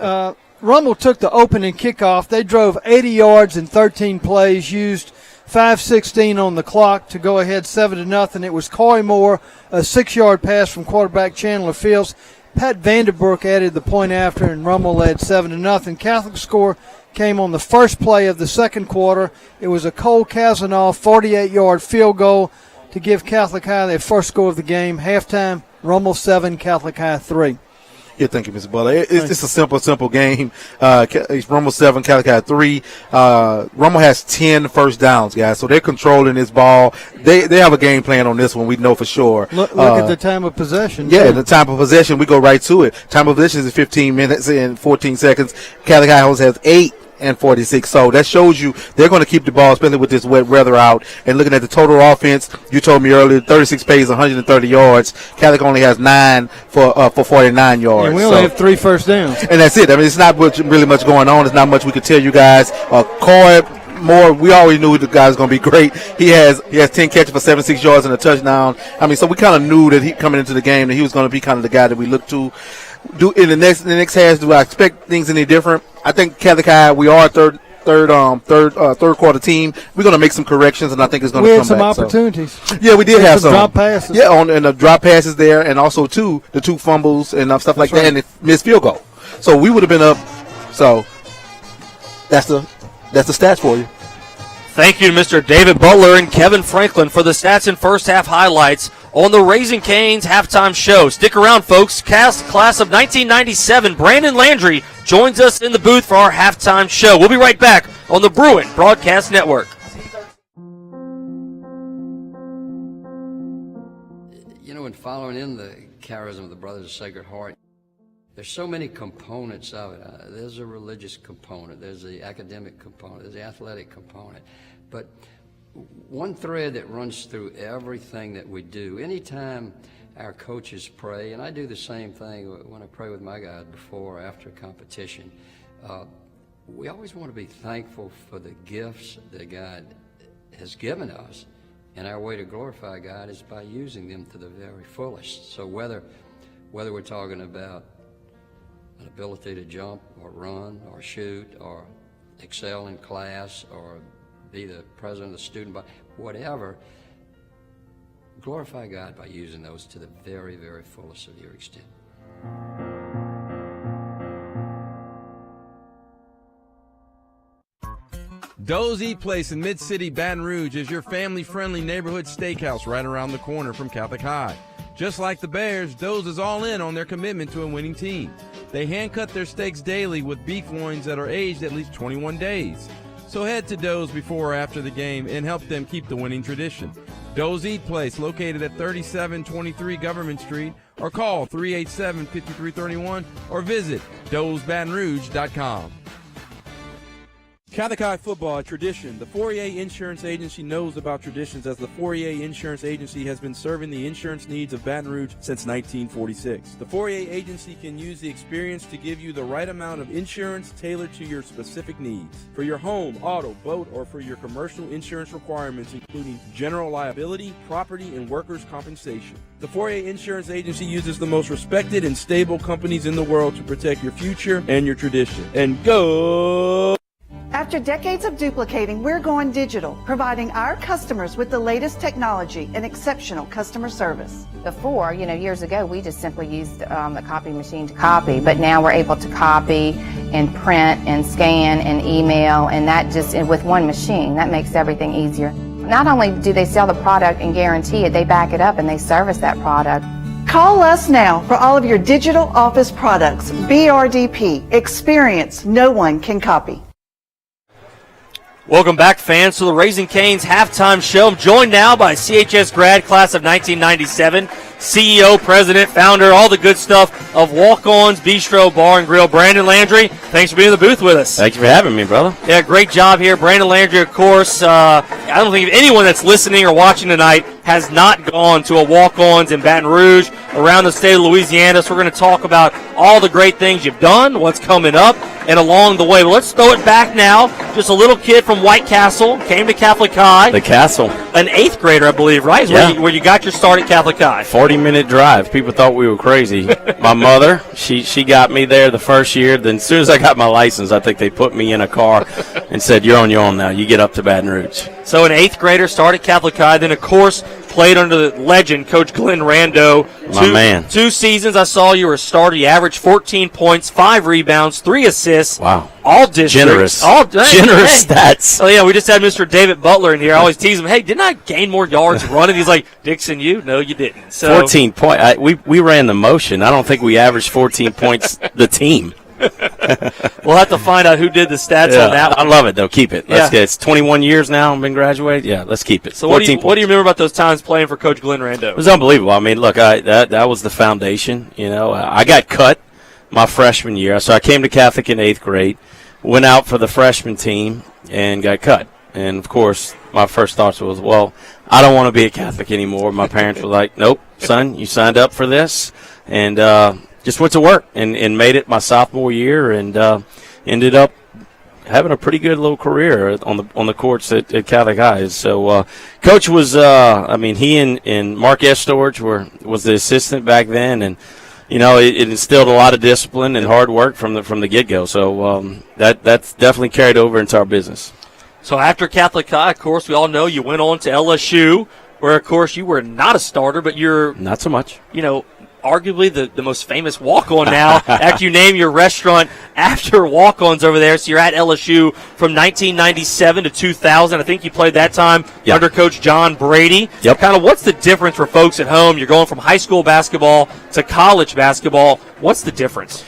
Rummel took the opening kickoff. They drove 80 yards in 13 plays, used 5:16 on the clock to go ahead 7-0. It was Coy Moore, a 6-yard pass from quarterback Chandler Fields. Pat Vanderbrook added the point after, and Rummel led 7-0. Catholic score came on the first play of the second quarter. It was a Cole Kazanoff 48-yard field goal to give Catholic High their first score of the game. Halftime, Rummel 7, Catholic High 3. Yeah, thank you, Mr. Butler. It's a simple game. It's Rummel 7, Catholic High 3. Rummel has 10 first downs, guys, so they're controlling this ball. They have a game plan on this one, we know for sure. Look at the time of possession. Yeah, the time of possession, we go right to it. Time of possession is 15 minutes and 14 seconds. Catholic High has 8 and 46. So that shows you they're going to keep the ball, especially with this wet weather out. And looking at the total offense, you told me earlier, 36 plays, 130 yards. Catholic only has 9 for 49 yards. And we only have 3 first downs. And that's it. I mean, it's not really much going on. There's not much we could tell you guys. Coy Moore, we always knew the guy was going to be great. He has 10 catches for 76 yards and a touchdown. I mean, so we kind of knew that he coming into the game that he was going to be kind of the guy that we look to. Do in the next half, do I expect things any different? I think Catholic High, we are a third quarter team. We're going to make some corrections, and I think it's going to come back. We had some opportunities. So. Yeah, we did have some drop passes. Yeah, and the drop passes there, and also the 2 fumbles and stuff like that, and the missed field goal. So we would have been up. So that's the stats for you. Thank you to Mr. David Butler and Kevin Franklin for the stats and first half highlights on the Raising Cane's halftime show. Stick around, folks. Class of 1997, Brandon Landry joins us in the booth for our halftime show. We'll be right back on the Bruin Broadcast Network. You know, in following in the charism of the Brothers of Sacred Heart, there's so many components of it. There's a religious component, there's the academic component, there's the athletic component. But one thread that runs through everything that we do, anytime our coaches pray, and I do the same thing when I pray with my guys before or after a competition, we always want to be thankful for the gifts that God has given us, and our way to glorify God is by using them to the very fullest. So whether we're talking about an ability to jump or run or shoot or excel in class or be the president of the student body, whatever, glorify God by using those to the very, very fullest of your extent. Dozy Place in Mid-City Baton Rouge is your family-friendly neighborhood steakhouse right around the corner from Catholic High. Just like the Bears, Doze is all in on their commitment to a winning team. They hand-cut their steaks daily with beef loins that are aged at least 21 days. So head to Doze before or after the game and help them keep the winning tradition. Doze Eat Place, located at 3723 Government Street, or call 387-5331 or visit dozebatonrouge.com. Catholic High football, a tradition. The Fourier Insurance Agency knows about traditions, as the Fourier Insurance Agency has been serving the insurance needs of Baton Rouge since 1946. The Fourier Agency can use the experience to give you the right amount of insurance tailored to your specific needs. For your home, auto, boat, or for your commercial insurance requirements, including general liability, property, and workers' compensation. The Fourier Insurance Agency uses the most respected and stable companies in the world to protect your future and your tradition. And go! After decades of duplicating, we're going digital, providing our customers with the latest technology and exceptional customer service. Before, years ago, we just simply used a copy machine to copy, but now we're able to copy and print and scan and email, and that just with one machine. That makes everything easier. Not only do they sell the product and guarantee it, they back it up and they service that product. Call us now for all of your digital office products. BRDP, experience no one can copy. Welcome back, fans, to the Raising Cane's halftime show. I'm joined now by CHS grad class of 1997, CEO, president, founder, all the good stuff of Walk-On's Bistro Bar and Grill. Brandon Landry, thanks for being in the booth with us. Thank you for having me, brother. Yeah, great job here. Brandon Landry, of course. I don't think anyone that's listening or watching tonight has not gone to a Walk-On's in Baton Rouge, around the state of Louisiana. So we're going to talk about all the great things you've done, what's coming up, and along the way. But let's throw it back now. Just a little kid from White Castle, came to Catholic High. The Castle. An 8th grader, I believe, right? Yeah. Where you got your start at Catholic High. 40-minute drive. People thought we were crazy. My mother, she got me there the first year. Then as soon as I got my license, I think they put me in a car and said, you're on your own now. You get up to Baton Rouge. So an 8th grader started Catholic High, then, of course, played under the legend, Coach Glenn Rando. My man. 2 seasons I saw you were a starter. You averaged 14 points, 5 rebounds, 3 assists. Wow. All districts. Generous stats. Oh, yeah, we just had Mr. David Butler in here. I always tease him, hey, didn't I gain more yards running? He's like, Dixon, you? No, you didn't. So 14 points. We ran the motion. I don't think we averaged 14 points the team. We'll have to find out who did the stats on that one. I love it, though. Keep it. Yeah. It's 21 years now. I've been graduated. Yeah, let's keep it. So what do you remember about those times playing for Coach Glenn Rando? It was unbelievable. I mean, look, that was the foundation. I got cut my freshman year. So I came to Catholic in 8th grade, went out for the freshman team, and got cut. And, of course, my first thoughts was, well, I don't want to be a Catholic anymore. My parents were like, nope, son, you signed up for this. And just went to work and made it my sophomore year, and ended up having a pretty good little career on the courts at Catholic High. So Coach was, he and Mark Estorage was the assistant back then, and it instilled a lot of discipline and hard work from the get-go. So that's definitely carried over into our business. So after Catholic High, of course, we all know you went on to LSU, where, of course, you were not a starter, but you're not so much. Arguably the most famous walk-on now after you name your restaurant after walk-ons over there. So you're at LSU from 1997 to 2000. I think you played that time under Coach John Brady. Yep. Kind of what's the difference for folks at home? You're going from high school basketball to college basketball. What's the difference?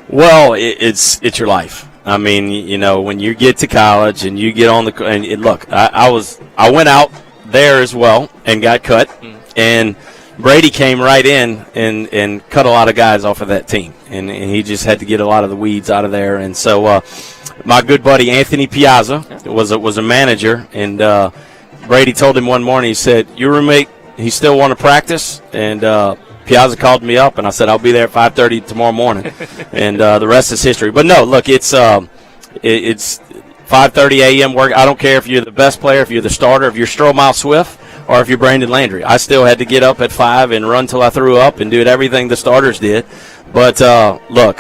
Well, it's your life. I mean, when you get to college and you get on I went out there as well and got cut, and Brady came right in and cut a lot of guys off of that team, and he just had to get a lot of the weeds out of there. And so my good buddy Anthony Piazza was a manager, and Brady told him one morning, he said, your roommate, he still want to practice? And Piazza called me up, and I said, I'll be there at 5:30 tomorrow morning. And the rest is history. But no, look, it's 5:30 a.m. work. I don't care if you're the best player, if you're the starter, if you're Stromile Swift, or if you're Brandon Landry. I still had to get up at 5 and run till I threw up and do everything the starters did. But, look,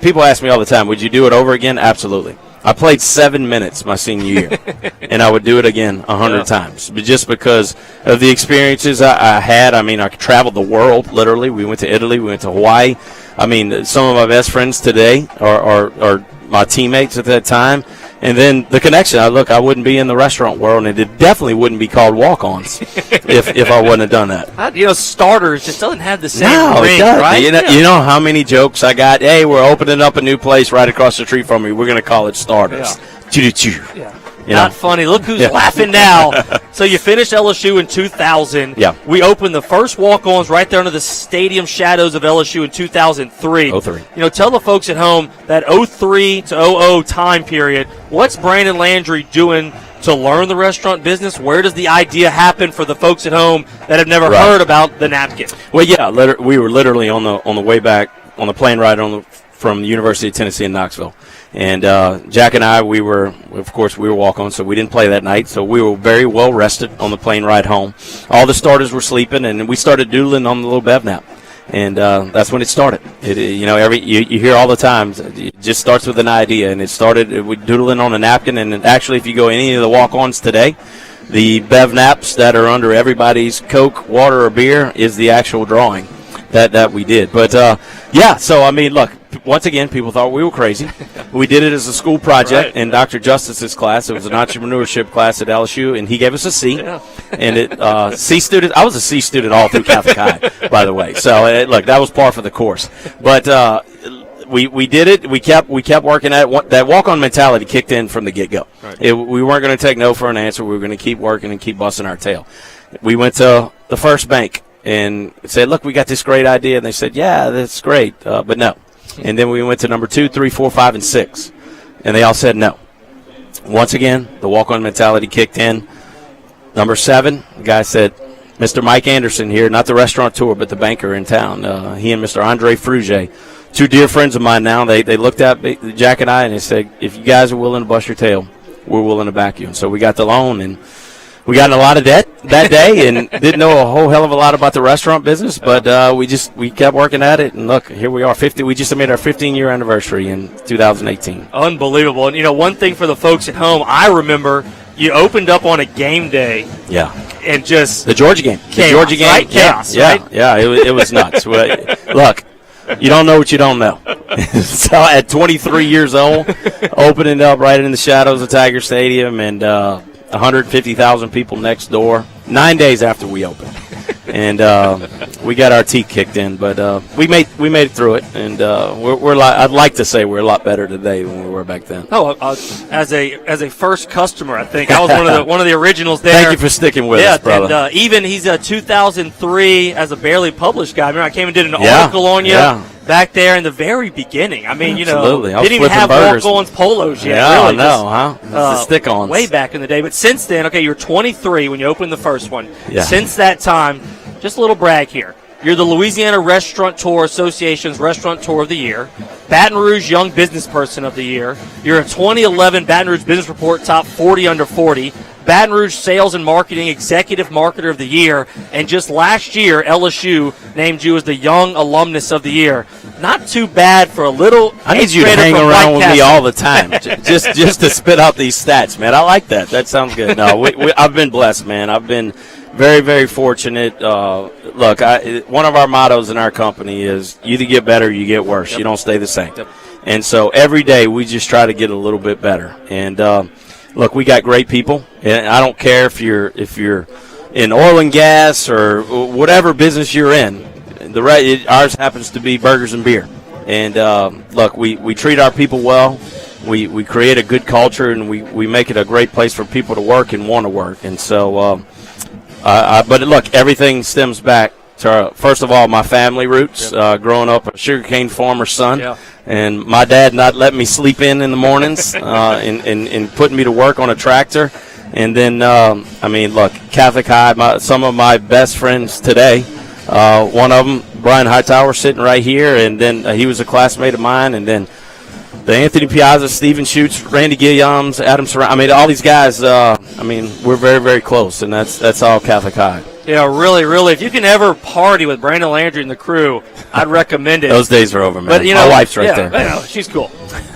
people ask me all the time, would you do it over again? Absolutely. I played 7 minutes my senior year, and I would do it again 100 times. But just because of the experiences I had. I mean, I traveled the world, literally. We went to Italy. We went to Hawaii. I mean, some of my best friends today are my teammates at that time. And then the connection, I wouldn't be in the restaurant world, and it definitely wouldn't be called walk-ons if I wouldn't have done that. Starters just doesn't have the same ring, it does. right? You know how many jokes I got? Hey, we're opening up a new place right across the street from me. We're going to call it Starters. Yeah. Not funny. Look who's laughing now. So you finished LSU in 2000. Yeah. We opened the first walk-ons right there under the stadium shadows of LSU in 2003. 03. You know, tell the folks at home that 03 to 00 time period, what's Brandon Landry doing to learn the restaurant business? Where does the idea happen for the folks at home that have never heard about the napkin? Well, yeah, we were literally on the way back on the plane ride from the University of Tennessee in Knoxville. And Jack and I, we were walk-on, so we didn't play that night. So we were very well rested on the plane ride home. All the starters were sleeping, and we started doodling on the little bev nap. And that's when it started. You hear all the time, it just starts with an idea, and it started with doodling on a napkin. And actually, if you go any of the walk-ons today, the bev naps that are under everybody's Coke, water, or beer is the actual drawing that we did. But so I mean, look. Once again, people thought we were crazy. We did it as a school project in Dr. Justice's class. It was an entrepreneurship class at LSU, and he gave us a C. Yeah. And C student. I was a C student all through Catholic High, by the way. So look, that was par for the course. But we did it. We kept working at it. That walk-on mentality kicked in from the get-go. Right. We weren't going to take no for an answer. We were going to keep working and keep busting our tail. We went to the first bank and said, "Look, we got this great idea." And they said, "Yeah, that's great, but no." And then we went to number 2, 3, 4, 5, and 6. And they all said no. Once again, the walk-on mentality kicked in. Number 7, the guy said, Mr. Mike Anderson here, not the restaurateur, but the banker in town. He and Mr. Andre Fruget, 2 dear friends of mine now, they looked at Jack and I, and they said, if you guys are willing to bust your tail, we're willing to back you. And so we got the loan, and we got in a lot of debt that day and didn't know a whole hell of a lot about the restaurant business, but we kept working at it, and look, here we are. We just made our 15-year anniversary in 2018. Unbelievable. And, one thing for the folks at home, I remember you opened up on a game day. Yeah. And just the Georgia game. Chaos, the Georgia game. Right? Chaos, yeah, right? Yeah, it was nuts. Look, you don't know what you don't know. So at 23 years old, opening up right in the shadows of Tiger Stadium, and 150,000 people next door 9 days after we opened, and we got our teeth kicked in, but we made it through it, and I'd like to say we're a lot better today than we were back then. As a first customer, I think I was one of the originals there. Thank you for sticking with us, brother. And even he's a 2003 as a barely published guy. I remember I came and did an article on you. Yeah. Back there in the very beginning. I mean, absolutely. Didn't even have walk-ons polos yet. Yeah, really, huh? The stick-ons. Way back in the day. But since then, okay, you're 23 when you opened the first one. Yeah. Since that time, just a little brag here. You're the Louisiana Restaurateur Association's Restaurateur of the Year, Baton Rouge Young Business Person of the Year. You're a 2011 Baton Rouge Business Report Top 40 Under 40. Baton Rouge Sales and Marketing Executive Marketer of the Year, and just last year, LSU named you as the Young Alumnus of the Year. Not too bad for a little. I need you to hang around with me all the time, just to spit out these stats, man. I like that. That sounds good. No, I've been blessed, man. I've been very, very fortunate. Look, one of our mottos in our company is you either get better or you get worse. Yep. You don't stay the same. Yep. And so every day we just try to get a little bit better. And look, we got great people, and I don't care if you're in oil and gas or whatever business you're in. Ours happens to be burgers and beer. And look, we treat our people well. We create a good culture, and we make it a great place for people to work and want to work. And so, but look, everything stems back to first of all my family roots. Growing up a sugarcane farmer's son, and my dad not letting me sleep in the mornings, and putting me to work on a tractor. And then, look, Catholic High. Some of my best friends today. One of them, Brian Hightower, sitting right here, and then he was a classmate of mine, and then the Anthony Piazza, Stephen Schutz, Randy Gilliams, Adam Saran. All these guys, we're very, very close, and that's all Catholic High. Yeah, really, really. If you can ever party with Brandon Landry and the crew, I'd recommend it. Those days are over, man. But, my wife's right there. She's cool.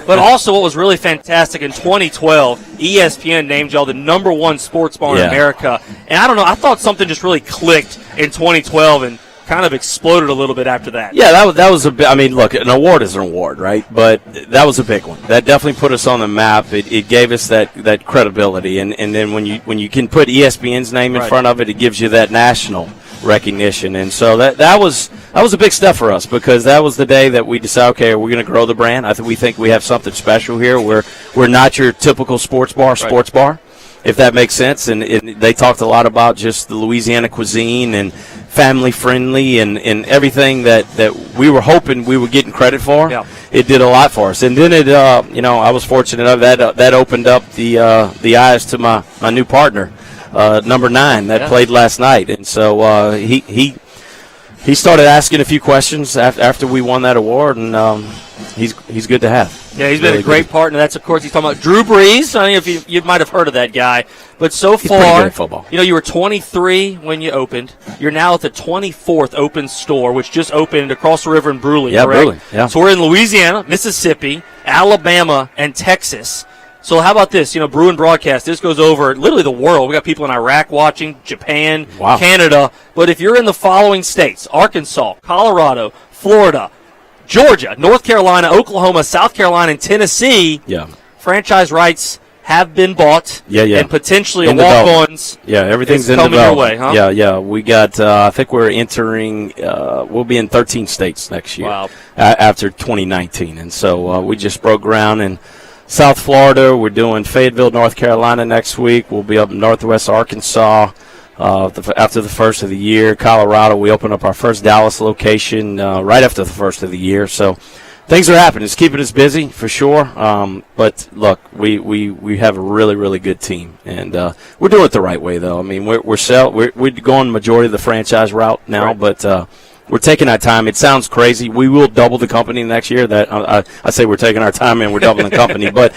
But also what was really fantastic, in 2012, ESPN named y'all the #1 sports bar in America. And I don't know, I thought something just really clicked in 2012 and kind of exploded a little bit after that. Yeah, that was a bit. Look, an award is an award, right? But that was a big one. That definitely put us on the map. It gave us that credibility, and then when you can put ESPN's name in front of it, it gives you that national recognition. And so that was a big step for us, because that was the day that we decided, okay, we're going to grow the brand. We think we have something special here. We're not your typical sports bar, if that makes sense. And they talked a lot about just the Louisiana cuisine and family friendly and everything that we were hoping we were getting credit for. Yeah. It did a lot for us. And then it, I was fortunate enough that opened up the eyes to my new partner, number 9, that played last night. And so he started asking a few questions after we won that award, and he's good to have. Yeah, he's been a great partner. That's, of course, he's talking about Drew Brees. I don't know if you might have heard of that guy. But so He's pretty far, good at football. You were 23 when you opened. You're now at the 24th open store, which just opened across the river in Bruin, yeah, correct? Bruin, yeah. So we're in Louisiana, Mississippi, Alabama, and Texas. So how about this? Bruin broadcast, this goes over literally the world. We got people in Iraq watching, Japan, Canada. But if you're in the following states, Arkansas, Colorado, Florida, Georgia, North Carolina, Oklahoma, South Carolina, and Tennessee, franchise rights have been bought. And potentially a walk-ons. Yeah, everything's in coming your development. way, huh? Yeah. We got, I think we're entering, we'll be in 13 states next year. Wow. After 2019. And so we just broke ground in South Florida. We're doing Fayetteville, North Carolina next week. We'll be up in Northwest Arkansas. After the first of the year. Colorado, we open up our first Dallas location right after the first of the year. So things are happening. It's keeping us busy for sure. But look, we have a really, really good team, and we're doing it the right way, though. I mean, we're going majority of the franchise route now, but we're taking our time. It sounds crazy. We will double the company next year. That I say we're taking our time and we're doubling the company, but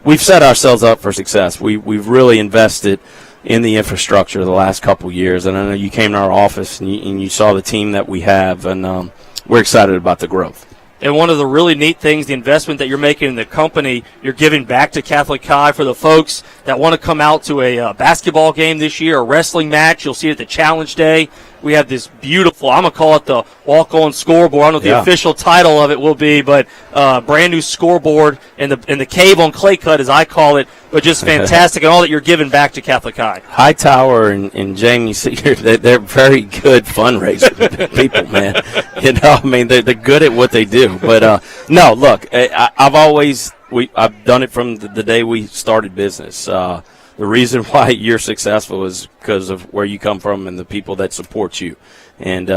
we've set ourselves up for success. We've really invested in the infrastructure the last couple years, and I know you came to our office and you saw the team that we have, and we're excited about the growth. And one of the really neat things, the investment that you're making in the company, you're giving back to Catholic High. For the folks that want to come out to a basketball game this year, a wrestling match, you'll see it at the Challenge Day. We have this beautiful, I'm going to call it the walk-on scoreboard. I don't know what the official title of it will be, but brand new scoreboard in the cave on Clay Cut, as I call it, but just fantastic, and all that you're giving back to Catholic High. Hightower and Jamie Seeger, they're very good fundraiser people, man. I mean, they're good at what they do. But no, look, I've done it from the day we started business. The reason why you're successful is because of where you come from and the people that support you. And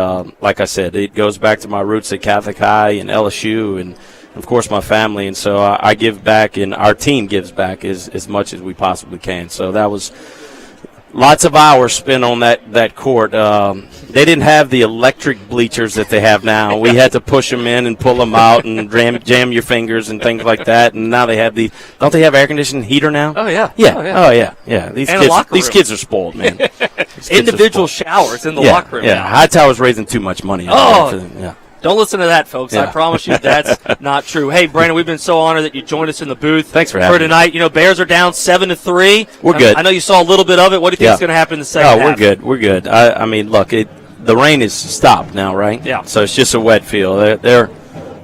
like I said, it goes back to my roots at Catholic High and LSU and, of course, my family. And so I give back, and our team gives back as much as we possibly can. So that was lots of hours spent on that court. They didn't have the electric bleachers that they have now. We had to push them in and pull them out and jam your fingers and things like that. And now they have don't they have air conditioning heater now? Oh, yeah. Yeah. These kids are spoiled, man. Individual showers in the locker room. Yeah, Hightower's raising too much money. Don't listen to that, folks. I promise you that's not true. Hey, Brandon, we've been so honored that you joined us in the booth. Thanks for having me. Tonight. Bears are down 7-3. We're good. I know you saw a little bit of it. What do you think is going to happen in the second half? We're good. I mean, look, the rain is stopped now, right? Yeah. So it's just a wet field.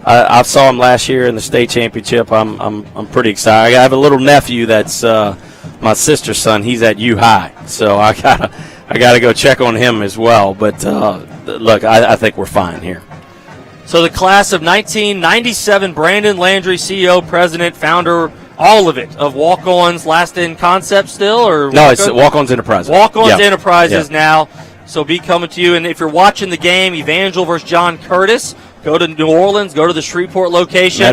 I saw them last year in the state championship. I'm pretty excited. I have a little nephew that's my sister's son. He's at U High, so I gotta go check on him as well. But look, I think we're fine here. So the class of 1997, Brandon Landry, CEO, president, founder, all of it, of Walk-Ons, Last In Concept still? Or no, it's Walk-Ons Enterprises. Walk-Ons Enterprises now. So be coming to you. And if you're watching the game, Evangel versus John Curtis, go to New Orleans, go to the Shreveport location.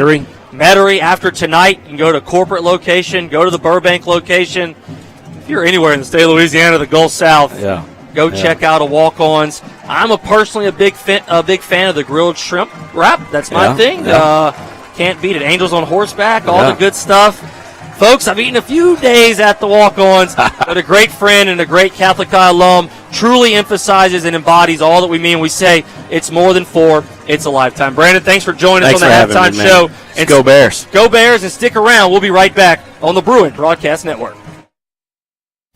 Metairie. After tonight, you can go to corporate location, go to the Burbank location. If you're anywhere in the state of Louisiana, the Gulf South, go check out a Walk-Ons. I'm personally a big fan of the grilled shrimp wrap. That's my thing. Can't beat it. Angels on horseback, all the good stuff. Folks, I've eaten a few days at the Walk-Ons, but a great friend and a great Catholic High alum truly emphasizes and embodies all that we mean. We say it's more than 4, it's a lifetime. Brandon, thanks for joining us on the halftime show. And go Bears. Go Bears, and stick around. We'll be right back on the Bruin Broadcast Network.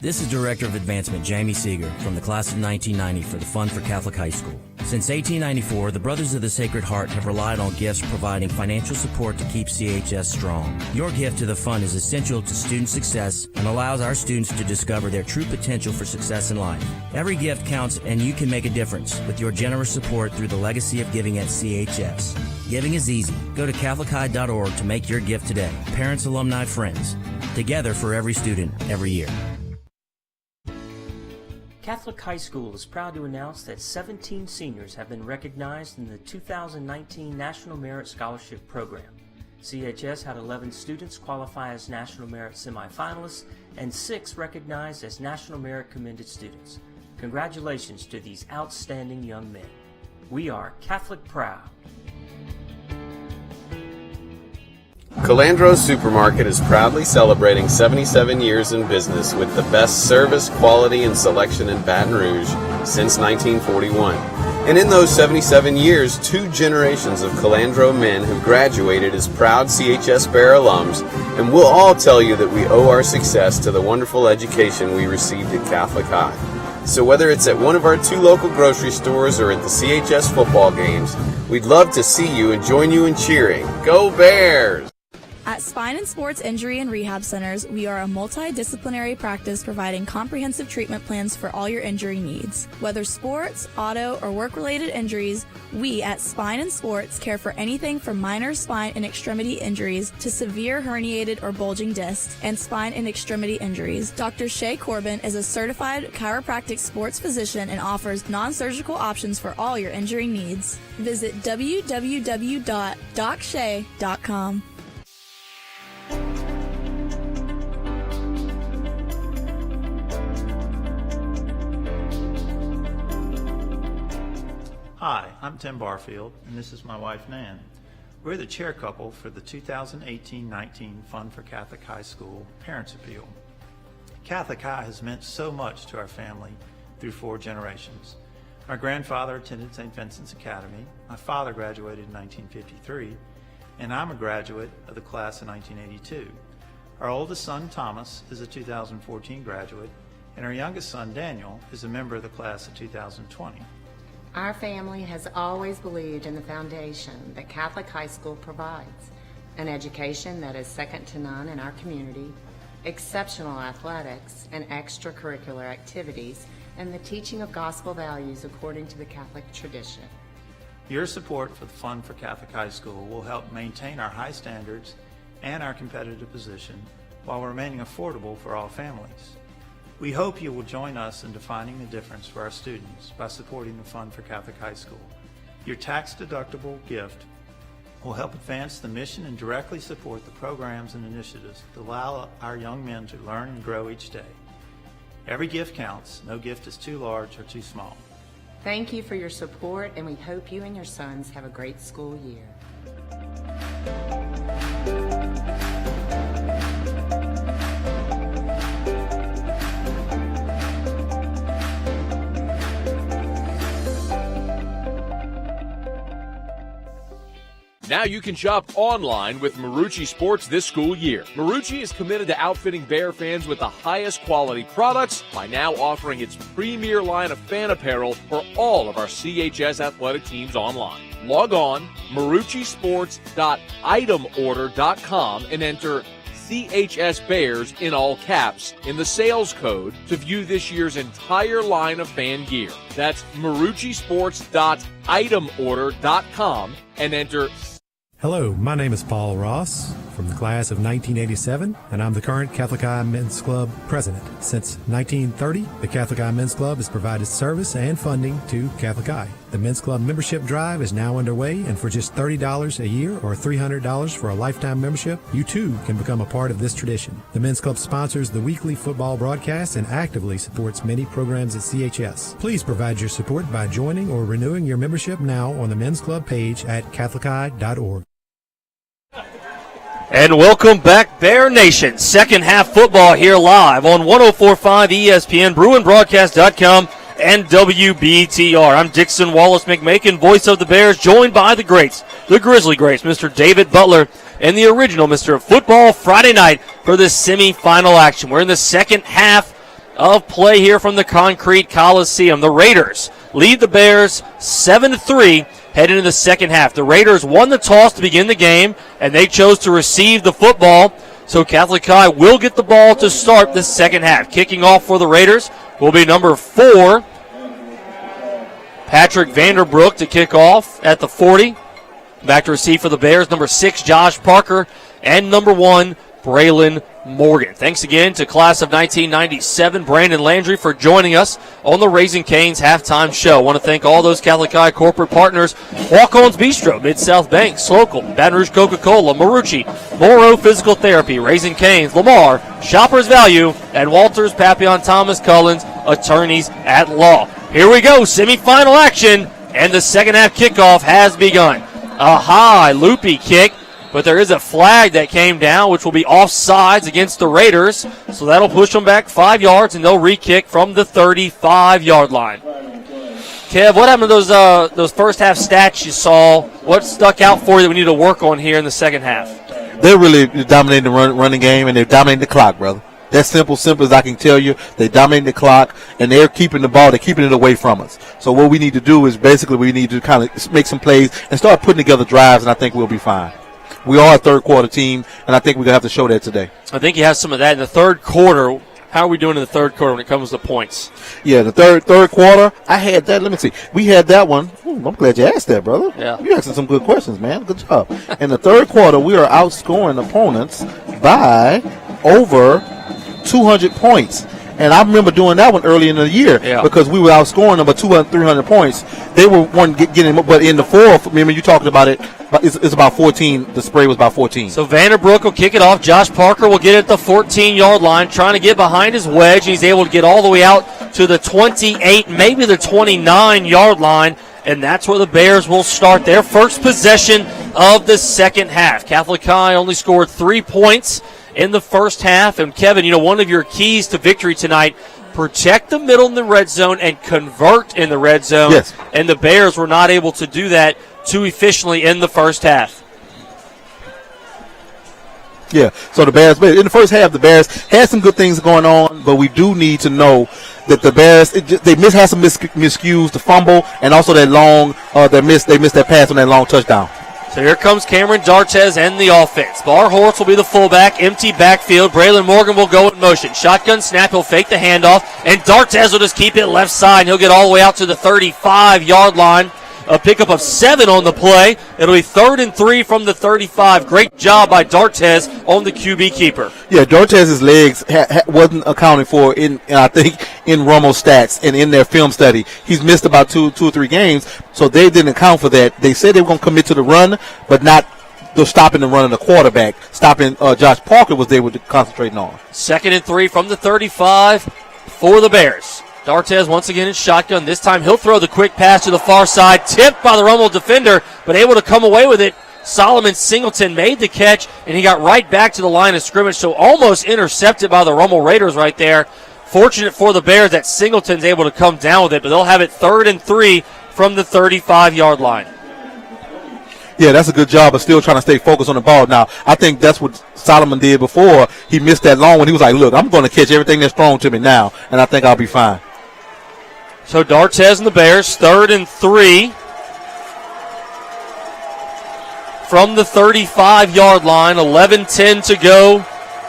This is Director of Advancement Jamie Seeger from the class of 1990 for the Fund for Catholic High School. Since 1894, the Brothers of the Sacred Heart have relied on gifts providing financial support to keep CHS strong. Your gift to the fund is essential to student success and allows our students to discover their true potential for success in life. Every gift counts, and you can make a difference with your generous support through the legacy of giving at CHS. Giving is easy. Go to CatholicHigh.org to make your gift today. Parents, alumni, friends. Together for every student, every year. Catholic High School is proud to announce that 17 seniors have been recognized in the 2019 National Merit Scholarship Program. CHS had 11 students qualify as National Merit semifinalists and 6 recognized as National Merit Commended students. Congratulations to these outstanding young men. We are Catholic proud. Calandro's Supermarket is proudly celebrating 77 years in business with the best service, quality, and selection in Baton Rouge since 1941. And in those 77 years, 2 generations of Calandro men have graduated as proud CHS Bear alums, and we'll all tell you that we owe our success to the wonderful education we received at Catholic High. So whether it's at one of our 2 local grocery stores or at the CHS football games, we'd love to see you and join you in cheering. Go Bears! At Spine and Sports Injury and Rehab Centers, we are a multidisciplinary practice providing comprehensive treatment plans for all your injury needs. Whether sports, auto, or work-related injuries, we at Spine and Sports care for anything from minor spine and extremity injuries to severe herniated or bulging discs and spine and extremity injuries. Dr. Shay Corbin is a certified chiropractic sports physician and offers non-surgical options for all your injury needs. Visit www.docshay.com. Hi, I'm Tim Barfield, and this is my wife, Nan. We're the chair couple for the 2018-19 Fund for Catholic High School Parents Appeal. Catholic High has meant so much to our family through 4 generations. My grandfather attended St. Vincent's Academy, my father graduated in 1953, and I'm a graduate of the class of 1982. Our oldest son, Thomas, is a 2014 graduate, and our youngest son, Daniel, is a member of the class of 2020. Our family has always believed in the foundation that Catholic High School provides, an education that is second to none in our community, exceptional athletics and extracurricular activities, and the teaching of gospel values according to the Catholic tradition. Your support for the Fund for Catholic High School will help maintain our high standards and our competitive position while remaining affordable for all families. We hope you will join us in defining the difference for our students by supporting the Fund for Catholic High School. Your tax-deductible gift will help advance the mission and directly support the programs and initiatives that allow our young men to learn and grow each day. Every gift counts. No gift is too large or too small. Thank you for your support, and we hope you and your sons have a great school year. Now you can shop online with Marucci Sports this school year. Marucci is committed to outfitting Bear fans with the highest quality products by now offering its premier line of fan apparel for all of our CHS athletic teams online. Log on maruccisports.itemorder.com and enter CHS Bears in all caps in the sales code to view this year's entire line of fan gear. That's maruccisports.itemorder.com and enter. Hello, my name is Paul Ross from the class of 1987, and I'm the current Catholic High Men's Club president. Since 1930, the Catholic High Men's Club has provided service and funding to Catholic High. The Men's Club membership drive is now underway, and for just $30 a year or $300 for a lifetime membership, you too can become a part of this tradition. The Men's Club sponsors the weekly football broadcast and actively supports many programs at CHS. Please provide your support by joining or renewing your membership now on the Men's Club page at CatholicHigh.org. And welcome back, Bear Nation. Second half football here live on 104.5 ESPN, BruinBroadcast.com, and WBTR. I'm Dixon Wallace McMakin, voice of the Bears, joined by the greats, the Grizzly greats, Mr. David Butler, and the original Mr. Football Friday night for the semifinal action. We're in the second half of play here from the Concrete Coliseum. The Raiders lead the Bears 7-3 heading into the second half. The Raiders won the toss to begin the game, and they chose to receive the football. So Catholic High will get the ball to start the second half. Kicking off for the Raiders will be number 4, Patrick Vanderbrook to kick off at the 40. Back to receive for the Bears, number 6, Josh Parker, and number 1, Braylon Morgan. Thanks again to class of 1997, Brandon Landry, for joining us on the Raising Cane's halftime show. I want to thank all those Catholic High corporate partners: Walk-On's Bistro, Mid-South Bank, Slocal, Baton Rouge Coca-Cola, Marucci, Morrow Physical Therapy, Raising Cane's, Lamar, Shoppers Value, and Walters, Papillon, Thomas, Cullens, Attorneys at Law. Here we go, semifinal action, and the second half kickoff has begun. A high, loopy kick, but there is a flag that came down, which will be offsides against the Raiders. So that'll push them back 5 yards, and they'll re-kick from the 35-yard line. Kev, what happened to those first half stats you saw? What stuck out for you that we need to work on here in the second half? They're really dominating the running game, and they're dominating the clock, brother. That's simple as I can tell you. They dominate the clock, and they're keeping the ball. They're keeping it away from us. So what we need to do is basically we need to kind of make some plays and start putting together drives, and I think we'll be fine. We are a third-quarter team, and I think we're going to have to show that today. I think you have some of that in the third quarter. How are we doing in the third quarter when it comes to points? Yeah, the third quarter, I had that. Let me see. We had that one. I'm glad you asked that, brother. Yeah. You're asking some good questions, man. Good job. In the third quarter, we are outscoring opponents by over 200 points. And I remember doing that one early in the year because we were outscoring them by 200, 300 points. They were one getting, but in the fourth, remember you talked about it, it's about 14. The spray was about 14. So Vanderbrook will kick it off. Josh Parker will get it at the 14-yard line, trying to get behind his wedge. He's able to get all the way out to the 28, maybe the 29-yard line, and that's where the Bears will start their first possession of the second half. Catholic High only scored 3 points in the first half. And Kevin, you know, one of your keys to victory tonight, protect the middle in the red zone and convert in the red zone. Yes. And the Bears were not able to do that too efficiently in the first half. Yeah, so the Bears, in the first half, the Bears had some good things going on, but we do need to know that the Bears, they had some miscues, the fumble, and also that long, they missed that pass on that long touchdown. So here comes Cameron Dartez and the offense. Barhorst will be the fullback, empty backfield. Braylon Morgan will go in motion. Shotgun snap, he'll fake the handoff, and Dartez will just keep it left side. He'll get all the way out to the 35-yard line. A pickup of 7 on the play. It'll be 3rd and 3 from the 35. Great job by Dartez on the QB keeper. Yeah, Dartez's legs wasn't accounted for I think in Romo's stats and in their film study. He's missed about two or three games, so they didn't account for that. They said they were going to commit to the run, but not stopping the run of the quarterback. Stopping Josh Parker was they were concentrating on. 2nd and 3 from the 35 for the Bears. Dartez once again in shotgun. This time he'll throw the quick pass to the far side. Tipped by the Rummel defender, but able to come away with it. Solomon Singleton made the catch, and he got right back to the line of scrimmage, so almost intercepted by the Rummel Raiders right there. Fortunate for the Bears that Singleton's able to come down with it, but they'll have it 3rd and 3 from the 35-yard line. Yeah, that's a good job of still trying to stay focused on the ball. Now, I think that's what Solomon did before. He missed that long one. He was like, look, I'm going to catch everything that's thrown to me now, and I think I'll be fine. So Dartez and the Bears, 3rd and 3 from the 35-yard line. 11-10 to go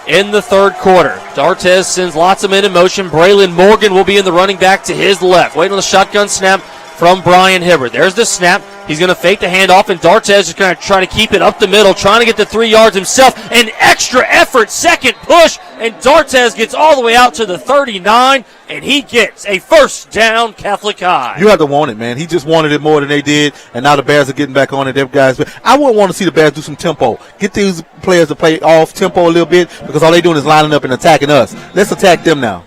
in the third quarter. Dartez sends lots of men in motion. Braylon Morgan will be in the running back to his left. Waiting on the shotgun snap from Brian Hibbert. There's the snap. He's going to fake the handoff, and Dartez is going to try to keep it up the middle, trying to get the 3 yards himself. An extra effort, second push, and Dartez gets all the way out to the 39, and he gets a first down, Catholic High. You have to want it, man. He just wanted it more than they did, and now the Bears are getting back on it. Them guys, I would want to see the Bears do some tempo. Get these players to play off tempo a little bit, because all they're doing is lining up and attacking us. Let's attack them now.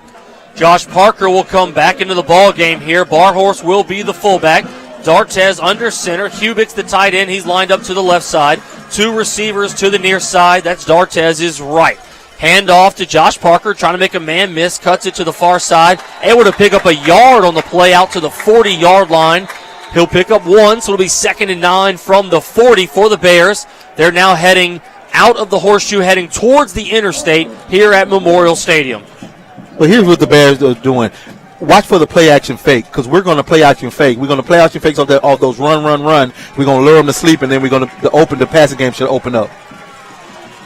Josh Parker will come back into the ball game here. Barhorst will be the fullback. Dartez under center. Hubic's the tight end. He's lined up to the left side. 2 receivers to the near side. That's Dartez's right. Hand off to Josh Parker, trying to make a man miss. Cuts it to the far side. Able to pick up a yard on the play out to the 40-yard line. He'll pick up 1, so it'll be 2nd and 9 from the 40 for the Bears. They're now heading out of the horseshoe, heading towards the interstate here at Memorial Stadium. Well, here's what the Bears are doing. Watch for the play action fake, because we're going to play action fake. We're going to play action fakes off those run. We're going to lure them to sleep, and then we're going to the passing game should open up.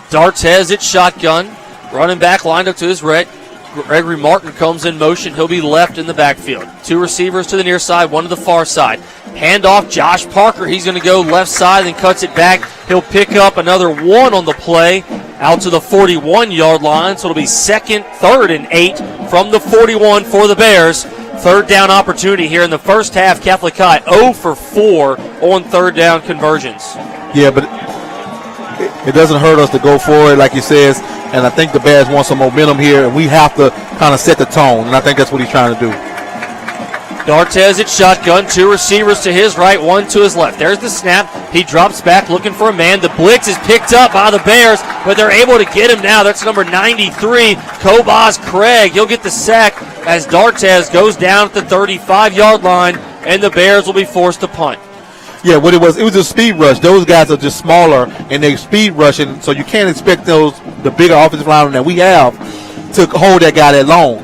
Dartez at shotgun. Running back lined up to his right. Gregory Martin comes in motion. He'll be left in the backfield. 2 receivers to the near side, 1 to the far side. Handoff, Josh Parker. He's going to go left side and cuts it back. He'll pick up another 1 on the play out to the 41-yard line. So it'll be 2nd, 3rd, and 8 from the 41 for the Bears. 3rd down opportunity here in the first half. Catholic High 0 for 4 on 3rd down conversions. Yeah, but it doesn't hurt us to go for it, like he says. And I think the Bears want some momentum here, and we have to kind of set the tone. And I think that's what he's trying to do. Dartez at shotgun. 2 receivers to his right, 1 to his left. There's the snap. He drops back looking for a man. The blitz is picked up by the Bears, but they're able to get him now. That's number 93, Kobaz Craig. He'll get the sack as Dartez goes down at the 35-yard line, and the Bears will be forced to punt. Yeah, what it was a speed rush. Those guys are just smaller, and they're speed rushing, so you can't expect the bigger offensive linemen that we have to hold that guy that long.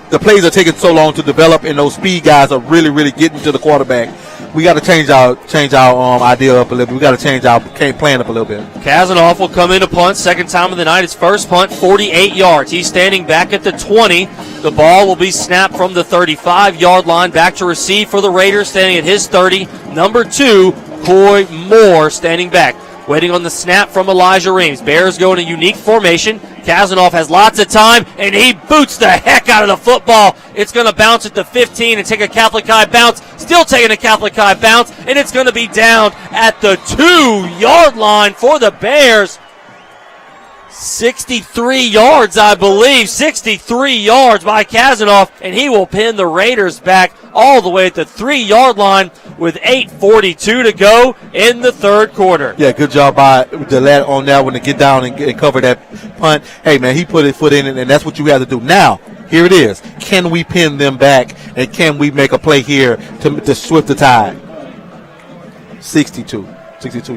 The plays are taking so long to develop, and those speed guys are really, really getting to the quarterback. We got to change our idea up a little bit. We got to change our plan up a little bit. Kazanoff will come in to punt. 2nd time of the night. His first punt, 48 yards. He's standing back at the 20. The ball will be snapped from the 35-yard line. Back to receive for the Raiders, standing at his 30. Number 2, Coy Moore, standing back. Waiting on the snap from Elijah Reams. Bears go in a unique formation. Kazanoff has lots of time, and he boots the heck out of the football. It's going to bounce at the 15 and take a Catholic High bounce. Still taking a Catholic High bounce, and it's going to be down at the 2-yard line for the Bears. 63 yards, I believe. 63 yards by Kazanoff, and he will pin the Raiders back all the way at the 3-yard line with 8:42 to go in the 3rd quarter. Yeah, good job by Dillette on that one to get down and cover that punt. Hey, man, he put his foot in it, and that's what you have to do. Now, here it is. Can we pin them back, and can we make a play here to swift the tide? 62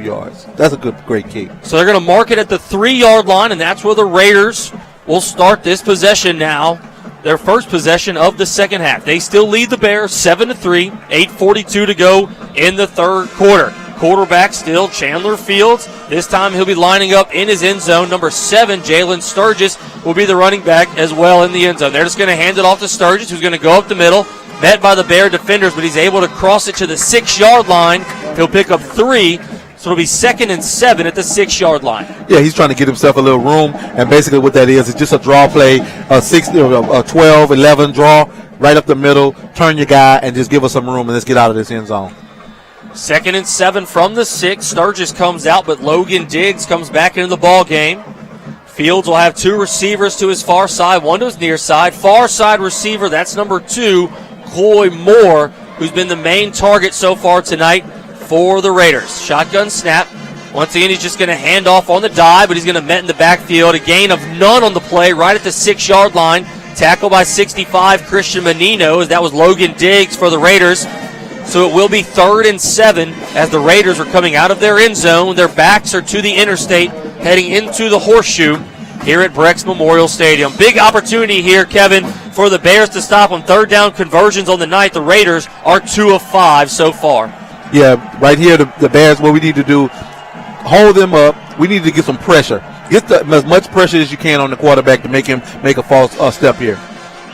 yards. That's a great kick. So they're going to mark it at the 3-yard line, and that's where the Raiders will start this possession now. Their first possession of the second half. They still lead the Bears 7-3, 8:42 to go in the 3rd quarter. Quarterback still Chandler Fields. This time he'll be lining up in his end zone. Number 7, Jalen Sturgis, will be the running back as well in the end zone. They're just going to hand it off to Sturgis, who's going to go up the middle. Met by the Bear defenders, but he's able to cross it to the 6-yard line. He'll pick up 3. So it'll be 2nd and 7 at the 6-yard line. Yeah, he's trying to get himself a little room, and basically what that is just a draw play, a 12, 11 draw, right up the middle, turn your guy, and just give us some room, and let's get out of this end zone. 2nd and 7 from the 6. Sturgis comes out, but Logan Diggs comes back into the ball game. Fields will have 2 receivers to his far side, 1 to his near side. Far side receiver, that's number 2, Coy Moore, who's been the main target so far tonight for the Raiders. Shotgun snap. Once again, he's just going to hand off on the dive, but he's going to met in the backfield. A gain of none on the play right at the 6-yard line. Tackle by 65, Christian Menino, as that was Logan Diggs for the Raiders. So it will be 3rd and 7 as the Raiders are coming out of their end zone. Their backs are to the interstate, heading into the horseshoe here at Brex Memorial Stadium. Big opportunity here, Kevin, for the Bears to stop on 3rd down conversions on the night. The Raiders are 2 of 5 so far. Yeah, right here, the Bears, what we need to do, hold them up. We need to get some pressure. Get as much pressure as you can on the quarterback to make him make a false step here.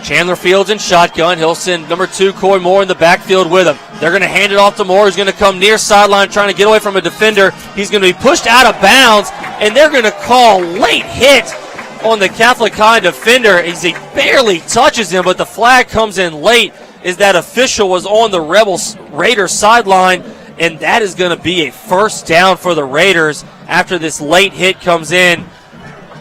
Chandler Fields in shotgun. He'll send number 2, Coy Moore, in the backfield with him. They're going to hand it off to Moore. He's going to come near sideline trying to get away from a defender. He's going to be pushed out of bounds, and they're going to call late hit on the Catholic High defender. He barely touches him, but the flag comes in late as that official was on the Raiders sideline, and that is going to be a 1st down for the Raiders after this late hit comes in.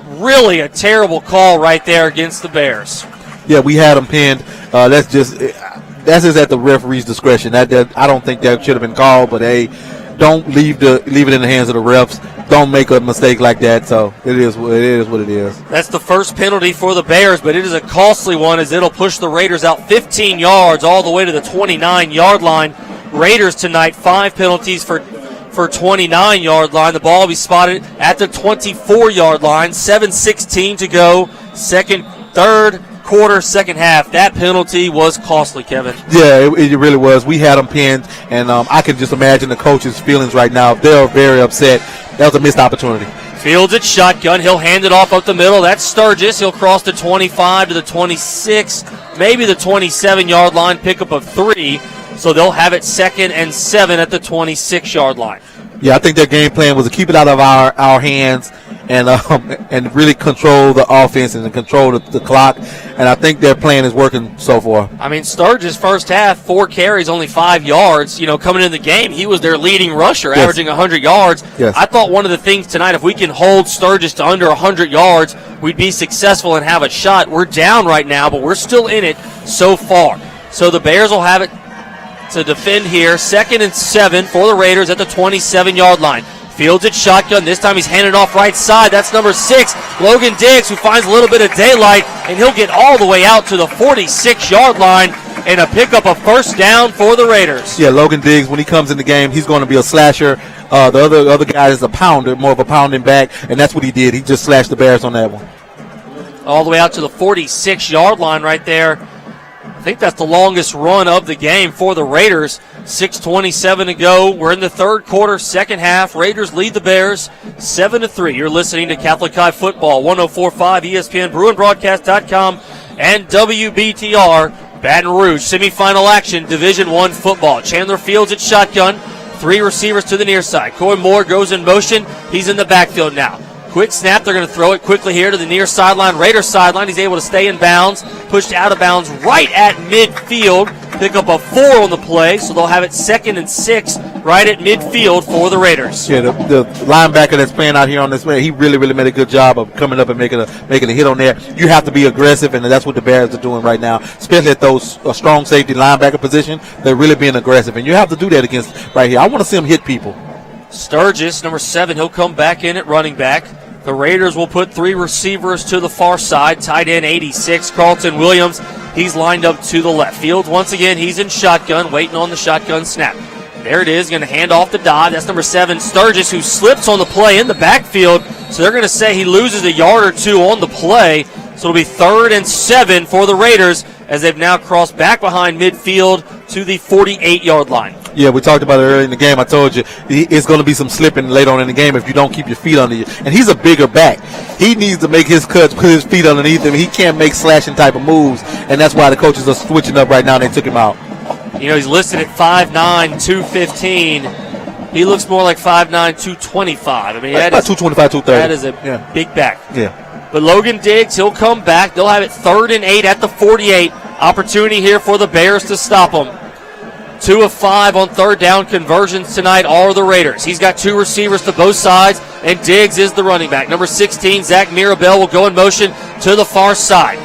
Really a terrible call right there against the Bears. Yeah, we had them pinned. That's just at the referee's discretion. I don't think that should have been called, but hey, don't leave it in the hands of the refs. Don't make a mistake like that. So it is what it is. That's the first penalty for the Bears, but it is a costly one as it'll push the Raiders out 15 yards all the way to the 29-yard line. Raiders tonight 5 penalties for 29-yard line. The ball will be spotted at the 24-yard line. 7:16 to go. 3rd quarter, second half, that penalty was costly, Kevin. Yeah, it really was. We had them pinned, and I can just imagine the coaches' feelings right now. They're very upset. That was a missed opportunity. Fields at shotgun. He'll hand it off up the middle. That's Sturgis. He'll cross the 25 to the 26, maybe the 27-yard line, pickup of 3. So they'll have it 2nd and 7 at the 26-yard line. Yeah, I think their game plan was to keep it out of our hands and really control the offense and control the clock. And I think their plan is working so far. I mean, Sturgis first half, 4 carries, only 5 yards. Coming into the game, he was their leading rusher, yes. averaging 100 yards. Yes. I thought one of the things tonight, if we can hold Sturgis to under 100 yards, we'd be successful and have a shot. We're down right now, but we're still in it so far. So the Bears will have it to defend here. 2nd and 7 for the Raiders at the 27-yard line. Fields at shotgun. This time he's handed off right side. That's number 6, Logan Diggs, who finds a little bit of daylight, and he'll get all the way out to the 46-yard line and a pickup of first down for the Raiders. Yeah, Logan Diggs, when he comes in the game, he's going to be a slasher. The other guy is a pounder, more of a pounding back, and that's what he did. He just slashed the Bears on that one. All the way out to the 46-yard line right there. I think that's the longest run of the game for the Raiders. 6:27 to go. We're in the third quarter, second half. Raiders lead the Bears 7-3. You're listening to Catholic High Football, 104.5 ESPN, BruinBroadcast.com, and WBTR Baton Rouge. Semifinal action, Division I football. Chandler Fields at shotgun. 3 receivers to the near side. Coy Moore goes in motion. He's in the backfield now. Quick snap. They're going to throw it quickly here to the near sideline. Raiders sideline. He's able to stay in bounds. Pushed out of bounds right at midfield. Pick up a 4 on the play, so they'll have it 2nd and 6 right at midfield for the Raiders. Yeah, the linebacker that's playing out here on this play, he really made a good job of coming up and making a hit on there. You have to be aggressive, and that's what the Bears are doing right now, especially at those strong safety linebacker position. They're really being aggressive, and you have to do that against right here. I want to see them hit people. Sturgis, number 7, he'll come back in at running back. The Raiders will put 3 receivers to the far side. Tight end 86, Carlton Williams. He's lined up to the left. Fields, once again, he's in shotgun, waiting on the shotgun snap. There it is, going to hand off to Dodd. That's number 7, Sturgis, who slips on the play in the backfield. So they're going to say he loses a yard or 2 on the play. So it'll be 3rd and 7 for the Raiders as they've now crossed back behind midfield to the 48-yard line. Yeah, we talked about it earlier in the game. I told you it's going to be some slipping later on in the game if you don't keep your feet under you. And he's a bigger back. He needs to make his cuts, put his feet underneath him. He can't make slashing type of moves, and that's why the coaches are switching up right now, and they took him out. He's listed at 5'9", 215. He looks more like 5'9", 225. I mean, that is 225, 230. That is a big back. Yeah. But Logan Diggs, he'll come back. They'll have it 3rd and 8 at the 48. Opportunity here for the Bears to stop them. 2 of 5 on third down conversions tonight are the Raiders. He's got 2 receivers to both sides, and Diggs is the running back. Number 16, Zach Mirabel, will go in motion to the far side.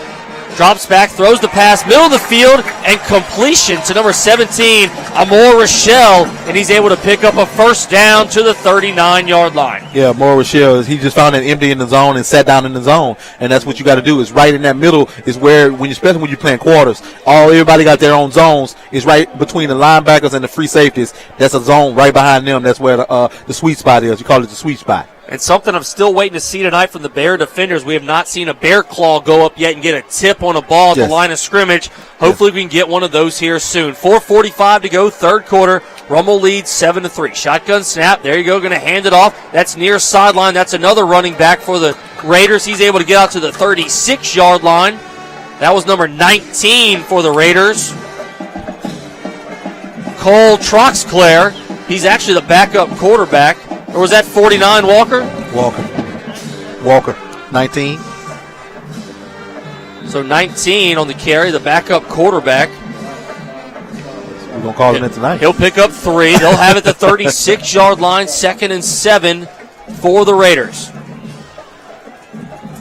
Drops back, throws the pass, middle of the field, and completion to number 17, Amor Rochelle, and he's able to pick up a first down to the 39-yard line. Yeah, Amor Rochelle, he just found it empty in the zone and sat down in the zone, and that's what you got to do. Is right in that middle is where, especially when you're playing quarters, everybody got their own zones. It's right between the linebackers and the free safeties. That's a zone right behind them. That's where the sweet spot is. You call it the sweet spot. And something I'm still waiting to see tonight from the Bear defenders. We have not seen a Bear claw go up yet and get a tip on a ball at the line of scrimmage. Hopefully we can get one of those here soon. 4:45 to go, third quarter. Rummel leads 7-3. Shotgun snap. There you go. Going to hand it off. That's near sideline. That's another running back for the Raiders. He's able to get out to the 36-yard line. That was number 19 for the Raiders. Cole Troxclair. He's actually the backup quarterback. Or was that 49, Walker? Walker, 19. So 19 on the carry, the backup quarterback. We're going to call him in tonight. He'll pick up 3. They'll have it the 36-yard line, 2nd and 7 for the Raiders.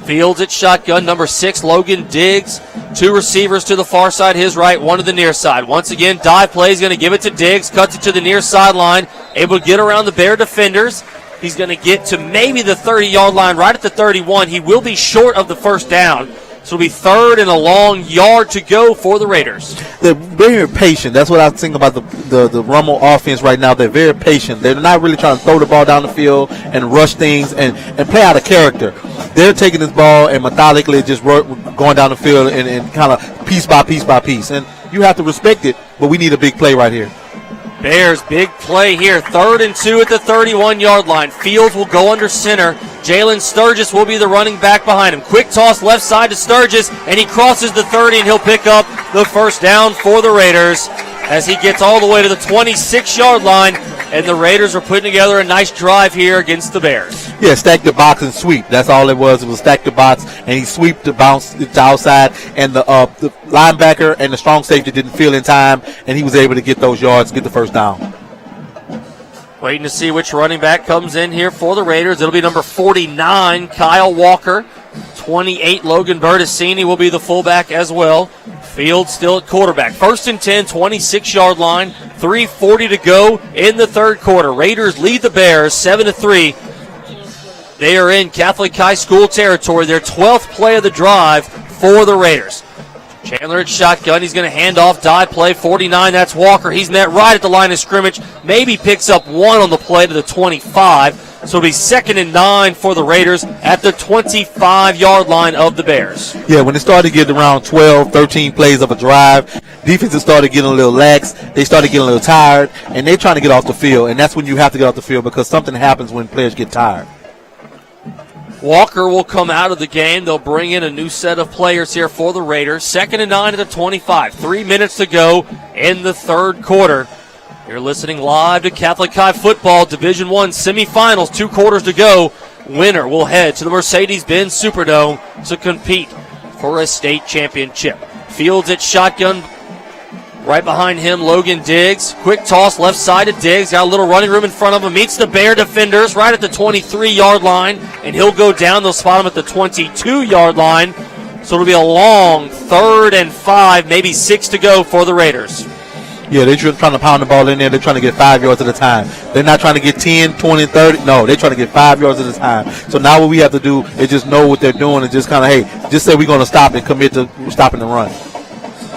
Fields at shotgun, number 6, Logan Diggs. 2 receivers to the far side, his right, 1 to the near side. Once again, dive play. He's going to give it to Diggs, cuts it to the near sideline, able to get around the Bear defenders. He's going to get to maybe the 30-yard line, right at the 31. He will be short of the first down. So it'll be third and a long yard to go for the Raiders. They're very patient. That's what I think about the Rummel offense right now. They're very patient. They're not really trying to throw the ball down the field and rush things and play out of character. They're taking this ball and methodically just going down the field and kind of piece by piece by piece. And you have to respect it, but we need a big play right here. Bears, big play here. 3rd and 2 at the 31-yard line. Fields will go under center. Jalen Sturgis will be the running back behind him. Quick toss left side to Sturgis, and he crosses the 30, and he'll pick up the first down for the Raiders as he gets all the way to the 26-yard line, and the Raiders are putting together a nice drive here against the Bears. Yeah, stack the box and sweep. That's all it was. It was stack the box, and he sweeped the bounce to outside, and the linebacker and the strong safety didn't feel in time, and he was able to get those yards, get the first down. Waiting to see which running back comes in here for the Raiders. It'll be number 49, Kyle Walker. 28, Logan Bertassini will be the fullback as well. Fields still at quarterback. 1st and 10, 26-yard line. 3:40 to go in the third quarter. Raiders lead the Bears 7-3. They are in Catholic High School territory. Their 12th play of the drive for the Raiders. Chandler at shotgun. He's going to hand off, dive play, 49. That's Walker. He's met right at the line of scrimmage. Maybe picks up one on the play to the 25. So it'll be 2nd and 9 for the Raiders at the 25-yard line of the Bears. Yeah, when it started to get around 12, 13 plays of a drive, defenses started getting a little lax. They started getting a little tired, and they're trying to get off the field. And that's when you have to get off the field because something happens when players get tired. Walker will come out of the game. They'll bring in a new set of players here for the Raiders. 2nd and 9 at the 25. 3 minutes to go in the third quarter. You're listening live to Catholic High Football Division I semifinals. 2 quarters to go. Winner will head to the Mercedes-Benz Superdome to compete for a state championship. Fields at shotgun. Right behind him, Logan Diggs. Quick toss left side to Diggs. Got a little running room in front of him. Meets the Bear defenders right at the 23-yard line. And he'll go down. They'll spot him at the 22-yard line. So it'll be a long 3rd and 5, maybe 6 to go for the Raiders. Yeah, they're trying to pound the ball in there. They're trying to get 5 yards at a time. They're not trying to get 10, 20, 30. No, they're trying to get 5 yards at a time. So now what we have to do is just know what they're doing and just kind of, hey, just say we're going to stop and commit to stopping the run.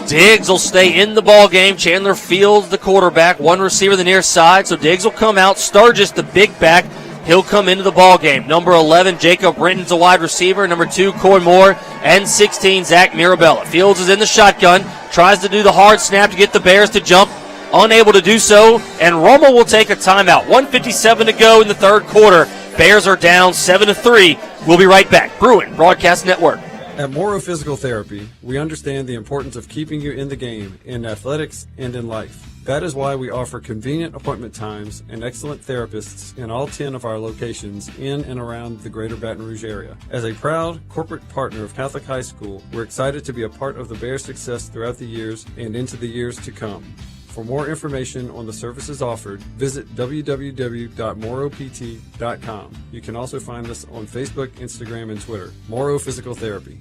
Diggs will stay in the ball game. Chandler Fields, the quarterback, one receiver the near side. So Diggs will come out. Sturgis, the big back, he'll come into the ball game. Number 11, Jacob Brenton's a wide receiver. Number 2, Coy Moore. And 16, Zach Mirabella. Fields is in the shotgun. Tries to do the hard snap to get the Bears to jump. Unable to do so. And Rummel will take a timeout. 1:57 to go in the third quarter. Bears are down 7-3. We'll be right back. Bruin Broadcast Network. At Morrow Physical Therapy, we understand the importance of keeping you in the game, in athletics and in life. That is why we offer convenient appointment times and excellent therapists in all 10 of our locations in and around the greater Baton Rouge area. As a proud corporate partner of Catholic High School, we're excited to be a part of the Bears' success throughout the years and into the years to come. For more information on the services offered, visit www.morropt.com. You can also find us on Facebook, Instagram, and Twitter. Morrow Physical Therapy.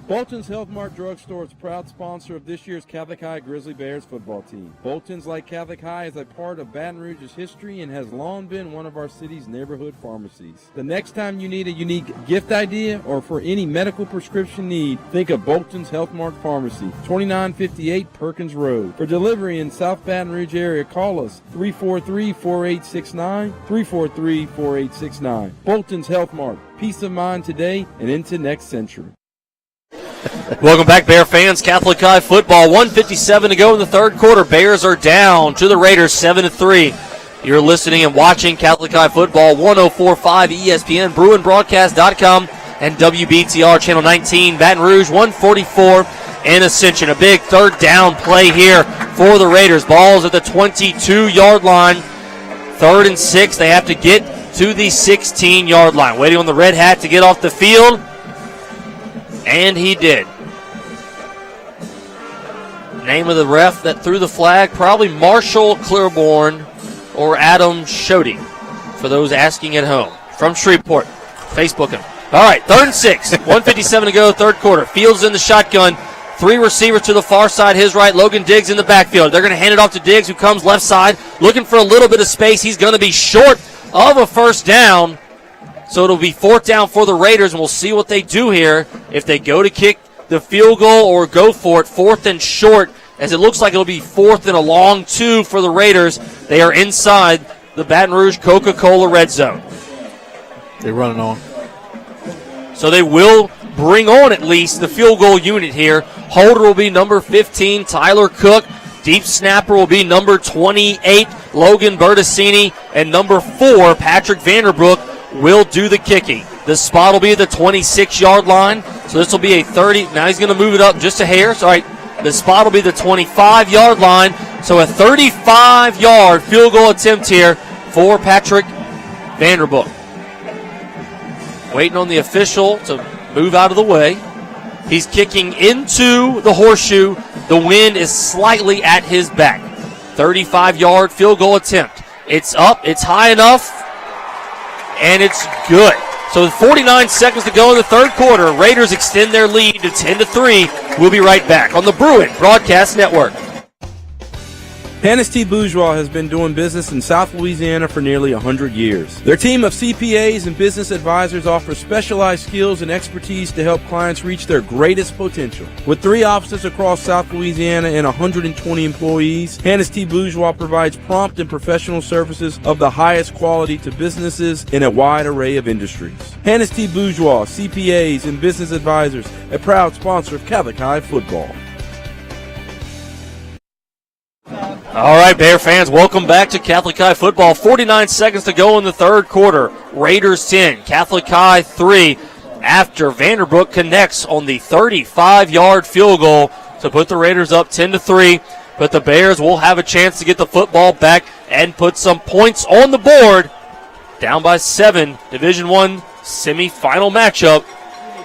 Bolton's Health Mart Drugstore is proud sponsor of this year's Catholic High Grizzly Bears football team. Bolton's, like Catholic High, is a part of Baton Rouge's history and has long been one of our city's neighborhood pharmacies. The next time you need a unique gift idea or for any medical prescription need, think of Bolton's Health Mart Pharmacy, 2958 Perkins Road. For delivery in South Baton Rouge area, call us 343-4869, 343-4869. Bolton's Health Mart, peace of mind today and into next century. Welcome back, Bear fans. Catholic High football, 1:57 to go in the third quarter. Bears are down to the Raiders 7-3. You're listening and watching Catholic High football, 104.5 ESPN, BruinBroadcast.com, and WBTR Channel 19, Baton Rouge, 144 in Ascension. A big third down play here for the Raiders. Ball's at the 22-yard line. 3rd and 6. They have to get to the 16-yard line. Waiting on the red hat to get off the field. And he did. Name of the ref that threw the flag, probably Marshall Clearborn or Adam Shoddy, for those asking at home. From Shreveport. Facebook him. All right, 3rd and 6. 1:57 to go, third quarter. Fields in the shotgun. 3 receivers to the far side, his right. Logan Diggs in the backfield. They're going to hand it off to Diggs, who comes left side, looking for a little bit of space. He's going to be short of a first down. So it'll be 4th down for the Raiders, and we'll see what they do here. If they go to kick the field goal or go for it, 4th and short, as it looks like it'll be 4th and a long 2 for the Raiders. They are inside the Baton Rouge Coca-Cola red zone. They're running on. So they will bring on at least the field goal unit here. Holder will be number 15, Tyler Cook. Deep snapper will be number 28, Logan Bertassini. And number 4, Patrick Vanderbrook, will do the kicking. The spot will be at the 26-yard line. So this will be a 30. Now he's going to move it up just a hair. So, all right, the spot will be the 25-yard line. So a 35-yard field goal attempt here for Patrick Vanderbrook. Waiting on the official to move out of the way. He's kicking into the horseshoe. The wind is slightly at his back. 35-yard field goal attempt. It's up. It's high enough. And it's good. So with 49 seconds to go in the third quarter, Raiders extend their lead to 10-3. We'll be right back on the Bruin Broadcast Network. Hannity Bourgeois has been doing business in South Louisiana for nearly 100 years. Their team of CPAs and business advisors offers specialized skills and expertise to help clients reach their greatest potential. With 3 offices across South Louisiana and 120 employees, Hannity Bourgeois provides prompt and professional services of the highest quality to businesses in a wide array of industries. Hannity Bourgeois, CPAs and business advisors, a proud sponsor of Catholic High football. All right, Bear fans, welcome back to Catholic High football. 49 seconds to go in the third quarter. Raiders 10, Catholic High 3, after Vanderbrook connects on the 35-yard field goal to put the Raiders up 10-3. But the Bears will have a chance to get the football back and put some points on the board. Down by 7, Division I semifinal matchup.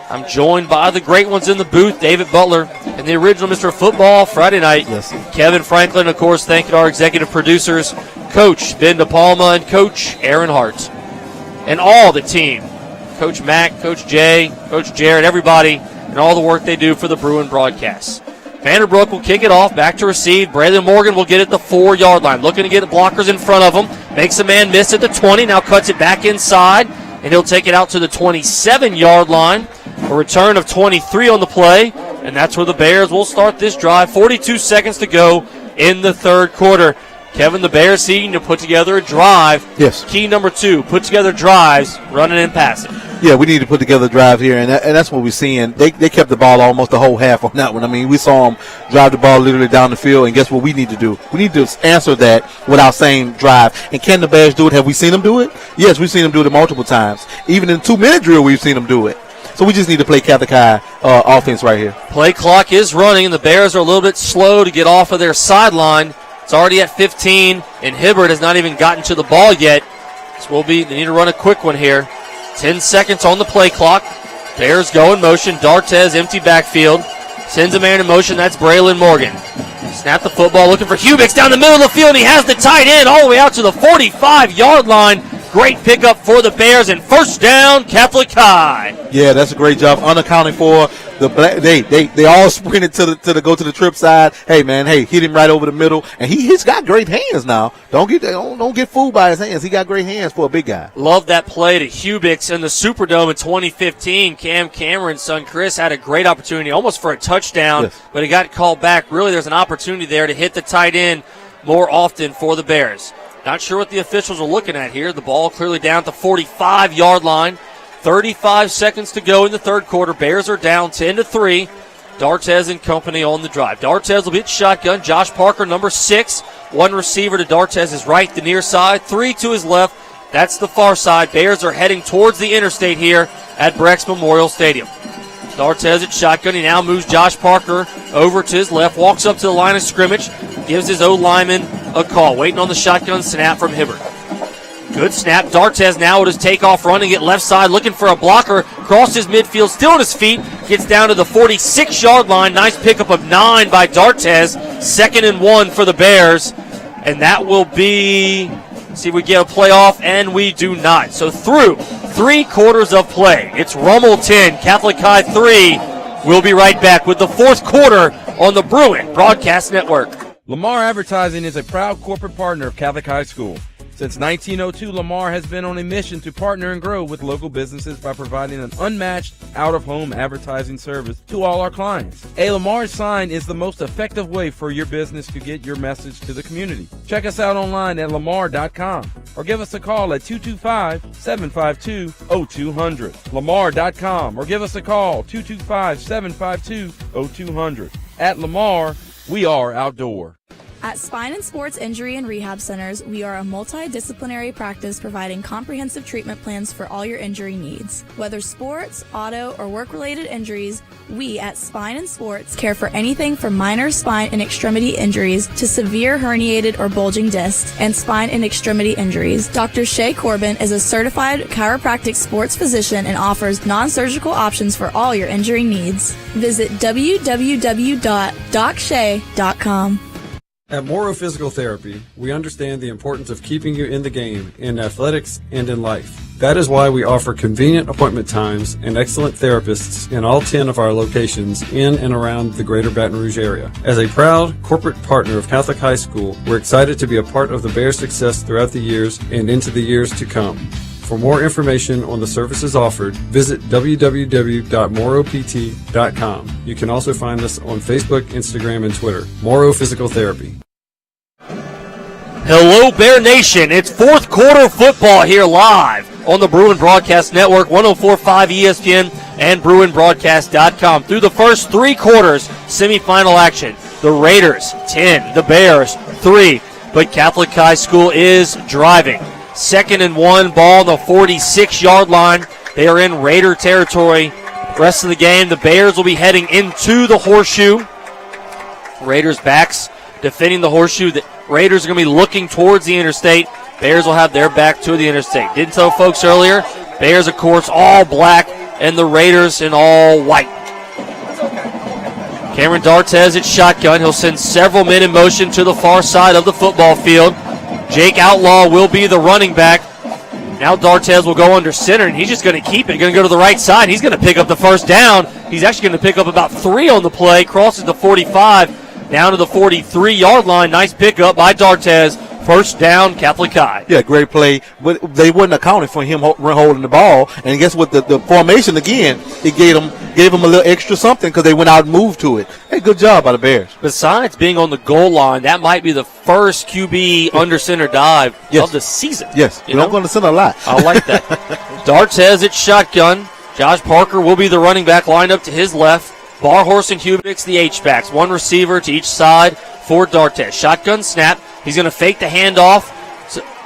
I'm joined by the great ones in the booth, David Butler, and the original Mr. Football Friday night, yes, Kevin Franklin. Of course, thanking our executive producers, Coach Ben DePalma and Coach Aaron Hart, and all the team, Coach Mack, Coach Jay, Coach Jared, everybody, and all the work they do for the Bruin broadcasts. Vanderbrook will kick it off, back to receive. Braylon Morgan will get it the 4-yard line, looking to get the blockers in front of him, makes a man miss at the 20, now cuts it back inside, and he'll take it out to the 27-yard line. A return of 23 on the play, and that's where the Bears will start this drive. 42 seconds to go in the third quarter. Kevin, the Bears seeking to put together a drive. Yes. Key number 2, put together drives, running and passing. Yeah, we need to put together a drive here, and that's what we're seeing. They kept the ball almost the whole half on that one. I mean, we saw them drive the ball literally down the field, and guess what we need to do? We need to answer that without saying drive. And can the Bears do it? Have we seen them do it? Yes, we've seen them do it multiple times. Even in 2-minute drill, we've seen them do it. So we just need to play Catholic High offense right here. Play clock is running, and the Bears are a little bit slow to get off of their sideline. It's already at 15, and Hibbert has not even gotten to the ball yet. So they need to run a quick one here. 10 seconds on the play clock. Bears go in motion. D'Artez, empty backfield. Sends a man in motion. That's Braylon Morgan. Snap the football, looking for Hubix down the middle of the field. He has the tight end all the way out to the 45-yard line. Great pickup for the Bears, and first down, Catholic High. Yeah, that's a great job. Unaccounted for. They all sprinted to the go to the trip side. Hey man, hit him right over the middle, and he's got great hands now. Don't get fooled by his hands. He got great hands for a big guy. Love that play to Hubix in the Superdome in 2015. Cam Cameron's son Chris had a great opportunity, almost for a touchdown, yes, but he got called back. Really, there's an opportunity there to hit the tight end more often for the Bears. Not sure what the officials are looking at here. The ball clearly down at the 45-yard line. 35 seconds to go in the third quarter. Bears are down 10-3. D'Artez and company on the drive. D'Artez will be at shotgun. Josh Parker, number 6. One receiver to D'Artez's right, the near side. 3 to his left. That's the far side. Bears are heading towards the interstate here at Brex Memorial Stadium. D'Artez at shotgun. He now moves Josh Parker over to his left. Walks up to the line of scrimmage. Gives his O-lineman a call. Waiting on the shotgun snap from Hibbert. Good snap. D'Artez now with his takeoff running it left side. Looking for a blocker. Crosses midfield. Still on his feet. Gets down to the 46-yard line. Nice pickup of 9 by D'Artez. 2nd and 1 for the Bears. And that will be... See if we get a playoff, and we do not. So through 3 quarters of play, it's Rummel 10, Catholic High 3. We'll be right back with the fourth quarter on the Bruin Broadcast Network. Lamar Advertising is a proud corporate partner of Catholic High School. Since 1902, Lamar has been on a mission to partner and grow with local businesses by providing an unmatched out-of-home advertising service to all our clients. A Lamar sign is the most effective way for your business to get your message to the community. Check us out online at lamar.com or give us a call at 225-752-0200. Lamar.com or give us a call 225-752-0200. At Lamar, we are outdoor. At Spine and Sports Injury and Rehab Centers, we are a multidisciplinary practice providing comprehensive treatment plans for all your injury needs. Whether sports, auto, or work-related injuries, we at Spine and Sports care for anything from minor spine and extremity injuries to severe herniated or bulging discs and spine and extremity injuries. Dr. Shay Corbin is a certified chiropractic sports physician and offers non-surgical options for all your injury needs. Visit www.docshay.com. At Morrow Physical Therapy, we understand the importance of keeping you in the game, in athletics, and in life. That is why we offer convenient appointment times and excellent therapists in all 10 of our locations in and around the greater Baton Rouge area. As a proud corporate partner of Catholic High School, we're excited to be a part of the Bears' success throughout the years and into the years to come. For more information on the services offered, visit www.morropt.com. You can also find us on Facebook, Instagram, and Twitter. Morrow Physical Therapy. Hello, Bear Nation. It's fourth quarter football here live on the Bruin Broadcast Network, 104.5 ESPN and BruinBroadcast.com. Through the first three quarters, semifinal action. The Raiders, 10. The Bears, 3. But Catholic High School is driving. 2nd and 1, ball on the 46-yard line. They are in Raider territory. Rest of the game, the Bears will be heading into the horseshoe. Raiders backs defending the horseshoe. The Raiders are going to be looking towards the interstate. Bears will have their back to the interstate. Didn't tell folks earlier, Bears, of course, all black, and the Raiders in all white. Cameron Dartez at shotgun. He'll send several men in motion to the far side of the football field. Jake Outlaw will be the running back. Now Dartez will go under center, and he's just going to keep it. Going to go to the right side. He's going to pick up the first down. He's actually going to pick up about 3 on the play. Crosses the 45, down to the 43-yard line. Nice pickup by Dartez. First down, Catholic High. Yeah, great play. But they wouldn't account for him holding the ball. And guess what? The formation, again, it gave them a little extra something because they went out and moved to it. Hey, good job by the Bears. Besides being on the goal line, that might be the first QB under center dive of the season. Yes, we don't go to center a lot. I like that. Dartez at shotgun. Josh Parker will be the running back lined up to his left. Barhorse and Hubix the H-backs. One receiver to each side for Dartez. Shotgun snap. He's going to fake the handoff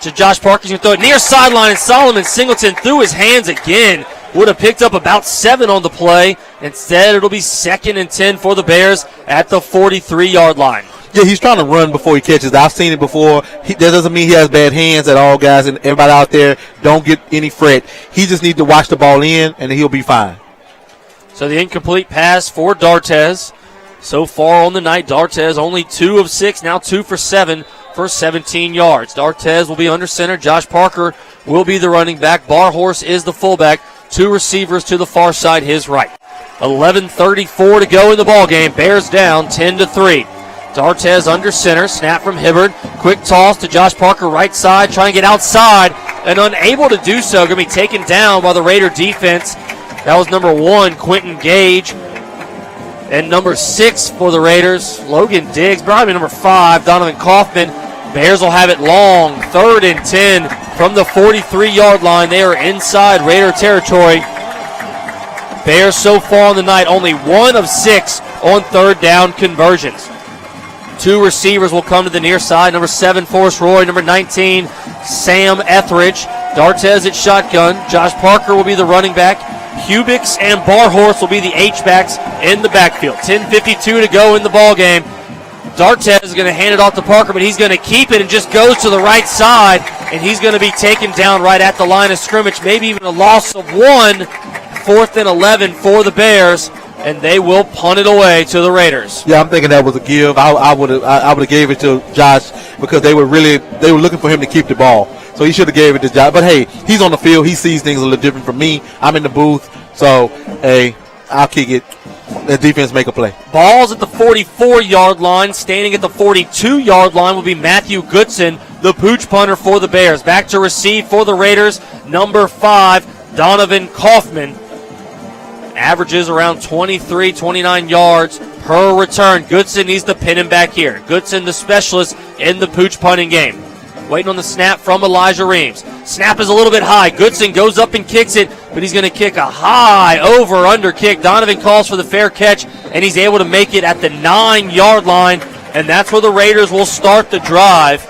to Josh Parker. He's going to throw it near sideline, and Solomon Singleton threw his hands again. Would have picked up about 7 on the play. Instead, it'll be 2nd and 10 for the Bears at the 43-yard line. Yeah, he's trying to run before he catches. I've seen it before. That doesn't mean he has bad hands at all, guys. And everybody out there, don't get any fret. He just needs to watch the ball in, and he'll be fine. So the incomplete pass for Dartez. So far on the night, Dartez only 2 of 6, now 2 for 7 for 17 yards. Dartez will be under center. Josh Parker will be the running back. Barhorse is the fullback. 2 receivers to the far side, his right. 11:34 to go in the ball game. Bears down 10-3. Dartez under center. Snap from Hibbard. Quick toss to Josh Parker right side. Trying to get outside and unable to do so. Going to be taken down by the Raider defense. That was number 1, Quentin Gage. And number 6 for the Raiders, Logan Diggs. Probably number 5, Donovan Kaufman. Bears will have it long. 3rd and 10 from the 43-yard line. They are inside Raider territory. Bears so far on the night, only 1 of 6 on 3rd down conversions. 2 receivers will come to the near side. Number 7, Forrest Roy. Number 19, Sam Etheridge. Dartez at shotgun. Josh Parker will be the running back. Hubix and Barhorse will be the H-backs in the backfield. 10:52 to go in the ball game. Dartez is going to hand it off to Parker, but he's going to keep it and just goes to the right side, and he's going to be taken down right at the line of scrimmage. Maybe even a loss of 1. 4th and 11 for the Bears, and they will punt it away to the Raiders. Yeah, I'm thinking that was a give. I would have gave it to Josh because they were looking for him to keep the ball. So he should have gave it to Josh. But, hey, he's on the field. He sees things a little different from me. I'm in the booth. So, hey, I'll kick it. Let defense make a play. Ball's at the 44-yard line. Standing at the 42-yard line will be Matthew Goodson the pooch punter for the Bears. Back to receive for the Raiders, number 5, Donovan Kaufman. Averages around 23, 29 yards per return. Goodson needs to pin him back here. Goodson, the specialist in the pooch punting game. Waiting on the snap from Elijah Reams. Snap is a little bit high. Goodson goes up and kicks it, but he's going to kick a high over-under kick. Donovan calls for the fair catch, and he's able to make it at the 9-yard line, and that's where the Raiders will start the drive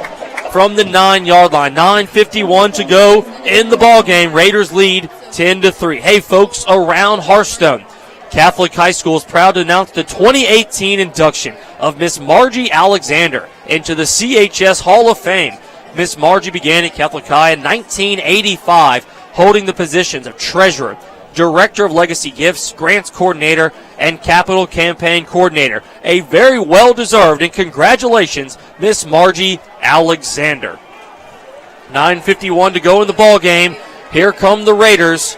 from the 9-yard line. 9:51 to go in the ball game. Raiders lead 10-3. Hey, folks, around Hearthstone, Catholic High School is proud to announce the 2018 induction of Miss Margie Alexander into the CHS Hall of Fame. Miss Margie began at Catholic High in 1985, holding the positions of treasurer, director of legacy gifts, grants coordinator, and capital campaign coordinator. A very well-deserved, and congratulations, Miss Margie Alexander. 9:51 to go in the ball game. Here come the Raiders.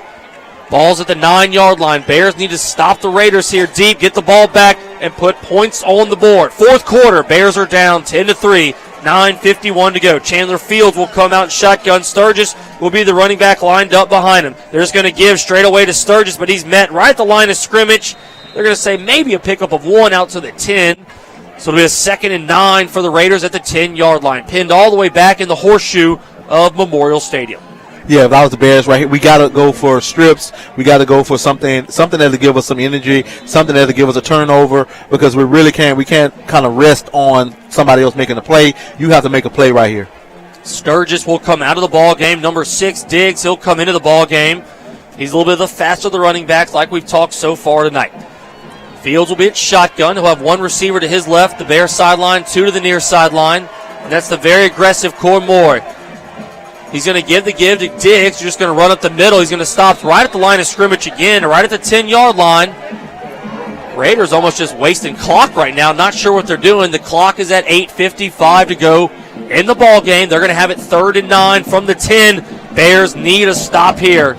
Ball's at the 9-yard line. Bears need to stop the Raiders here deep, get the ball back, and put points on the board. Fourth quarter, Bears are down 10-3. 9:51 to go. Chandler Fields will come out in shotgun. Sturgis will be the running back lined up behind him. They're just going to give straight away to Sturgis, but he's met right at the line of scrimmage. They're going to say maybe a pickup of 1 out to the 10. So it'll be a 2nd and 9 for the Raiders at the 10-yard line. Pinned all the way back in the horseshoe of Memorial Stadium. Yeah, if I was the Bears right here, we got to go for strips. We got to go for something that'll give us some energy, something that'll give us a turnover, because we can't kind of rest on somebody else making a play. You have to make a play right here. Sturgis will come out of the ball game. Number 6, Diggs, he'll come into the ball game. He's a little bit of the faster of the running backs like we've talked so far tonight. Fields will be at shotgun. He'll have 1 receiver to his left, the Bears sideline, 2 to the near sideline. And that's the very aggressive Corey Moore. He's going to give to Diggs. He's just going to run up the middle. He's going to stop right at the line of scrimmage again, right at the 10-yard line. Raiders almost just wasting clock right now. Not sure what they're doing. The clock is at 8:55 to go in the ball game. They're going to have it 3rd and 9 from the 10. Bears need a stop here.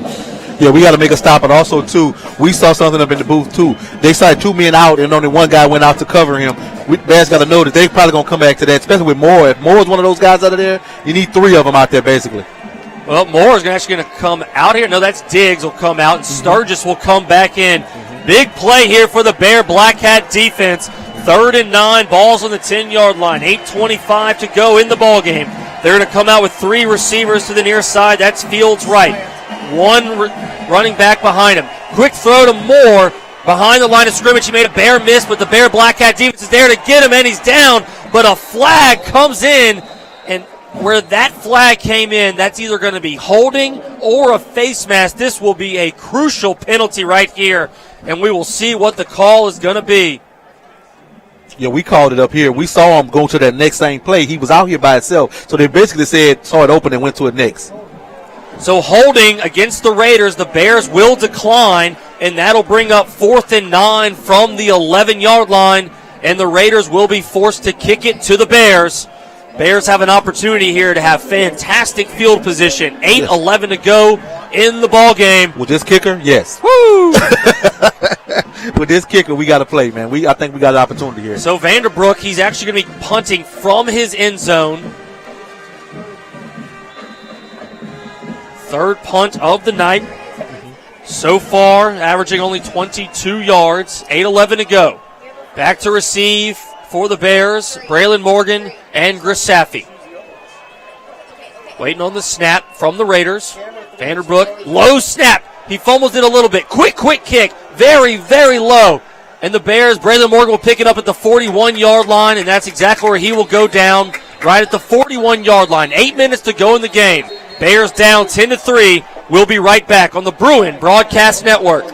Yeah, we got to make a stop. And also, too, we saw something up in the booth, too. They started 2 men out, and only 1 guy went out to cover him. Bears got to know that they're probably going to come back to that, especially with Moore. If Moore's one of those guys out of there, you need 3 of them out there, basically. Well, Moore's actually going to come out here. No, that's Diggs will come out, and Sturgis will come back in. Big play here for the Bear Black Hat defense. 3rd and 9, balls on the 10-yard line. 8:25 to go in the ball game. They're going to come out with 3 receivers to the near side. That's Fields right. 1 running back behind him. Quick throw to Moore behind the line of scrimmage. He made a Bear miss, but the Bear Black Hat defense is there to get him, and he's down. But a flag comes in, and where that flag came in, that's either going to be holding or a face mask. This will be a crucial penalty right here, and we will see what the call is going to be. Yeah, we called it up here. We saw him go to that next same play. He was out here by himself. So they basically saw it open and went to it next. So holding against the Raiders, the Bears will decline, and that'll bring up 4th and 9 from the 11-yard line, and the Raiders will be forced to kick it to the Bears. Bears have an opportunity here to have fantastic field position. 8:11 to go in the ball game. With this kicker, yes. Woo! With this kicker, we got to play, man. I think we got an opportunity here. So Vanderbrook, he's actually going to be punting from his end zone. 3rd punt of the night. So far, averaging only 22 yards. 8:11 to go. Back to receive for the Bears, Braylon Morgan and Grisafi. Waiting on the snap from the Raiders. Vanderbrook, low snap. He fumbles it a little bit. Quick kick. Very, very low. And the Bears, Braylon Morgan will pick it up at the 41-yard line, and that's exactly where he will go down, right at the 41-yard line. 8 minutes to go in the game. Bears down 10-3. We'll be right back on the Bruin Broadcast Network.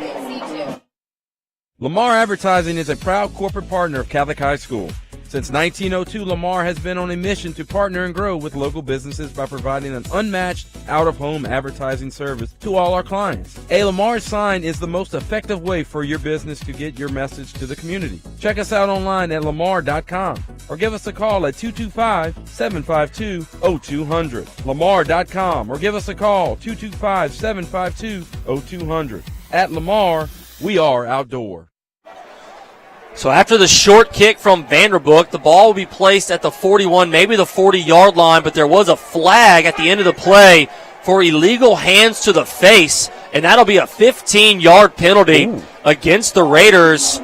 Lamar Advertising is a proud corporate partner of Catholic High School. Since 1902, Lamar has been on a mission to partner and grow with local businesses by providing an unmatched out-of-home advertising service to all our clients. A Lamar sign is the most effective way for your business to get your message to the community. Check us out online at lamar.com or give us a call at 225-752-0200. Lamar.com or give us a call 225-752-0200. At Lamar, we are outdoor. So after the short kick from Vanderbook, the ball will be placed at the 41, maybe the 40-yard line, but there was a flag at the end of the play for illegal hands to the face, and that'll be a 15-yard penalty against the Raiders.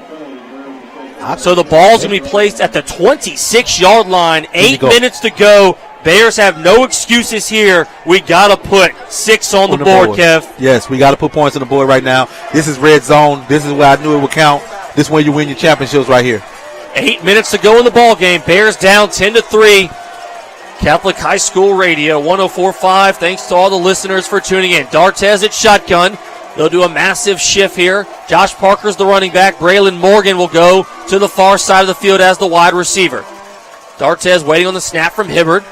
So the ball's going to be placed at the 26-yard line. 8 minutes to go. Bears have no excuses here. We got to put 6 on the board, Kev. Yes, we got to put points on the board right now. This is red zone. This is where I knew it would count. This is where you win your championships right here. 8 minutes to go in the ball game. Bears down 10-3. Catholic High School Radio 104.5. Thanks to all the listeners for tuning in. D'Artes at shotgun. They'll do a massive shift here. Josh Parker's the running back. Braylon Morgan will go to the far side of the field as the wide receiver. D'Artes waiting on the snap from Hibbard.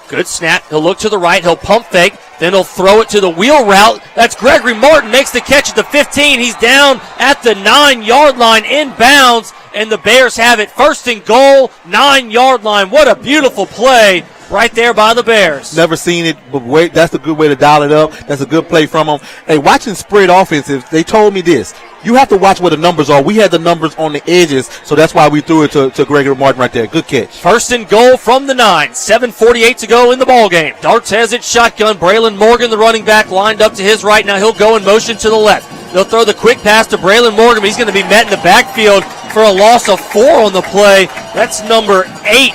Good snap. He'll look to the right. He'll pump fake. Then he'll throw it to the wheel route. That's Gregory Martin. Makes the catch at the 15. He's down at the 9-yard line inbounds. And the Bears have it. First and goal, 9-yard line. What a beautiful play right there by the Bears. Never seen it, but wait, that's a good way to dial it up. That's a good play from them. Hey, watching spread offensive, they told me this. You have to watch where the numbers are. We had the numbers on the edges, so that's why we threw it to Gregory Martin right there. Good catch. First and goal from the 9. 7:48 to go in the ball game. D'Artes at shotgun. Braylon Morgan, the running back, lined up to his right. Now he'll go in motion to the left. They'll throw the quick pass to Braylon Morgan, but he's going to be met in the backfield for a loss of 4 on the play. That's number 8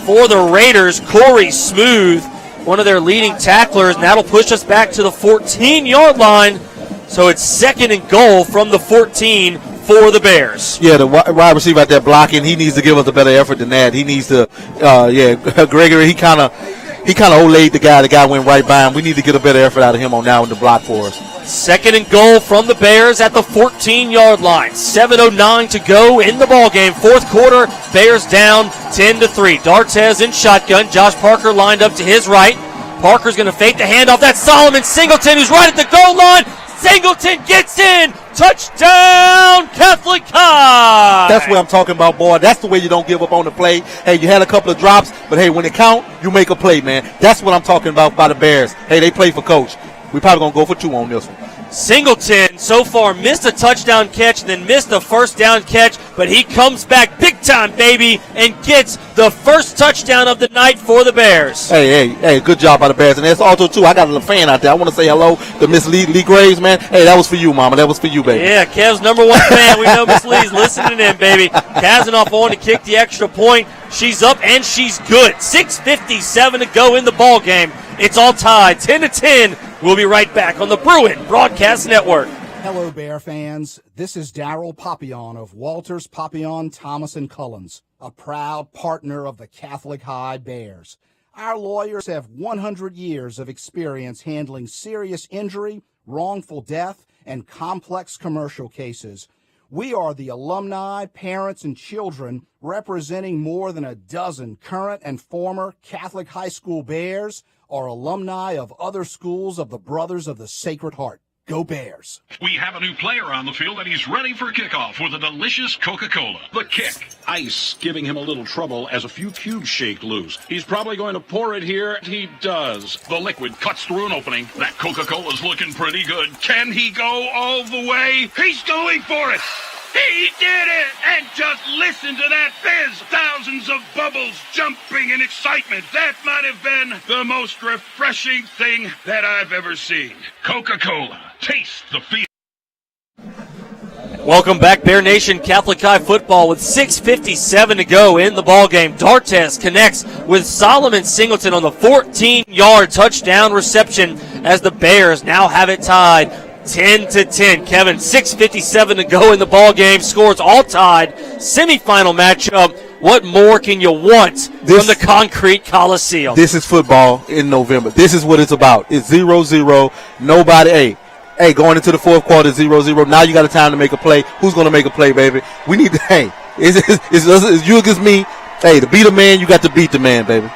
for the Raiders, Corey Smooth, one of their leading tacklers, and that'll push us back to the 14-yard line. So it's second and goal from the 14 for the Bears. Yeah, the wide receiver out there blocking, he needs to give us a better effort than that. He needs to, Gregory, he kind of olayed the guy. The guy went right by him. We need to get a better effort out of him on now in the block for us. Second and goal from the Bears at the 14-yard line. 7:09 to go in the ballgame. Fourth quarter, Bears down 10-3. D'Artes in shotgun. Josh Parker lined up to his right. Parker's going to fake the handoff. That's Solomon Singleton, who's right at the goal line. Singleton gets in. Touchdown, Catholic High. That's what I'm talking about, boy. That's the way you don't give up on the play. Hey, you had a couple of drops, but hey, when it count, you make a play, man. That's what I'm talking about by the Bears. Hey, they play for coach. We probably going to go for 2 on this one. Singleton so far missed a touchdown catch and then missed a first down catch, but he comes back big time, baby, and gets the first touchdown of the night for the Bears. Hey, good job by the Bears. And that's also, too, I got a fan out there. I want to say hello to Miss Lee Graves, man. Hey, that was for you, Mama. That was for you, baby. Yeah, Kev's number 1 fan. We know Miss Lee's listening in, baby. Kazanoff on to kick the extra point. She's up and she's good. 6:57 to go in the ball game. It's all tied, 10-10. We'll be right back on the Bruin Broadcast Network. Hello, Bear fans. This is Darryl Papillon of Walters, Papillon, Thomas & Cullens, a proud partner of the Catholic High Bears. Our lawyers have 100 years of experience handling serious injury, wrongful death, and complex commercial cases. We are the alumni, parents, and children representing more than a dozen current and former Catholic high school Bears or alumni of other schools of the Brothers of the Sacred Heart. Go Bears. We have a new player on the field, and he's ready for kickoff with a delicious Coca-Cola. The kick. Ice giving him a little trouble as a few cubes shake loose. He's probably going to pour it here. He does. The liquid cuts through an opening. That Coca-Cola's looking pretty good. Can he go all the way? He's going for it. He did it! And just listen to that fizz! Thousands of bubbles jumping in excitement. That might have been the most refreshing thing that I've ever seen. Coca-Cola. Taste the feel. Welcome back, Bear Nation. Catholic High football with 6:57 to go in the ballgame. D'Artes connects with Solomon Singleton on the 14-yard touchdown reception as the Bears now have it tied 10-10. Kevin, 6:57 to go in the ballgame. Scores all tied. Semifinal matchup. What more can you want from the Concrete Coliseum? This is football in November. This is what it's about. It's 0-0. Nobody, Hey, going into the fourth quarter, 0-0. Now you got a time to make a play. Who's going to make a play, baby? We need to, it's you against me. Hey, to beat a man, you got to beat the man, baby.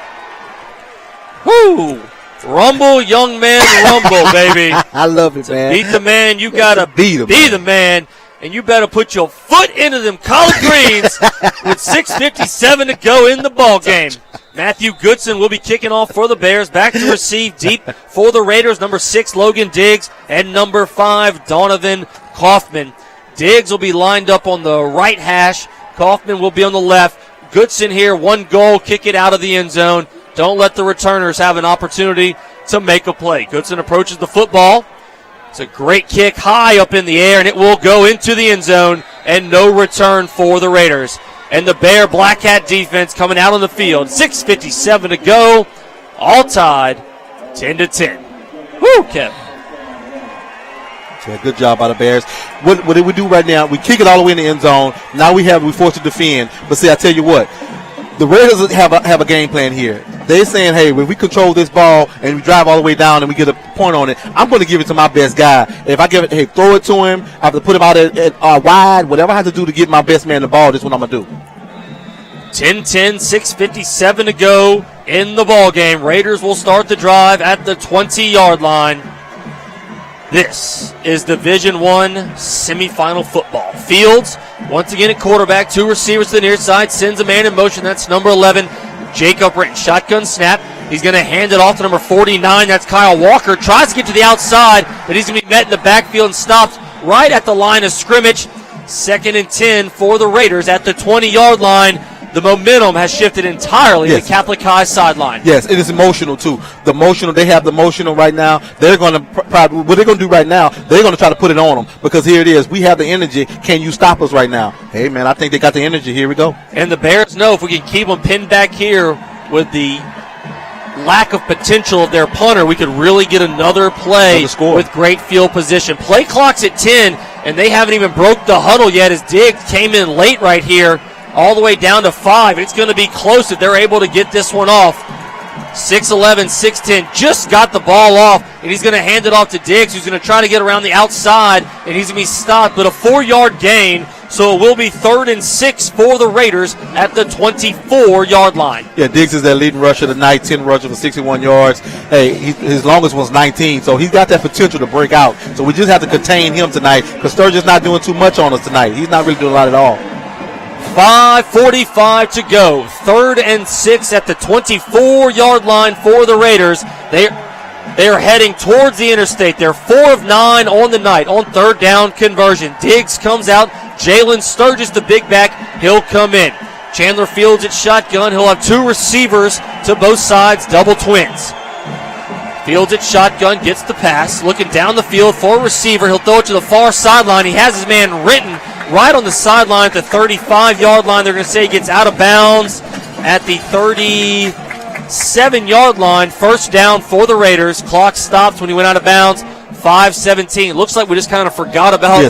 Woo! Rumble, young man, rumble, baby. I love it, man. Beat the man, you got to be the man. And you better put your foot into them collard greens with 6:57 to go in the ball game. Matthew Goodson will be kicking off for the Bears. Back to receive deep for the Raiders. Number 6, Logan Diggs, and number 5, Donovan Kaufman. Diggs will be lined up on the right hash. Kaufman will be on the left. Goodson here, one goal, kick it out of the end zone. Don't let the returners have an opportunity to make a play. Goodson approaches the football. It's a great kick high up in the air, and it will go into the end zone, and no return for the Raiders. And the Bear Black Hat defense coming out on the field. 6:57 to go. All tied, 10-10. Woo, Kev. Yeah, good job by the Bears. What did we do right now? We kick it all the way in the end zone. Now we forced to defend. But see, I tell you what, the Raiders have a game plan here. They're saying, hey, when we control this ball and we drive all the way down and we get a point on it, I'm going to give it to my best guy. If I give it, hey, throw it to him, I have to put him out at wide, whatever I have to do to get my best man the ball, this is what I'm going to do. 10-10, 6:57 to go in the ball game. Raiders will start the drive at the 20-yard line. This is Division I semifinal football. Fields, once again at quarterback, two receivers to the near side, sends a man in motion. That's number 11, Jacob Britton. Shotgun snap. He's going to hand it off to number 49. That's Kyle Walker. Tries to get to the outside, but he's going to be met in the backfield and stops right at the line of scrimmage. 2nd and 10 for the Raiders at the 20-yard line. The momentum has shifted entirely to the Catholic High sideline. Yes, it is emotional too. They have the emotional right now. They're going to probably, what they're going to do right now, they're going to try to put it on them because here it is. We have the energy. Can you stop us right now? Hey, man, I think they got the energy. Here we go. And the Bears know if we can keep them pinned back here with the lack of potential of their punter, we could really get another play with great field position. Play clock's at 10, and they haven't even broke the huddle yet as Diggs came in late right here. All the way down to 5. It's going to be close if they're able to get this one off. 6'11", 6'10", just got the ball off, and he's going to hand it off to Diggs, who's going to try to get around the outside, and he's going to be stopped, but a 4-yard gain, so it will be 3rd and 6 for the Raiders at the 24-yard line. Yeah, Diggs is their leading rusher tonight, 10 rushes for 61 yards. Hey, his longest one's 19, so he's got that potential to break out. So we just have to contain him tonight because Sturgeon's not doing too much on us tonight. He's not really doing a lot at all. 5:45 to go. 3rd and 6 at the 24-yard line for the Raiders. They are heading towards the interstate. They're 4 of 9 on the night on 3rd down conversion. Diggs comes out. Jalen Sturgis, the big back, he'll come in. Chandler Fields at shotgun. He'll have 2 receivers to both sides, double twins. Fields at shotgun, gets the pass. Looking down the field for a receiver. He'll throw it to the far sideline. He has his man Renton right on the sideline at the 35-yard line. They're going to say he gets out of bounds at the 37-yard line. 1st down for the Raiders. Clock stops when he went out of bounds. 5:17. Looks like we just kind of forgot about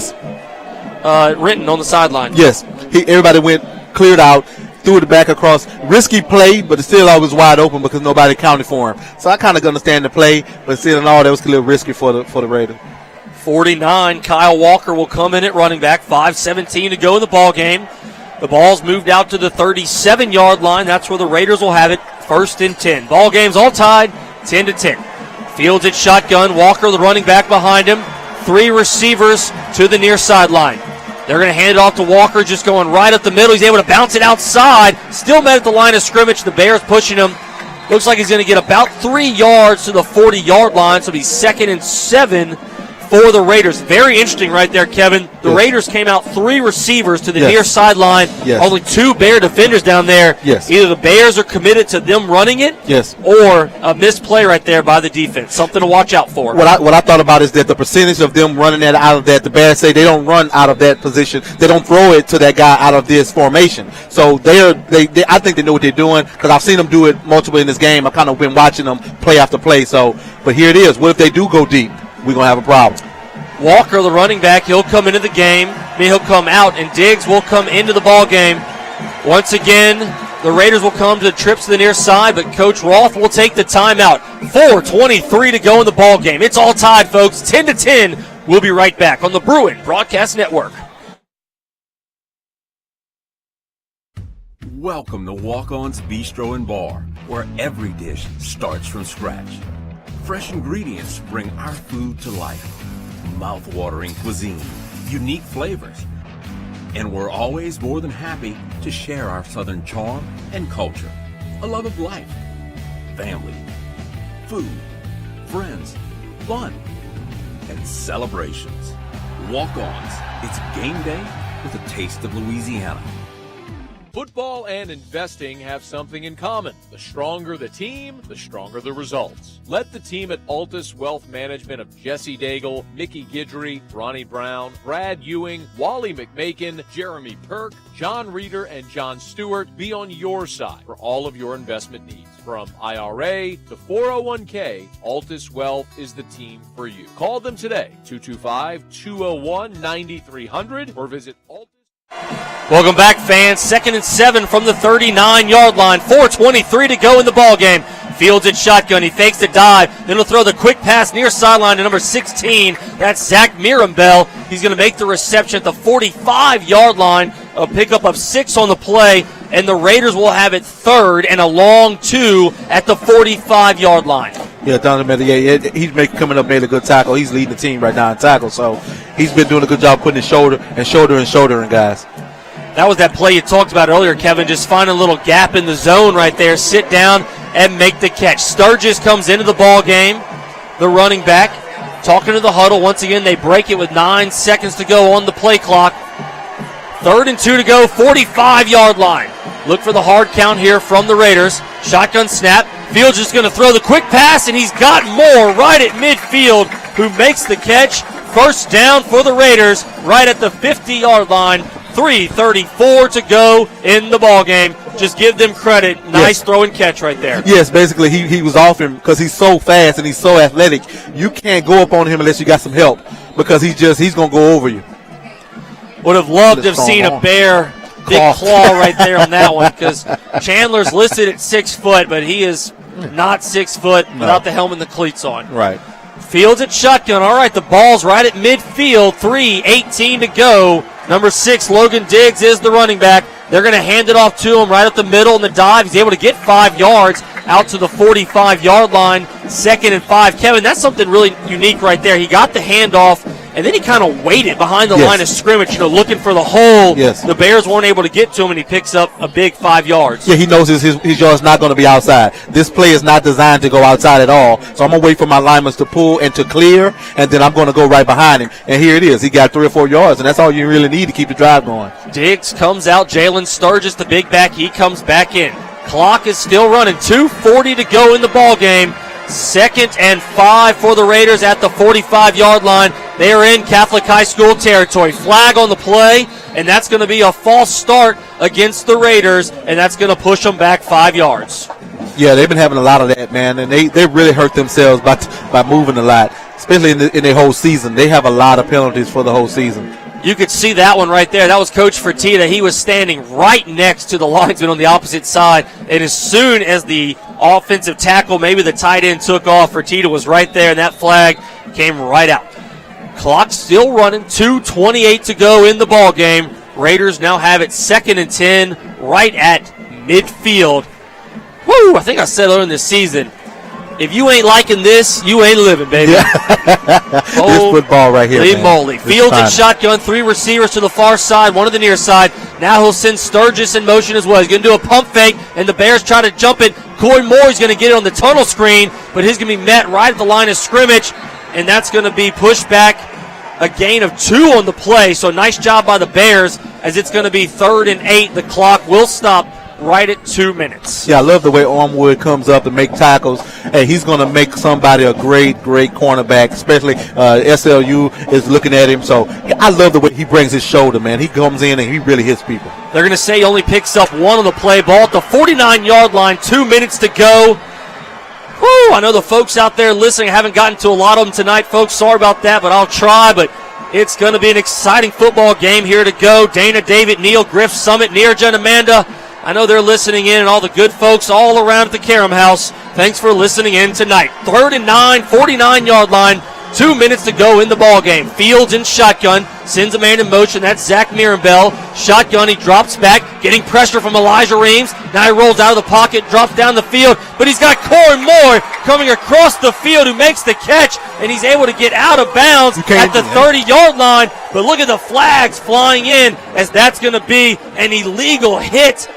Renton on the sideline. Yes. Everybody went, cleared out, threw it back across. Risky play, but it's still always wide open because nobody counted for him. So I kind of understand the play, but still in all, that was a little risky for the Raiders. 49, Kyle Walker will come in at running back. 5:17 to go in the ball game. The ball's moved out to the 37-yard line. That's where the Raiders will have it. 1st and 10. Ball game's all tied, 10-10. Fields at shotgun. Walker, the running back behind him. 3 receivers to the near sideline. They're going to hand it off to Walker, just going right up the middle. He's able to bounce it outside. Still met at the line of scrimmage. The Bears pushing him. Looks like he's going to get about 3 yards to the 40-yard line, so it'll be 2nd and 7 for the Raiders. Very interesting right there, Kevin. The Raiders came out 3 receivers to the near sideline. Only 2 Bear defenders down there. Either the Bears are committed to them running it or a misplay right there by the defense. Something to watch out for. What I thought about is that the percentage of them running that out of that, the Bears say they don't run out of that position. They don't throw it to that guy out of this formation. So I think they know what they're doing because I've seen them do it multiple in this game. I've kind of been watching them play after play. So, but here it is. What if they do go deep? We're going to have a problem. Walker, the running back, he'll come into the game. He'll come out, and Diggs will come into the ball game. Once again, the Raiders will come to the trips to the near side, but Coach Roth will take the timeout. 4:23 to go in the ball game. It's all tied, folks. 10-10. We'll be right back on the Bruin Broadcast Network. Welcome to Walk-On's Bistro and Bar, where every dish starts from scratch. Fresh ingredients bring our food to life. Mouth-watering cuisine, unique flavors. And we're always more than happy to share our Southern charm and culture. A love of life, family, food, friends, fun, and celebrations. Walk-Ons. It's game day with a taste of Louisiana. Football and investing have something in common. The stronger the team, the stronger the results. Let the team at Altus Wealth Management of Jesse Daigle, Mickey Guidry, Ronnie Brown, Brad Ewing, Wally McMakin, Jeremy Perk, John Reeder, and John Stewart be on your side for all of your investment needs. From IRA to 401k, Altus Wealth is the team for you. Call them today, 225-201-9300, or visit Altus. Welcome back, fans. 2nd and 7 from the 39-yard line. 4:23 to go in the ball game. Fields at shotgun. He fakes the dive. Then he'll throw the quick pass near sideline to number 16. That's Zach Mirambell. He's going to make the reception at the 45-yard line. A pickup of 6 on the play, and the Raiders will have it 3rd and a long 2 at the 45-yard line. Yeah, Donovan, he's coming up, made a good tackle. He's leading the team right now in tackles, so he's been doing a good job putting his shoulder in guys. That was that play you talked about earlier, Kevin. Just find a little gap in the zone right there, sit down, and make the catch. Sturgis comes into the ball game, the running back, talking to the huddle. Once again, they break it with 9 seconds to go on the play clock. 3rd and 2 to go, 45-yard line. Look for the hard count here from the Raiders. Shotgun snap. Fields just going to throw the quick pass, and he's got more right at midfield, who makes the catch. 1st down for the Raiders right at the 50-yard line. 3:34 to go in the ball game. Just give them credit. Nice throw and catch right there. Yes, basically he was off him because he's so fast and he's so athletic. You can't go up on him unless you got some help because he's going to go over you. Would have loved to have seen a Bear big claw right there on that one because Chandler's listed at 6 foot, but he is not 6 foot without the helmet and the cleats on. Right. Fields at shotgun. All right, the ball's right at midfield. 3:18 to go. Number 6, Logan Diggs, is the running back. They're going to hand it off to him right at the middle in the dive. He's able to get 5 yards out to the 45-yard line. 2nd and 5. Kevin, that's something really unique right there. He got the handoff, and then he kind of waited behind the line of scrimmage, looking for the hole. Yes. The Bears weren't able to get to him, and he picks up a big 5 yards. Yeah, he knows his yard's not going to be outside. This play is not designed to go outside at all. So I'm going to wait for my linemen to pull and to clear, and then I'm going to go right behind him. And here it is. He got 3 or 4 yards, and that's all you really need to keep the drive going. Diggs comes out. Jalen Sturgis, the big back, he comes back in. Clock is still running. 2:40 to go in the ball game. 2nd and 5 for the Raiders at the 45-yard line. They are in Catholic High School territory. Flag on the play, and that's going to be a false start against the Raiders, and that's going to push them back 5 yards. Yeah, they've been having a lot of that, man, and they really hurt themselves by moving a lot, especially in their whole season. They have a lot of penalties for the whole season. You could see that one right there. That was Coach Fertitta. He was standing right next to the linesman on the opposite side, and as soon as the offensive tackle, maybe the tight end, took off, Fertitta was right there, and that flag came right out. Clock still running. 2:28 to go in the ball game. Raiders now have it 2nd and 10 right at midfield. Woo! I think I said earlier in this season, if you ain't liking this, you ain't living, baby. This football right here, holy man. moly. Fields at shotgun, 3 receivers to the far side, 1 to the near side. Now he'll send Sturgis in motion as well. He's going to do a pump fake, and the Bears try to jump it. Corey Moore's going to get it on the tunnel screen, but he's going to be met right at the line of scrimmage, and that's going to be pushed back. A gain of 2 on the play, so nice job by the Bears as it's going to be 3rd and 8. The clock will stop right at 2 minutes. Yeah, I love the way Armwood comes up to make tackles. Hey, he's going to make somebody a great cornerback, especially SLU is looking at him. So I love the way he brings his shoulder, man. He comes in and he really hits people. They're going to say he only picks up 1 on the play. Ball at the 49-yard line, 2 minutes to go. Woo, I know the folks out there listening, I haven't gotten to a lot of them tonight, folks. Sorry about that, but I'll try. But it's going to be an exciting football game here to go. Dana, David, Neil, Griff, Summit, Neerja, and Amanda, I know they're listening in, and all the good folks all around at the Karam House. Thanks for listening in tonight. 3rd and 9, 49-yard line. 2 minutes to go in the ball game. Fields in shotgun, sends a man in motion. That's Zach Mirambell. Shotgun, he drops back, getting pressure from Elijah Reams. Now he rolls out of the pocket, drops down the field, but he's got Corey Moore coming across the field who makes the catch, and he's able to get out of bounds at the 30-yard line. But look at the flags flying in, as that's going to be an illegal hit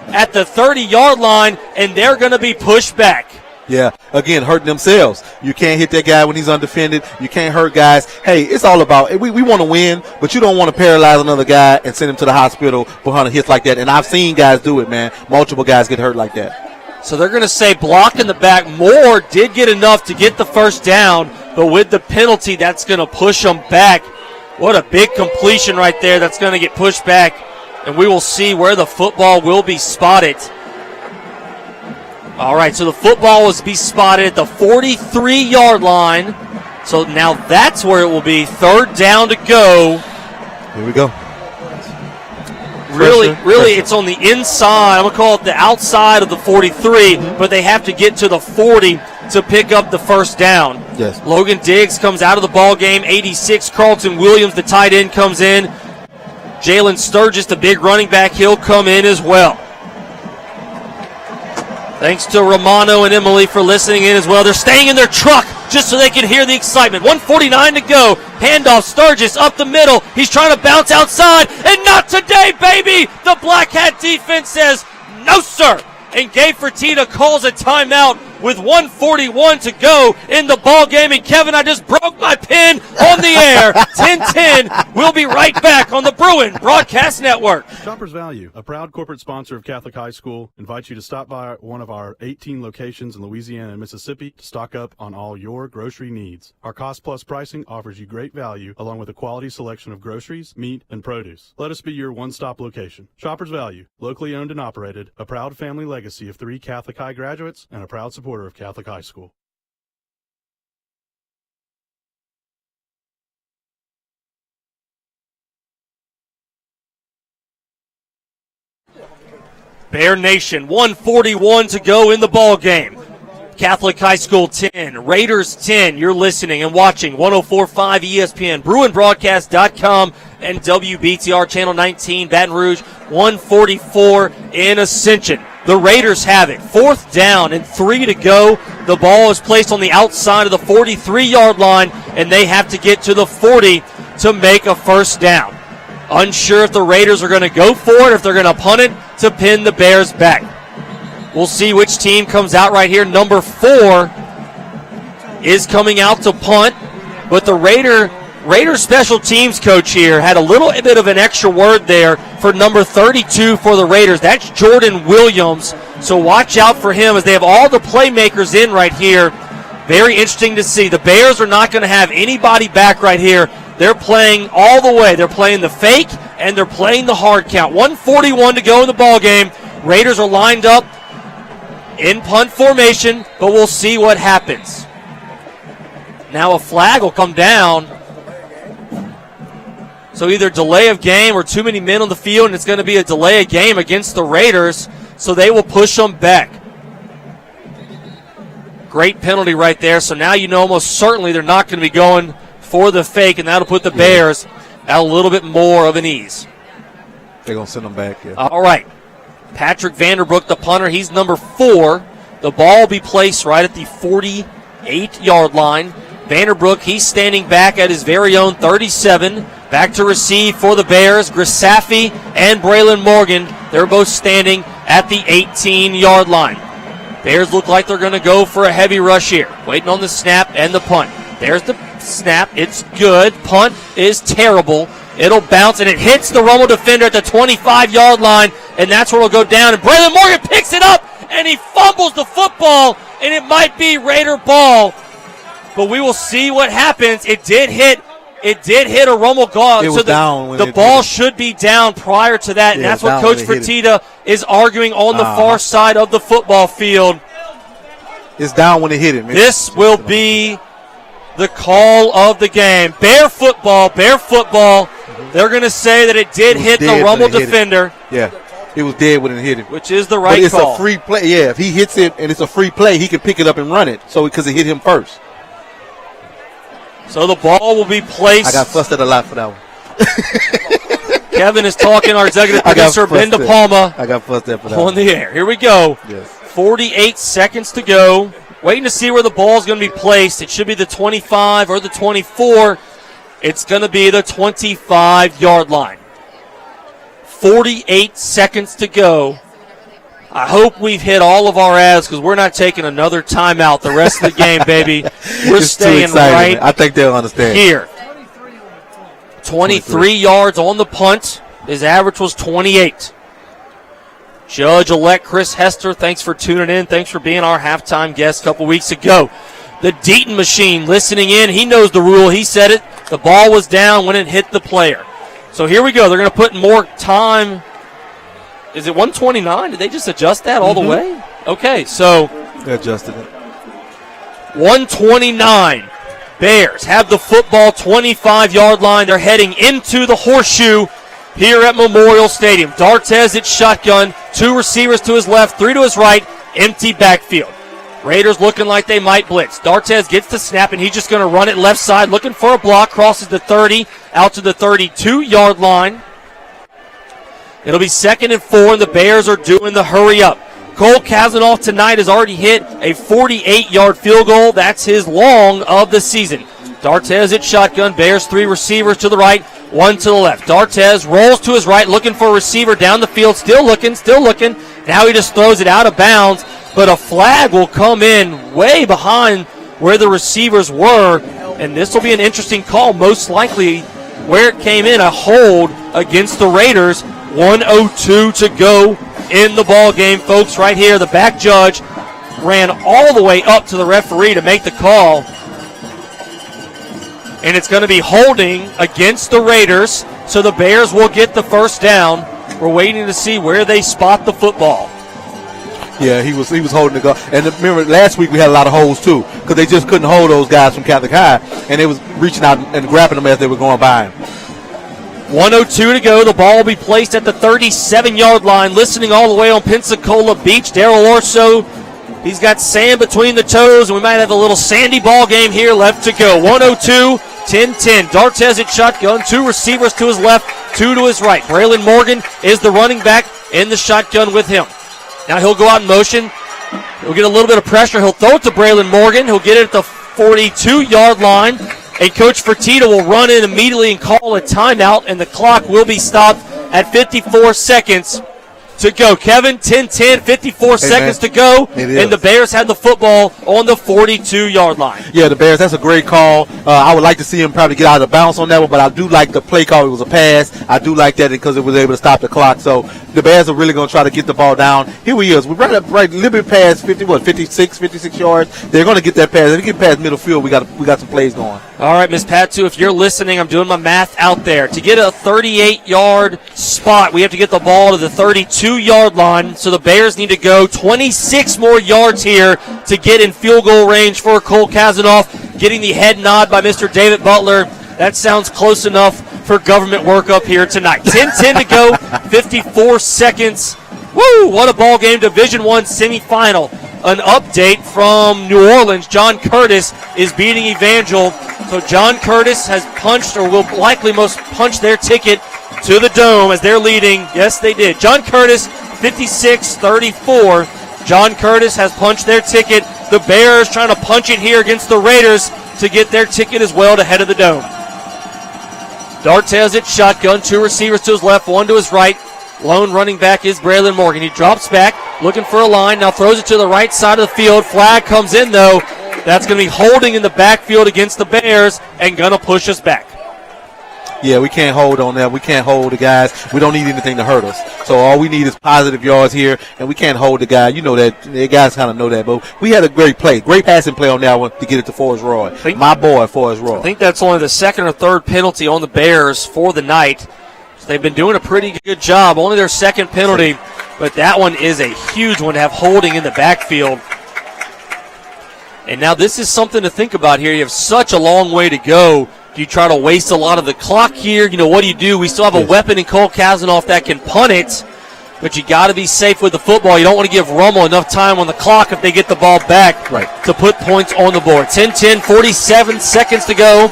at the 30-yard line, and they're going to be pushed back. Yeah, again, hurting themselves. You can't hit that guy when he's undefended. You can't hurt guys. Hey, it's all about, we want to win, but you don't want to paralyze another guy and send him to the hospital behind hits like that. And I've seen guys do it, man. Multiple guys get hurt like that. So they're going to say block in the back. Moore did get enough to get the first down, but with the penalty, that's going to push them back. What a big completion right there. That's going to get pushed back, and we will see where the football will be spotted. All right, so the football will be spotted at the 43-yard line. So now that's where it will be. Third down to go. Here we go. Really, Pressure. it's on the inside. I'm going to call it the outside of the 43, but they have to get to the 40 to pick up the first down. Yes. Logan Diggs comes out of the ball game. 86, Carlton Williams, the tight end, comes in. Jalen Sturgis, the big running back, he'll come in as well. Thanks to Romano and Emily for listening in as well. They're staying in their truck just so they can hear the excitement. 1:49 to go. Handoff, Sturgis up the middle. He's trying to bounce outside, and not today, baby! The Black Hat defense says, no, sir! And Gabe Fertitta calls a timeout with 1:41 to go in the ball game. And Kevin, I just broke my pen on the air. 10-10. We'll be right back on the Bruin Broadcast Network. Shoppers Value, a proud corporate sponsor of Catholic High School, invites you to stop by one of our 18 locations in Louisiana and Mississippi to stock up on all your grocery needs. Our cost-plus pricing offers you great value along with a quality selection of groceries, meat, and produce. Let us be your one-stop location. Shoppers Value, locally owned and operated, a proud family legacy of 3 Catholic High graduates, and a proud supporter of Catholic High School. Bear Nation, 1:41 to go in the ball game. Catholic High School 10, Raiders 10. You're listening and watching 104.5 ESPN, BruinBroadcast.com, and WBTR Channel 19, Baton Rouge, 144 in Ascension. The Raiders have it. 4th down and 3 to go. The ball is placed on the outside of the 43-yard line, and they have to get to the 40 to make a first down. Unsure if the Raiders are going to go for it, if they're going to punt it to pin the Bears back. We'll see which team comes out right here. Number 4 is coming out to punt, but the Raiders special teams coach here had a little bit of an extra word there for number 32 for the Raiders. That's Jordan Williams, so watch out for him as they have all the playmakers in right here. Very interesting to see. The Bears are not going to have anybody back right here. They're playing all the way. They're playing the fake, and they're playing the hard count. 1:41 to go in the ball game. Raiders are lined up in punt formation, but we'll see what happens. Now a flag will come down. So either delay of game or too many men on the field, and it's going to be a delay of game against the Raiders, so they will push them back. Great penalty right there, so now you know almost certainly they're not going to be going for the fake, and that'll put the Bears at a little bit more of an ease. They're going to send them back, yeah. All right. Patrick Vanderbrook, the punter, he's number 4. The ball will be placed right at the 48-yard line. Vanderbrook, he's standing back at his very own 37. Back to receive for the Bears. Grisafi and Braylon Morgan, they're both standing at the 18-yard line. Bears look like they're going to go for a heavy rush here. Waiting on the snap and the punt. There's the snap. It's good. Punt is terrible. It'll bounce, and it hits the Romo defender at the 25-yard line, and that's where it'll go down. And Braylon Morgan picks it up, and he fumbles the football, and it might be Raider ball. But we will see what happens. It did hit a Romo guard. It was down. The ball should be down prior to that, and that's what Coach Fertitta is arguing on the far side of the football field. It's down when it hit it, man. This will be the call of the game. Bear football. They're going to say that it did hit the Romo defender. Yeah, it was dead when it hit him. Which is the right but it's call. It's a free play. Yeah, if he hits it and it's a free play, he can pick it up and run it. So because it hit him first. So the ball will be placed. I got fussed at a lot for that one. Kevin is talking, our executive producer, Ben DePalma. I got fussed at for that on the air. Here we go. Yes. 48 seconds to go. Waiting to see where the ball is going to be placed. It should be the 25 or the 24. It's going to be the 25-yard line. 48 seconds to go I hope we've hit all of our ads because we're not taking another timeout the rest of the game, baby. We're It's too staying exciting, right man. I think they'll understand. here. 23 yards on the punt. His average was 28. Judge-elect Chris Hester, thanks for tuning in. Thanks for being our halftime guest a couple weeks ago. The Deaton machine listening in. He knows the rule. He said it. The ball was down when it hit the player. So here we go. They're going to put more time. Is it 129? Did they just adjust that all the way? Okay, so They adjusted it. 129. Bears have the football 25-yard line. They're heading into the horseshoe here at Memorial Stadium. D'Artez at shotgun. 2 receivers to his left, 3 to his right. Empty backfield. Raiders looking like they might blitz. D'Artez gets the snap, and he's just going to run it left side, looking for a block. Crosses the 30, out to the 32-yard line. It'll be 2nd and 4, and the Bears are doing the hurry up. Cole Kazanoff tonight has already hit a 48-yard field goal. That's his long of the season. D'Artez at shotgun. Bears 3 receivers to the right, 1 to the left. D'Artez rolls to his right, looking for a receiver down the field. Still looking. Now he just throws it out of bounds, but a flag will come in way behind where the receivers were, and this will be an interesting call, most likely where it came in, a hold against the Raiders. 1:02 to go in the ball game, folks. Right here, the back judge ran all the way up to the referee to make the call, and it's going to be holding against the Raiders, so the Bears will get the first down. We're waiting to see where they spot the football. Yeah, he was holding the guard. And remember, last week we had a lot of holds too, because they just couldn't hold those guys from Catholic High, and they was reaching out and grabbing them as they were going by him. 1:02 to go. The ball will be placed at the 37-yard line. Listening all the way on Pensacola Beach, Daryl Orso. He's got sand between the toes, and we might have a little sandy ball game here left to go. 1:02, 10-10. D'Artez at shotgun. 2 receivers to his left, 2 to his right. Braylon Morgan is the running back in the shotgun with him. Now he'll go out in motion. He'll get a little bit of pressure. He'll throw it to Braylon Morgan. He'll get it at the 42-yard line. And Coach Fertitta will run in immediately and call a timeout, and the clock will be stopped at 54 seconds to go. Kevin, 10-10, 54 seconds to go, and the Bears have the football on the 42-yard line. Yeah, the Bears, that's a great call. I would like to see him probably get out of bounds on that one, but I do like the play call. It was a pass. I do like that because it was able to stop the clock. So the Bears are really going to try to get the ball down. Here he is. We're right a little bit past 56 yards. They're going to get that pass. If we get past middle field, we got some plays going. All right, Miss Patu, if you're listening, I'm doing my math out there. To get a 38-yard spot, we have to get the ball to the 32-yard line, so the Bears need to go 26 more yards here to get in field goal range for Cole Kazanoff. Getting the head nod by Mr. David Butler. That sounds close enough for government work up here tonight. 10-10 to go, 54 seconds. Woo, what a ball game, Division I semifinal. An update from New Orleans. John Curtis is beating Evangel. So John Curtis has punched, or will likely most punch their ticket to the Dome as they're leading. Yes, they did. John Curtis, 56-34. John Curtis has punched their ticket. The Bears trying to punch it here against the Raiders to get their ticket as well to head of the Dome. D'Artez at shotgun. 2 receivers to his left, 1 to his right. Lone running back is Braylon Morgan. He drops back, looking for a line. Now throws it to the right side of the field. Flag comes in, though. That's going to be holding in the backfield against the Bears and going to push us back. Yeah, we can't hold on that. We can't hold the guys. We don't need anything to hurt us. So all we need is positive yards here, and we can't hold the guy. You know that. The guys kind of know that. But we had a great play, great passing play on that one to get it to Forrest Roy. My boy, Forrest Roy. I think that's only the 2nd or 3rd penalty on the Bears for the night. So they've been doing a pretty good job. Only their 2nd penalty, but that one is a huge one to have holding in the backfield. And now this is something to think about here. You have such a long way to go. Do you try to waste a lot of the clock here? You know, what do? We still have a weapon in Cole Kazanoff that can punt it, but you got to be safe with the football. You don't want to give Rummel enough time on the clock if they get the ball back to put points on the board. 10-10, 47 seconds to go.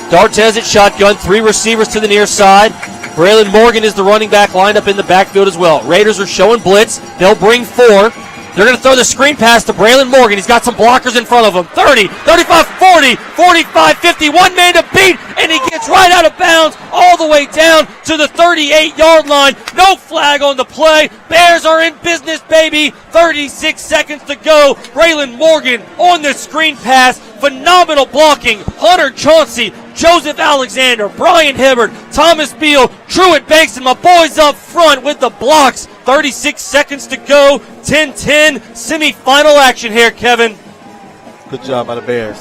D'Artez at shotgun, 3 receivers to the near side. Braylon Morgan is the running back lined up in the backfield as well. Raiders are showing blitz. They'll bring 4. They're going to throw the screen pass to Braylon Morgan. He's got some blockers in front of him. 30, 35, 40, 45, 50. One man to beat, and he gets right out of bounds all the way down to the 38-yard line. No flag on the play. Bears are in business, baby. 36 seconds to go. Braylon Morgan on the screen pass. Phenomenal blocking. Hunter Chauncey, Joseph Alexander, Brian Hibbert, Thomas Beal, Truett Banks, and my boys up front with the blocks. 36 seconds to go. 10-10 semifinal action here, Kevin. Good job by the Bears.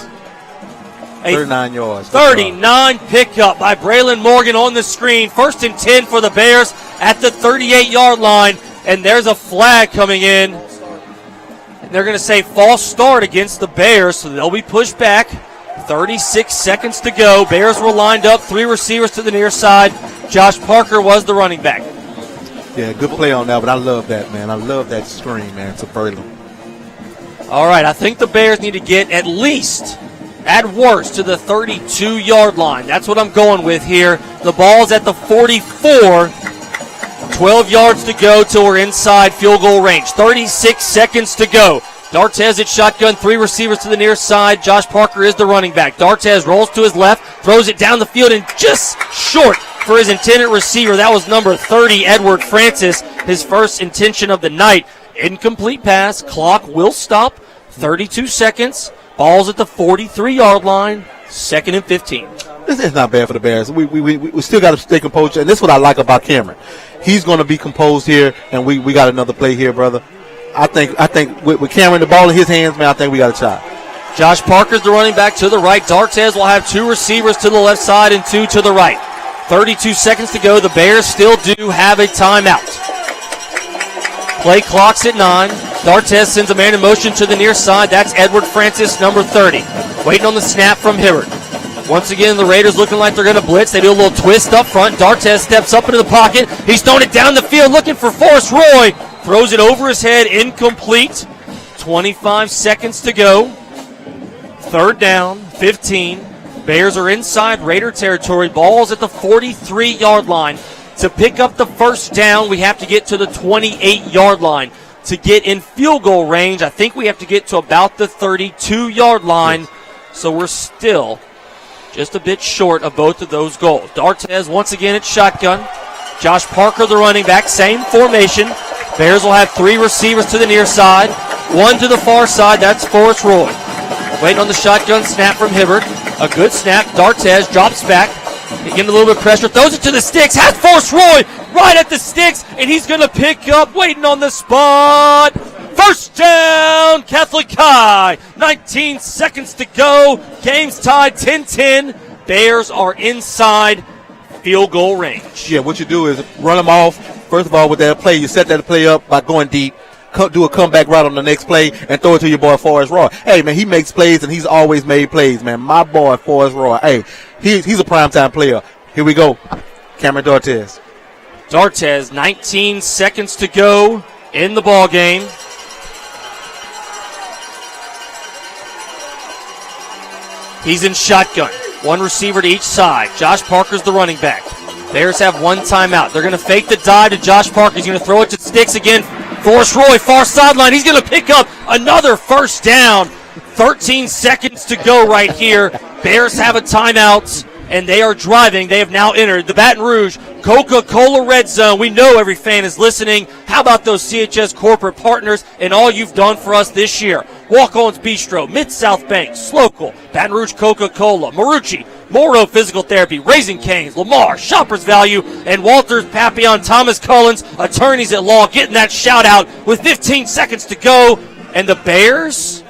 39 yards. 39 pickup by Braylon Morgan on the screen. 1st and 10 for the Bears at the 38-yard line. And there's a flag coming in. And they're going to say false start against the Bears, so they'll be pushed back. 36 seconds to go. Bears were lined up, 3 receivers to the near side. Josh Parker was the running back. Yeah, good play on that, but I love that, man. I love that screen, man. It's a Braylon. All right, I think the Bears need to get at least, at worst, to the 32-yard line. That's what I'm going with here. The ball's at the 44. 12 yards to go till we're inside field goal range. 36 seconds to go. D'Artez at shotgun, 3 receivers to the near side. Josh Parker is the running back. D'Artez rolls to his left, throws it down the field, and just short for his intended receiver. That was number 30, Edward Francis, his first intention of the night. Incomplete pass. Clock will stop. 32 seconds. Ball's at the 43-yard line. 2nd and 15. This is not bad for the Bears. We still got to stay composed, and this is what I like about Cameron. He's going to be composed here, and we got another play here, brother. I think with Cameron, the ball in his hands, man, I think we got a shot. Josh Parker's the running back to the right. D'Artez will have 2 receivers to the left side and 2 to the right. 32 seconds to go. The Bears still do have a timeout. Play clock's at 9. D'Artez sends a man in motion to the near side. That's Edward Francis, number 30. Waiting on the snap from Hibbert. Once again, the Raiders looking like they're going to blitz. They do a little twist up front. D'Artez steps up into the pocket. He's throwing it down the field looking for Forrest Roy. Throws it over his head, incomplete. 25 seconds to go. 3rd down, 15. Bears are inside Raider territory. Ball's at the 43-yard line. To pick up the 1st down, we have to get to the 28-yard line. To get in field goal range, I think we have to get to about the 32-yard line. So we're still just a bit short of both of those goals. D'Artez once again at shotgun. Josh Parker, the running back, same formation. Bears will have 3 receivers to the near side, 1 to the far side. That's Forrest Roy. Waiting on the shotgun snap from Hibbert. A good snap. D'Artez drops back. Getting a little bit of pressure. Throws it to the sticks. Has Forrest Roy right at the sticks. And he's going to pick up. Waiting on the spot. 1st down, Catholic High. 19 seconds to go. Game's tied 10-10. Bears are inside field goal range. Yeah, what you do is run them off. First of all, with that play, you set that play up by going deep. Do a comeback route on the next play and throw it to your boy Forrest Roy. Hey, man, he makes plays, and he's always made plays, man. My boy Forrest Roy. Hey, he's a primetime player. Here we go. Cameron D'Artez. D'Artez, 19 seconds to go in the ball game. He's in shotgun. 1 receiver to each side. Josh Parker's the running back. Bears have 1 timeout. They're going to fake the dive to Josh Parker. He's going to throw it to sticks again. Forrest Roy, far sideline. He's going to pick up another 1st down. 13 seconds to go right here. Bears have a timeout, and they are driving. They have now entered the Baton Rouge Coca-Cola Red Zone. We know every fan is listening. How about those CHS corporate partners and all you've done for us this year? Walk-On's Bistro, Mid-South Bank, Slocal, Baton Rouge Coca-Cola, Marucci, Moro Physical Therapy, Raising Cane's, Lamar, Shoppers Value, and Walters Papillon, Thomas Cullens, attorneys at law, getting that shout out with 15 seconds to go. And the Bears,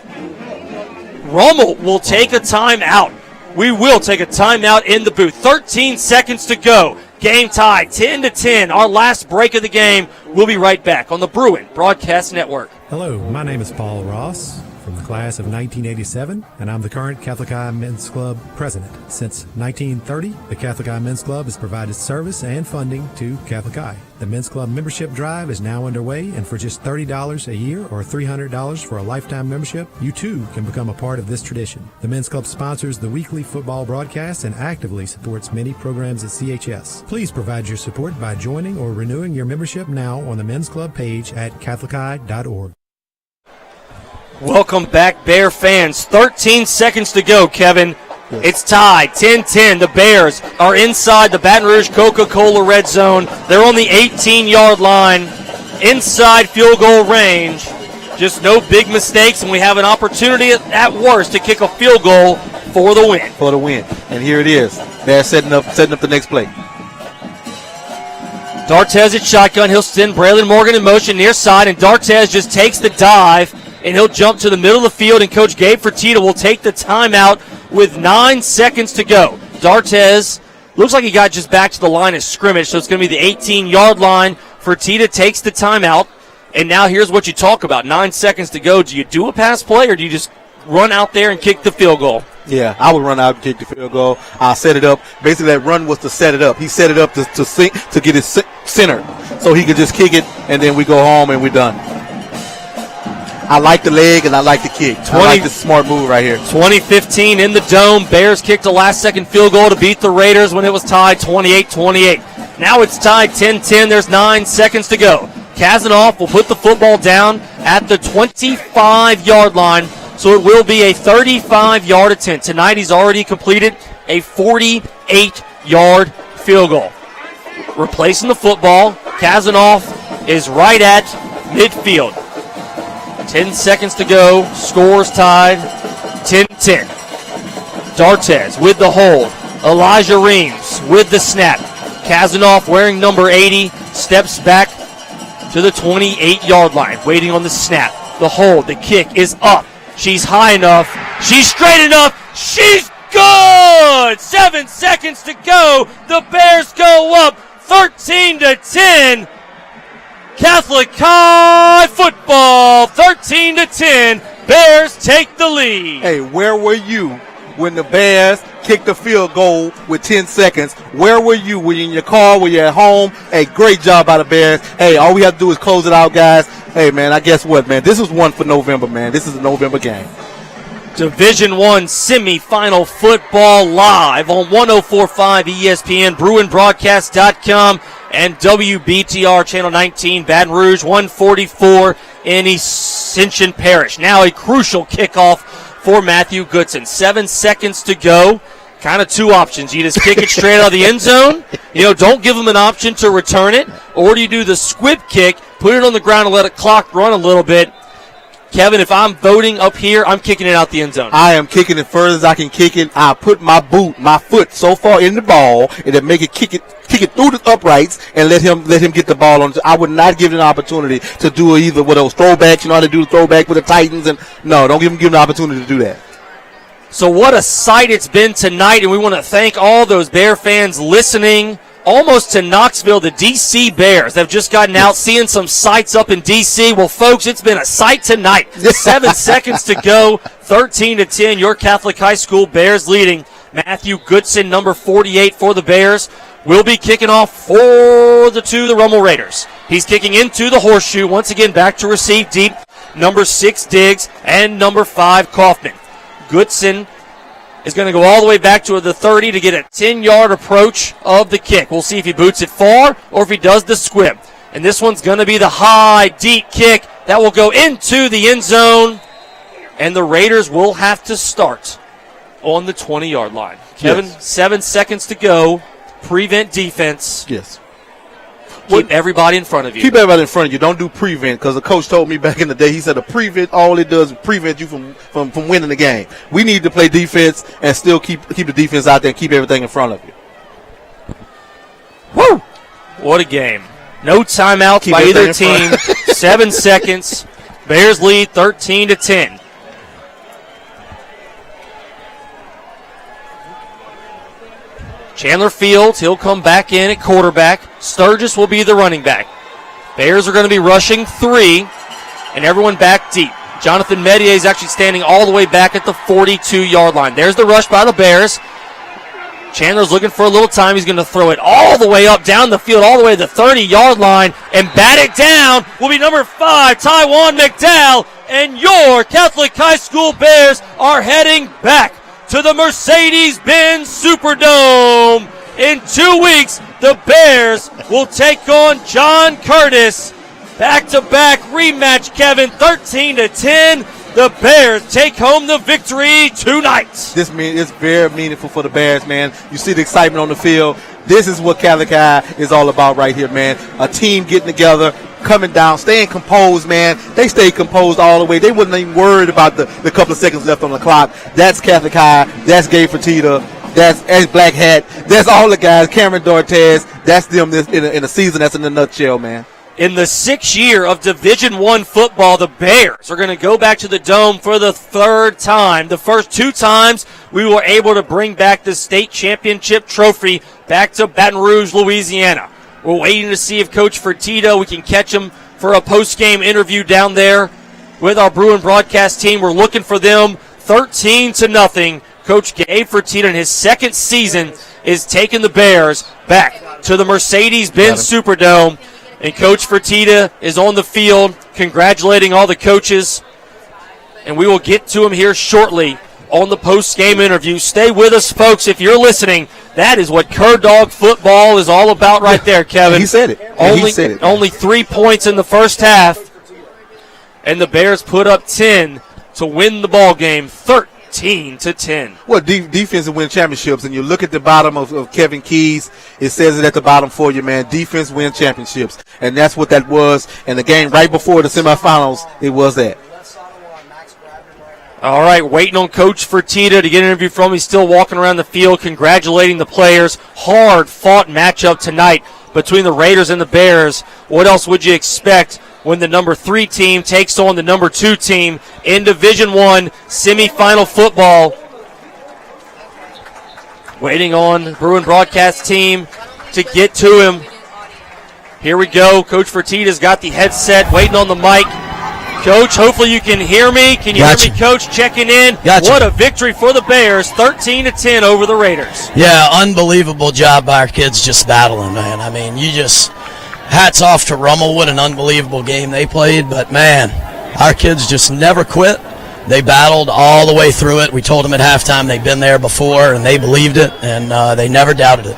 Rummel will take a timeout. We will take a timeout in the booth. 13 seconds to go. Game tie, 10-10. Our last break of the game. We'll be right back on the Bruin Broadcast Network. Hello, my name is Paul Ross from the class of 1987, and I'm the current Catholic High Men's Club president. Since 1930, the Catholic High Men's Club has provided service and funding to Catholic High. The Men's Club membership drive is now underway, and for just $30 a year or $300 for a lifetime membership, you too can become a part of this tradition. The Men's Club sponsors the weekly football broadcast and actively supports many programs at CHS. Please provide your support by joining or renewing your membership now on the Men's Club page at catholichigh.org. Welcome back, Bear fans. 13 seconds to go, Kevin. Yes. It's tied, 10-10. The Bears are inside the Baton Rouge Coca-Cola red zone. They're on the 18-yard line, inside field goal range. Just no big mistakes, and we have an opportunity at worst to kick a field goal for the win. For the win. And here it is. They're setting up the next play. Dartez at shotgun. He'll send Braylon Morgan in motion near side, and Dartez just takes the dive, and he'll jump to the middle of the field, and Coach Gabe Fertitta will take the timeout with 9 seconds to go. Dartez looks like he got just back to the line of scrimmage, so it's going to be the 18-yard line. Fertitta takes the timeout, and now here's what you talk about. 9 seconds to go. Do you do a pass play, or do you just run out there and kick the field goal? Yeah, I would run out and kick the field goal. I'll set it up. Basically, that run was to set it up. He set it up to get it centered so he could just kick it, and then we go home and we're done. I like the leg and I like the kick. I like the smart move right here. 2015 in the Dome. Bears kicked a last-second field goal to beat the Raiders when it was tied 28-28. Now it's tied 10-10. There's 9 seconds to go. Kazanoff will put the football down at the 25-yard line. So it will be a 35-yard attempt. Tonight he's already completed a 48-yard field goal. Replacing the football, Kazanoff is right at midfield. 10 seconds to go. Scores tied 10-10. Dartez with the hold. Elijah Reams with the snap. Kazanoff wearing number 80 steps back to the 28-yard line, waiting on the snap. The hold, the kick is up. She's high enough. She's straight enough. She's good! 7 seconds to go. The Bears go up 13-10. Catholic High football, 13-10. Bears take the lead. Hey, where were you when the Bears kicked the field goal with 10 seconds? Where were you? Were you in your car? Were you at home? Hey, great job by the Bears. Hey, all we have to do is close it out, guys. Hey, man, I guess what, man? This is one for November, man. This is a November game. Division I semifinal football live on 104.5 ESPN, BruinBroadcast.com, and WBTR Channel 19, Baton Rouge, 144 in Ascension Parish. Now a crucial kickoff for Matthew Goodson. 7 seconds to go. Kind of two options. You just kick it straight out of the end zone. Don't give them an option to return it. Or do you do the squib kick, put it on the ground and let it clock run a little bit? Kevin, if I'm voting up here, I'm kicking it out the end zone. I am kicking it further as I can kick it. I put my foot so far in the ball, and then make it kick it through the uprights and let him get the ball on. I would not give him an opportunity to do either with those throwbacks. You know how to do the throwback with the Titans, and no, don't give him an opportunity to do that. So what a sight it's been tonight, and we want to thank all those Bear fans listening almost to Knoxville. The D.C. Bears have just gotten out, seeing some sights up in D.C. Well, folks, it's been a sight tonight. 7 seconds to go, 13-10. Your Catholic High School Bears leading. Matthew Goodson, number 48 for the Bears, will be kicking off for the Rummel Raiders. He's kicking into the horseshoe. Once again, back to receive deep. Number 6, Diggs, and number 5, Kaufman. Goodson is going to go all the way back to the 30 to get a 10-yard approach of the kick. We'll see if he boots it far or if he does the squib. And this one's going to be the high, deep kick that will go into the end zone. And the Raiders will have to start on the 20-yard line. Kevin, yes. 7 seconds to go. Prevent defense. Yes. Keep everybody in front of you. Keep everybody in front of you. Don't do prevent, because the coach told me back in the day, he said a prevent, all it does is prevent you from winning the game. We need to play defense and still keep the defense out there and keep everything in front of you. Woo! What a game. No timeouts by either team. 7 seconds. Bears lead 13-10. Chandler Fields, he'll come back in at quarterback. Sturgis will be the running back. Bears are going to be rushing 3, and everyone back deep. Jonathan Medier is actually standing all the way back at the 42-yard line. There's the rush by the Bears. Chandler's looking for a little time. He's going to throw it all the way up down the field, all the way to the 30-yard line, and bat it down will be number 5, Tywan McDowell, and your Catholic High School Bears are heading back to the Mercedes-Benz Superdome. In 2 weeks, the Bears will take on John Curtis. Back-to-back rematch, Kevin, 13-10. The Bears take home the victory tonight. This is very meaningful for the Bears, man. You see the excitement on the field. This is what Catholic High is all about right here, man. A team getting together, coming down, staying composed, man. They stayed composed all the way. They wasn't even worried about the couple of seconds left on the clock. That's Catholic High. That's Gabe Fertitta. That's Black Hat. That's all the guys. Cameron Dortez. That's them in a season that's in a nutshell, man. In the 6th year of Division I football, the Bears are going to go back to the Dome for the 3rd time. The first 2 times we were able to bring back the state championship trophy back to Baton Rouge, Louisiana. We're waiting to see if Coach Fertitta, we can catch him for a post-game interview down there with our Bruin broadcast team. We're looking for them 13-0. Coach Gabe Fertitta in his 2nd season is taking the Bears back to the Mercedes-Benz Superdome. And Coach Fertitta is on the field congratulating all the coaches. And we will get to him here shortly on the post-game interview. Stay with us, folks, if you're listening. That is what Cur Dog football is all about right there, Kevin. He said it. Only 3 points in the first half. And the Bears put up 10 to win the ball game 13-10. Well, defense win championships, and you look at the bottom of Kevin Keys, it says it at the bottom for you, man. Defense win championships, and that's what that was. And the game right before the semifinals, it was that. All right, waiting on Coach Fertitta to get an interview from him. He's still walking around the field congratulating the players. Hard-fought matchup tonight between the Raiders and the Bears. What else would you expect when the number 3 team takes on the number 2 team in Division I semifinal football? Waiting on the Bruin broadcast team to get to him. Here we go. Coach Fertitta's got the headset, waiting on the mic. Coach, hopefully you can hear me. Can you hear me, Coach? Checking in. What a victory for the Bears, 13-10 over the Raiders. Yeah, unbelievable job by our kids just battling, man. I mean, hats off to Rummel. What an unbelievable game they played. But, man, our kids just never quit. They battled all the way through it. We told them at halftime they'd been there before, and they believed it, and they never doubted it.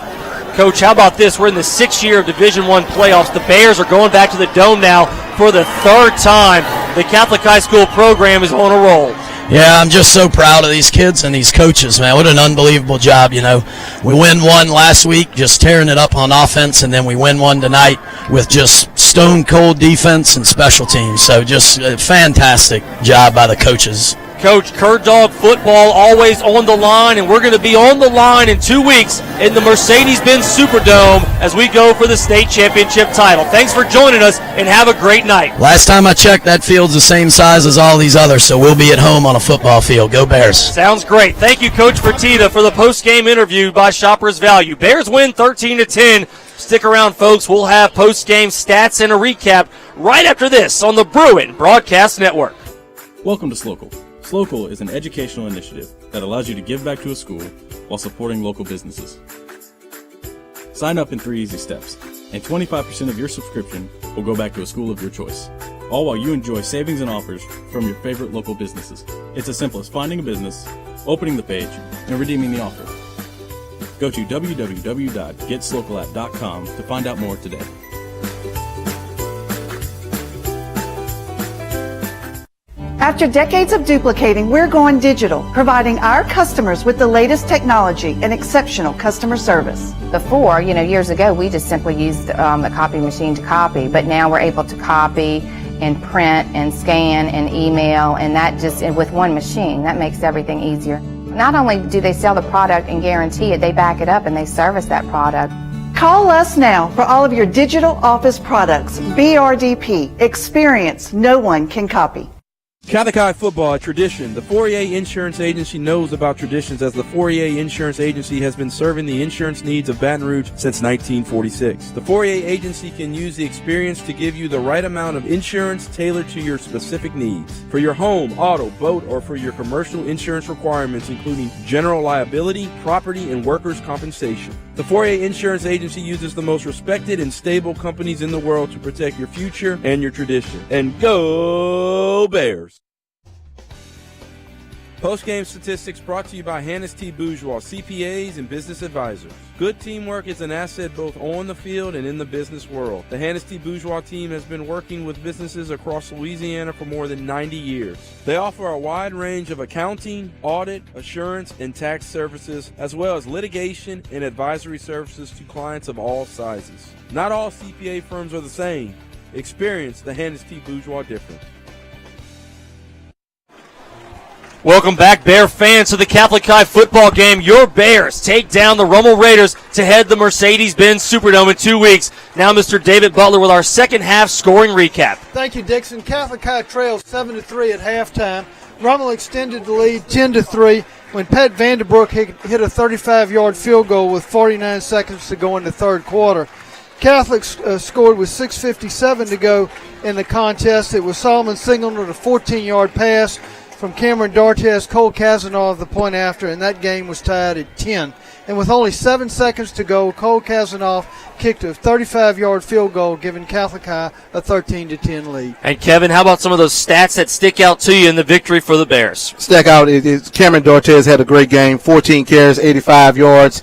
Coach, how about this? We're in the 6th year of Division I playoffs. The Bears are going back to the Dome now for the 3rd time. The Catholic High School program is on a roll. Yeah, I'm just so proud of these kids and these coaches, man. What an unbelievable job, you know. We win one last week, just tearing it up on offense, and then we win one tonight with just stone-cold defense and special teams. So just a fantastic job by the coaches. Coach, Cur Dog football always on the line, and we're going to be on the line in 2 weeks in the Mercedes-Benz Superdome as we go for the state championship title. Thanks for joining us, and have a great night. Last time I checked, that field's the same size as all these others, so we'll be at home on a football field. Go Bears. Sounds great. Thank you, Coach Fertitta, for the post-game interview by Shoppers Value. Bears win 13-10. Stick around, folks. We'll have post-game stats and a recap right after this on the Bruin Broadcast Network. Welcome to Slocal. Slocal is an educational initiative that allows you to give back to a school while supporting local businesses. Sign up in 3 easy steps, and 25% of your subscription will go back to a school of your choice, all while you enjoy savings and offers from your favorite local businesses. It's as simple as finding a business, opening the page, and redeeming the offer. Go to www.getslocal.com to find out more today. After decades of duplicating, we're going digital, providing our customers with the latest technology and exceptional customer service. Before, years ago, we just simply used a copy machine to copy, but now we're able to copy and print and scan and email, and that just with one machine, that makes everything easier. Not only do they sell the product and guarantee it, they back it up and they service that product. Call us now for all of your digital office products. BRDP, experience no one can copy. Catholic High football, a tradition. The 4EA Insurance Agency knows about traditions, as the 4EA Insurance Agency has been serving the insurance needs of Baton Rouge since 1946. The 4EA Agency can use the experience to give you the right amount of insurance tailored to your specific needs. For your home, auto, boat, or for your commercial insurance requirements, including general liability, property, and workers' compensation. The 4EA Insurance Agency uses the most respected and stable companies in the world to protect your future and your tradition. And go Bears! Post-game statistics brought to you by Hannes T. Bourgeois, CPAs and business advisors. Good teamwork is an asset both on the field and in the business world. The Hannes T. Bourgeois team has been working with businesses across Louisiana for more than 90 years. They offer a wide range of accounting, audit, assurance, and tax services, as well as litigation and advisory services to clients of all sizes. Not all CPA firms are the same. Experience the Hannes T. Bourgeois difference. Welcome back, Bear fans, to the Catholic High football game. Your Bears take down the Rummel Raiders to head the Mercedes-Benz Superdome in 2 weeks. Now Mr. David Butler with our second half scoring recap. Thank you, Dixon. Catholic High trails 7-3 at halftime. Rummel extended the lead 10-3 when Pat Vanderbrook hit a 35-yard field goal with 49 seconds to go in the third quarter. Catholic scored with 6:57 to go in the contest. It was Solomon Singleton with a 14-yard pass from Cameron Dartes, Cole Kazanov the point after, and that game was tied at 10. And with only 7 seconds to go, Cole Kazanov kicked a 35-yard field goal, giving Catholic High a 13-10 lead. And Kevin, how about some of those stats that stick out to you in the victory for the Bears? Stack out is Cameron Dartes had a great game, 14 carries, 85 yards.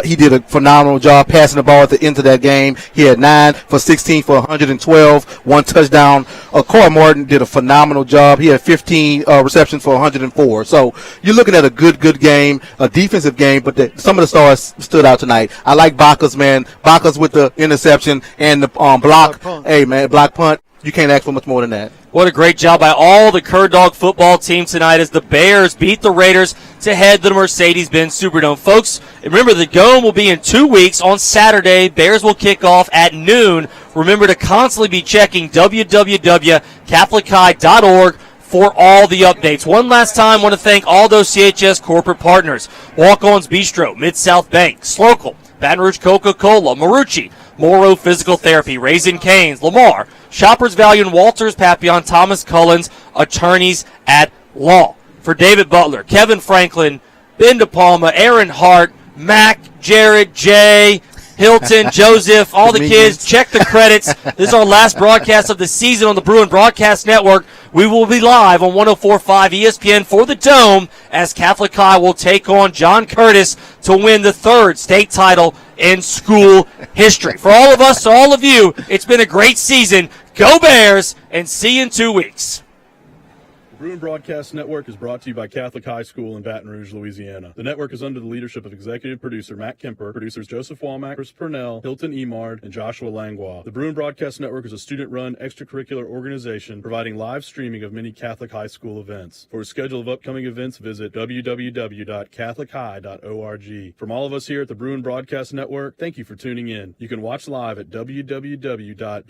He did a phenomenal job passing the ball at the end of that game. He had 9 for 16 for 112, 1 touchdown. Corey Martin did a phenomenal job. He had 15 receptions for 104. So you're looking at a good game, a defensive game, but some of the stars stood out tonight. I like Bacchus, man. Bacchus with the interception and the block. Hey, man, block punt. You can't ask for much more than that. What a great job by all the Cur Dog football team tonight as the Bears beat the Raiders to head to the Mercedes-Benz Superdome. Folks, remember the Dome will be in 2 weeks on Saturday. Bears will kick off at noon. Remember to constantly be checking www.catholichigh.org for all the updates. One last time, I want to thank all those CHS corporate partners. Walk-On's Bistro, Mid-South Bank, Slocal, Baton Rouge Coca-Cola, Marucci, Morrow Physical Therapy, Raising Cane's, Lamar, Shoppers Value and Walters, Papillon, Thomas Cullens, attorneys at law. For David Butler, Kevin Franklin, Ben DePalma, Aaron Hart, Mac, Jared, Jay, Hilton, Joseph, all the kids, check the credits. This is our last broadcast of the season on the Bruin Broadcast Network. We will be live on 104.5 ESPN for the Dome as Catholic High will take on John Curtis to win the 3rd state title in school history. For all of us, to all of you, it's been a great season. Go Bears, and see you in 2 weeks. The Bruin Broadcast Network is brought to you by Catholic High School in Baton Rouge, Louisiana. The network is under the leadership of executive producer Matt Kemper, producers Joseph Walmack, Chris Purnell, Hilton Emard, and Joshua Langlois. The Bruin Broadcast Network is a student-run extracurricular organization providing live streaming of many Catholic High School events. For a schedule of upcoming events, visit www.catholichigh.org. From all of us here at the Bruin Broadcast Network, thank you for tuning in. You can watch live at www.bbn.live.